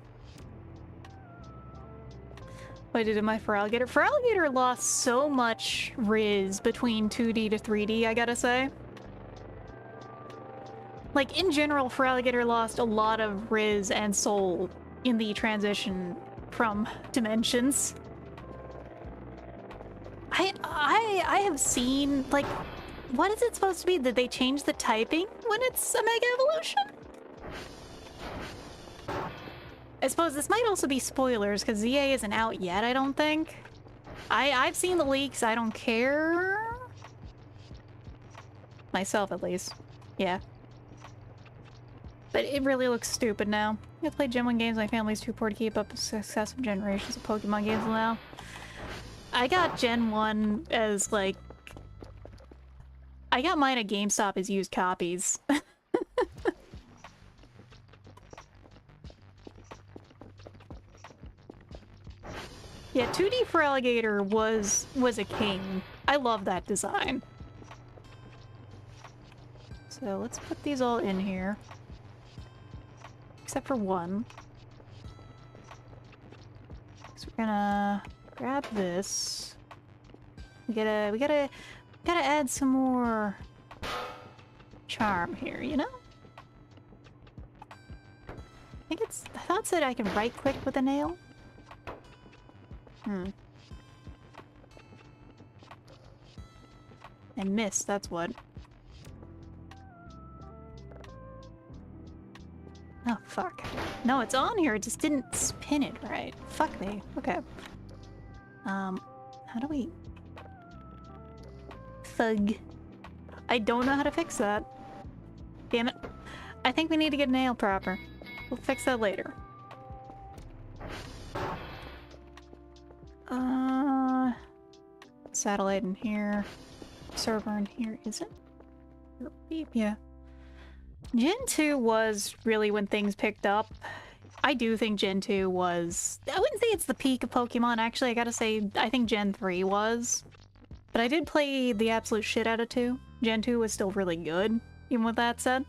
What I did in my Feraligatr. Feraligatr lost so much Riz between 2D to 3D, I gotta say. Like, in general, Feraligatr lost a lot of Riz and Soul in the transition from dimensions. I have seen, like, what is it supposed to be? Did they change the typing when it's a Mega Evolution? I suppose this might also be spoilers, because ZA isn't out yet, I don't think. I've seen the leaks, I don't care. Myself, at least. Yeah. But it really looks stupid now. I play Gen 1 games, my family's too poor to keep up with successive generations of Pokemon games now. I got Gen 1 as, like... I got mine at GameStop as used copies. Yeah, 2D Feraligatr was a king. I love that design. So let's put these all in here. Except for one. So we're gonna grab this. We gotta add some more charm here, you know? I thought it said I can right click with a nail. I missed, that's what. Oh, fuck. No, it's on here, it just didn't spin it right. Fuck me. Okay. How do we... Thug. I don't know how to fix that. Damn it. I think we need to get a nail proper. We'll fix that later. satellite in here. Server in here, is it? Beep, yeah. Gen 2 was really when things picked up. I do think Gen 2 was... I wouldn't say it's the peak of Pokemon, actually. I gotta say, I think Gen 3 was. But I did play the absolute shit out of 2. Gen 2 was still really good, even with that said.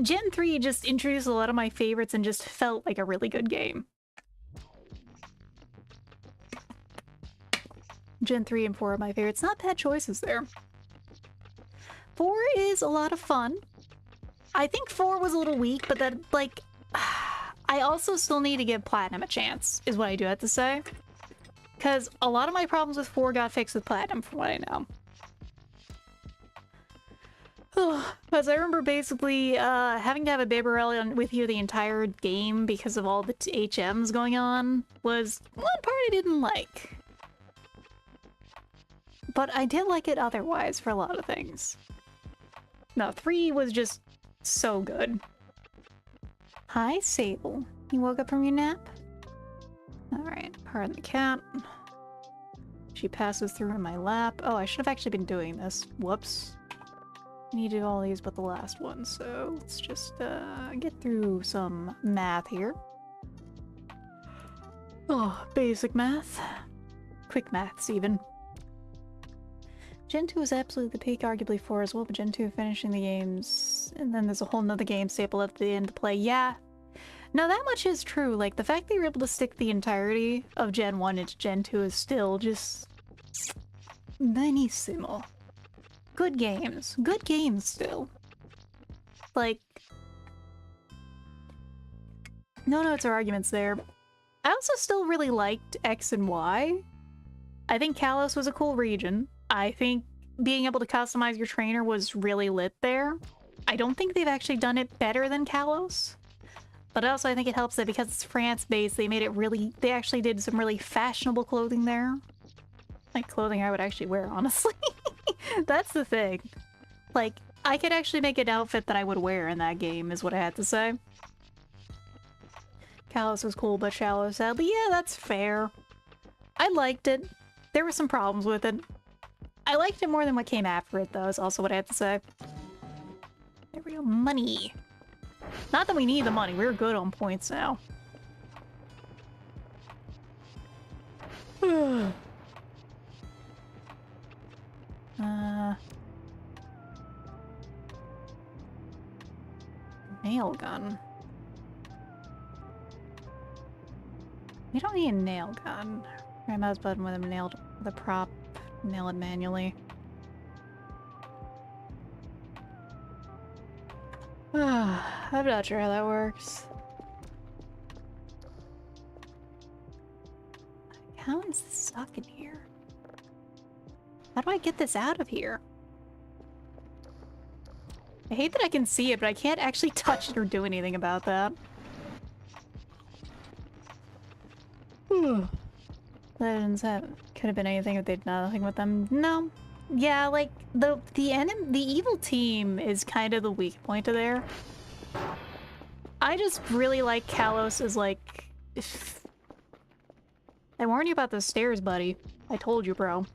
Gen 3 just introduced a lot of my favorites and just felt like a really good game. Gen 3 and 4 are my favorites. Not bad choices there. 4 is a lot of fun. I think 4 was a little weak, but that, like... I also still need to give Platinum a chance, is what I do have to say. Because a lot of my problems with 4 got fixed with Platinum, from what I know. Because I remember basically having to have a Bibarel with you the entire game because of all the HMs going on was one part I didn't like. But I did like it otherwise for a lot of things. No, 3 was just so good. Hi, Sable. You woke up from your nap? Alright, pardon the cat. She passes through in my lap. Oh, I should have actually been doing this. Whoops. I need to do all these but the last one, so let's just get through some math here. Oh, basic math. Quick maths, even. Gen 2 is absolutely the peak, arguably 4 as well, but Gen 2 finishing the games, and then there's a whole nother game staple at the end to play. Yeah. No, that much is true. Like, the fact that you're able to stick the entirety of Gen 1 into Gen 2 is still just... benissimo. Good games. Good games still. Like... no notes or arguments there. I also still really liked X and Y. I think Kalos was a cool region. I think being able to customize your trainer was really lit there. I don't think they've actually done it better than Kalos. But also I think it helps that because it's France-based, they made it really... they actually did some really fashionable clothing there. Like, clothing I would actually wear, honestly. That's the thing. Like, I could actually make an outfit that I would wear in that game, is what I had to say. Kalos was cool, but shallow sad. But yeah, that's fair. I liked it. There were some problems with it. I liked it more than what came after it, though, is also what I had to say. There we go. Money. Not that we need the money. We're good on points now. Nail gun. We don't need a nail gun. Right mouse button with a nailed the prop. Nail it manually. I'm not sure how that works. How is this stuck in here? How do I get this out of here? I hate that I can see it, but I can't actually touch it or do anything about that. Legends could have been anything if they did nothing with them. No. Yeah, like the evil team is kind of the weak point of there. I just really like Kalos as like... I warned you about the stairs, buddy. I told you, bro.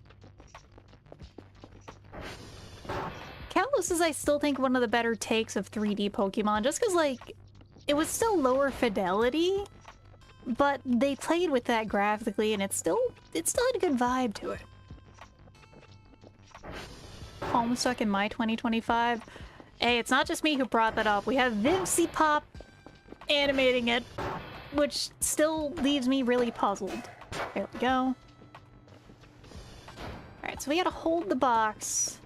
Kalos is, I still think, one of the better takes of 3D Pokemon, just because, like, it was still lower fidelity, but they played with that graphically, and it still had a good vibe to it. Homestuck in my 2025. Hey, it's not just me who brought that up. We have Vivsy Pop animating it, which still leaves me really puzzled. There we go. Alright, so we gotta hold the box.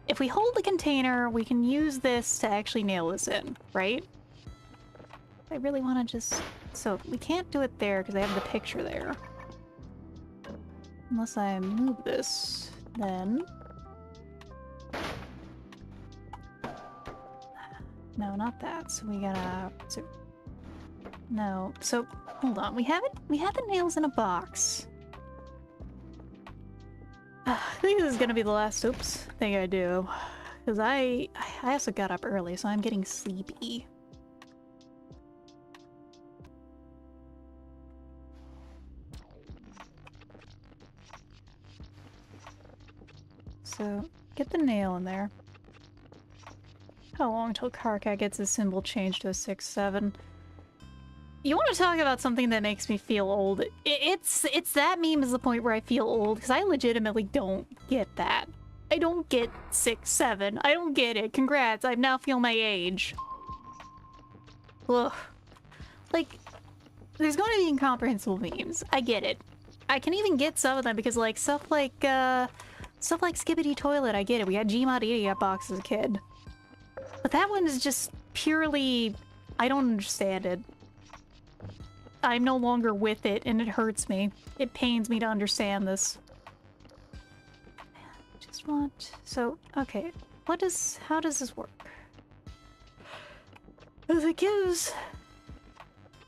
If we hold the container, we can use this to actually nail this in, right? I really want to just... So, we can't do it there because I have the picture there. Unless I move this, then... No, not that. So we gotta... So... No. So, hold on. We have the nails in a box. I think this is gonna be the last thing I do. Because I also got up early, so I'm getting sleepy. So, get the nail in there. How long till Karkat gets his symbol changed to a 6-7? You want to talk about something that makes me feel old? It's that meme is the point where I feel old, because I legitimately don't get that. I don't get 6-7. I don't get it. Congrats, I now feel my age. Ugh. Like, there's going to be incomprehensible memes. I get it. I can even get some of them because, like, stuff like Skibbity Toilet, I get it. We had Gmod Idiot Box as a kid. But that one is just purely... I don't understand it. I'm no longer with it, and it hurts me. It pains me to understand this. Just want... So, okay. How does this work? As it gives...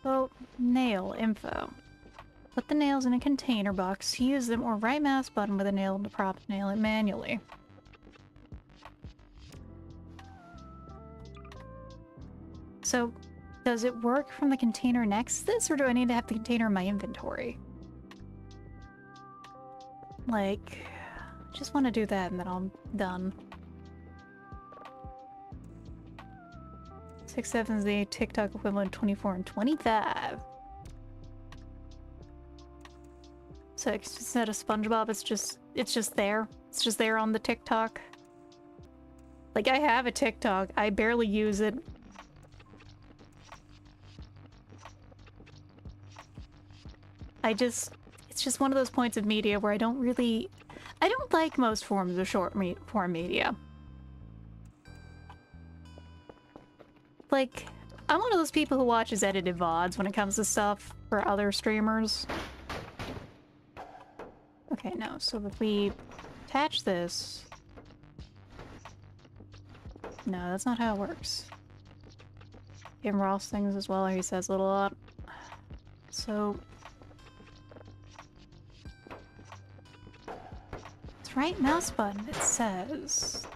Well, nail info. Put the nails in a container box, use them, or right mouse button with a nail to prop nail it manually. So, does it work from the container next to this, or do I need to have the container in my inventory? Like, I just want to do that and then I'm done. 6-7 is the TikTok equivalent of 24 and 25. So instead of SpongeBob, it's just there. It's just there on the TikTok. Like, I have a TikTok. I barely use it. It's just one of those points of media where I don't like most forms of form media. Like, I'm one of those people who watches edited VODs when it comes to stuff for other streamers. Okay, no, so if we attach this... No, that's not how it works. Give Ross things as well, he says it a lot. So... It's right mouse button, it says...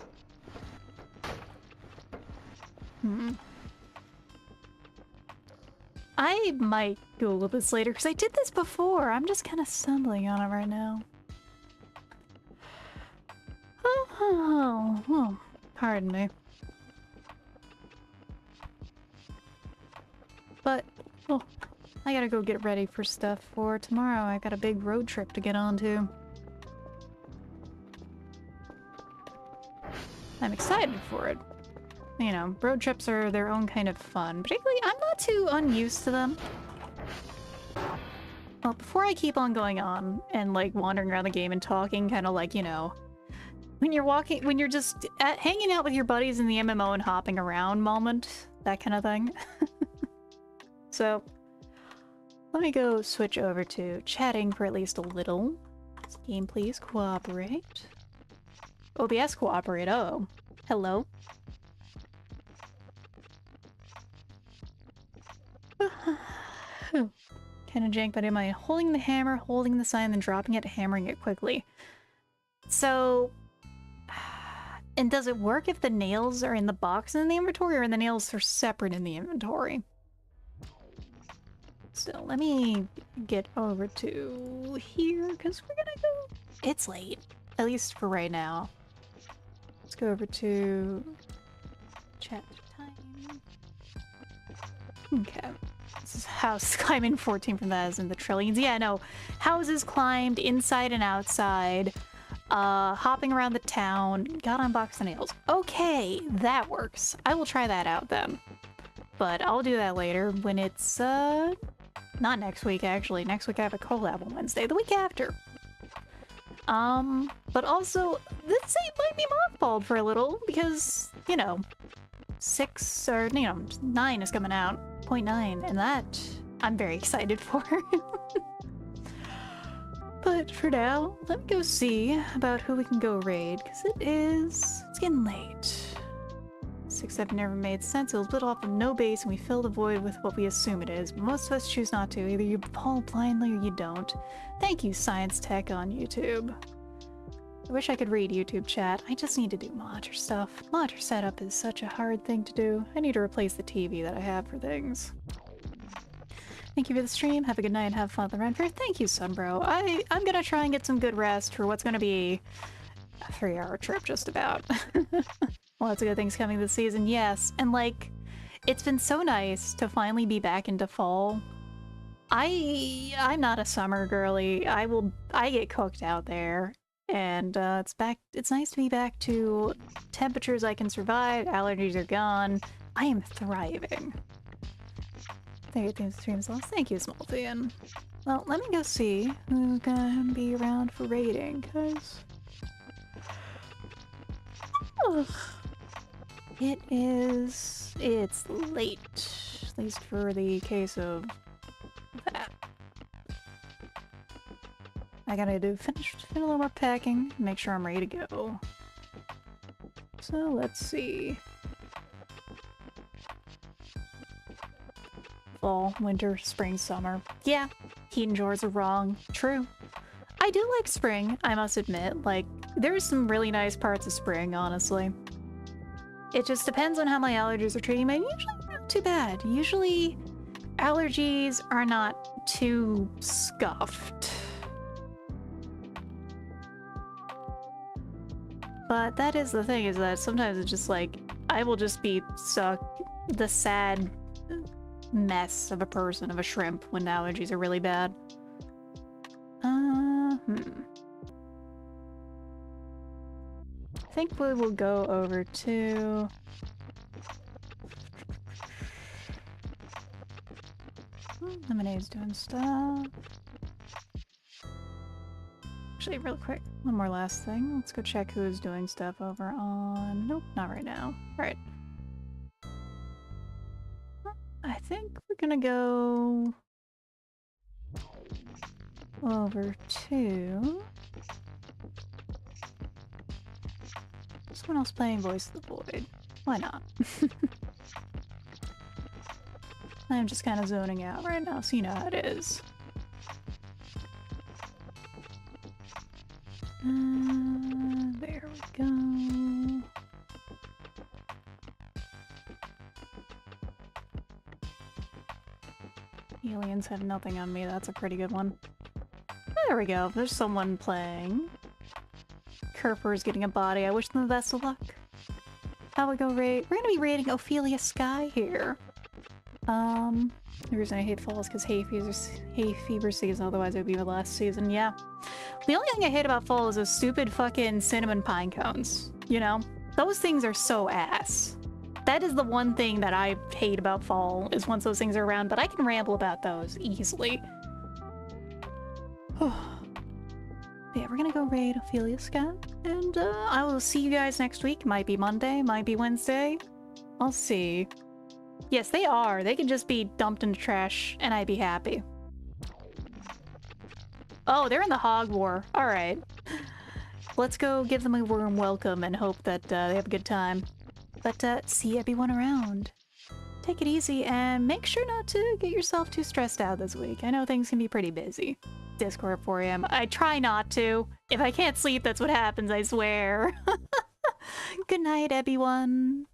I might Google this later, because I did this before. I'm just kind of stumbling on it right now. Oh, pardon me. But, oh, I gotta go get ready for stuff for tomorrow. I got a big road trip to get onto. I'm excited for it. You know, road trips are their own kind of fun. Particularly, I'm not too unused to them. Well, before I keep on going on and, like, wandering around the game and talking, kind of like, you know, when you're just hanging out with your buddies in the MMO and hopping around moment, that kind of thing. So, let me go switch over to chatting for at least a little. This game, please cooperate. OBS cooperate, oh. Hello. Kind of jank, but am I holding the hammer, holding the sign, then dropping it, hammering it quickly? So... And does it work if the nails are in the box in the inventory, or the nails are separate in the inventory? So let me get over to here, because we're gonna go... It's late, at least for right now. Let's go over to... chat time. Okay. This is house climbing 14 from that is in the trillions. Yeah, no. Houses climbed inside and outside. Hopping around the town. Got on box of nails. Okay, that works. I will try that out then. But I'll do that later when it's, not next week, actually. Next week I have a collab on Wednesday. The week after. But also, this site might be mothballed for a little because, you know, 6 or, you know, 9 is coming out. 0.9, and that I'm very excited for. But for now, let me go see about who we can go raid, because it's getting late. 6-7 never made sense. It was built off of no base, and we fill the void with what we assume it is. Most of us choose not to. Either you fall blindly or you don't. Thank you, Science Tech on YouTube. I wish I could read YouTube chat. I just need to do modder stuff. Modder setup is such a hard thing to do. I need to replace the TV that I have for things. Thank you for the stream. Have a good night. Have fun at the run fair. Thank you, Sunbro. I'm gonna try and get some good rest for what's gonna be A 3-hour trip, just about. Lots of good things coming this season, yes. And like, it's been so nice to finally be back into fall. I'm not a summer girly. I get cooked out there. And it's nice to be back to temperatures I can survive, allergies are gone. I am thriving. Thank you, theme streams lost. Thank you, Smolthian. Well, let me go see who's gonna be around for raiding, cause it's late. At least for the case of that. I gotta finish a little more packing, make sure I'm ready to go. So let's see. Fall, winter, spring, summer. Yeah, heat and jars are wrong. True. I do like spring, I must admit. Like, there's some really nice parts of spring, honestly. It just depends on how my allergies are treating me. Usually not too bad. Usually allergies are not too scuffed. But that is the thing, is that sometimes it's just like, I will just be the sad mess of a person, of a shrimp, when allergies are really bad. I think we will go over to... Lemonade's doing stuff. Actually, real quick, one more last thing. Let's go check who's doing stuff over on... Nope, not right now. Alright. I think we're gonna go... over to... someone else playing Voice of the Void. Why not? I'm just kind of zoning out right now, so you know how it is. There we go. Aliens have nothing on me, that's a pretty good one. There we go, there's someone playing. Kerper's getting a body, I wish them the best of luck. How we go raid? We're gonna be raiding Ophelia Sky here. The reason I hate fall is because hay fever season, otherwise it would be the last season, yeah. The only thing I hate about fall is those stupid fucking cinnamon pine cones, you know? Those things are so ass. That is the one thing that I hate about fall, is once those things are around, but I can ramble about those easily. Yeah, we're gonna go raid Ophelia Sky, and I will see you guys next week. Might be Monday, might be Wednesday. I'll see. Yes, they are. They can just be dumped into trash, and I'd be happy. Oh, they're in the hog war. Alright. Let's go give them a warm welcome and hope that they have a good time. But see everyone around. Take it easy and make sure not to get yourself too stressed out this week. I know things can be pretty busy. Discord 4 AM. I try not to. If I can't sleep, that's what happens, I swear. Good night, everyone.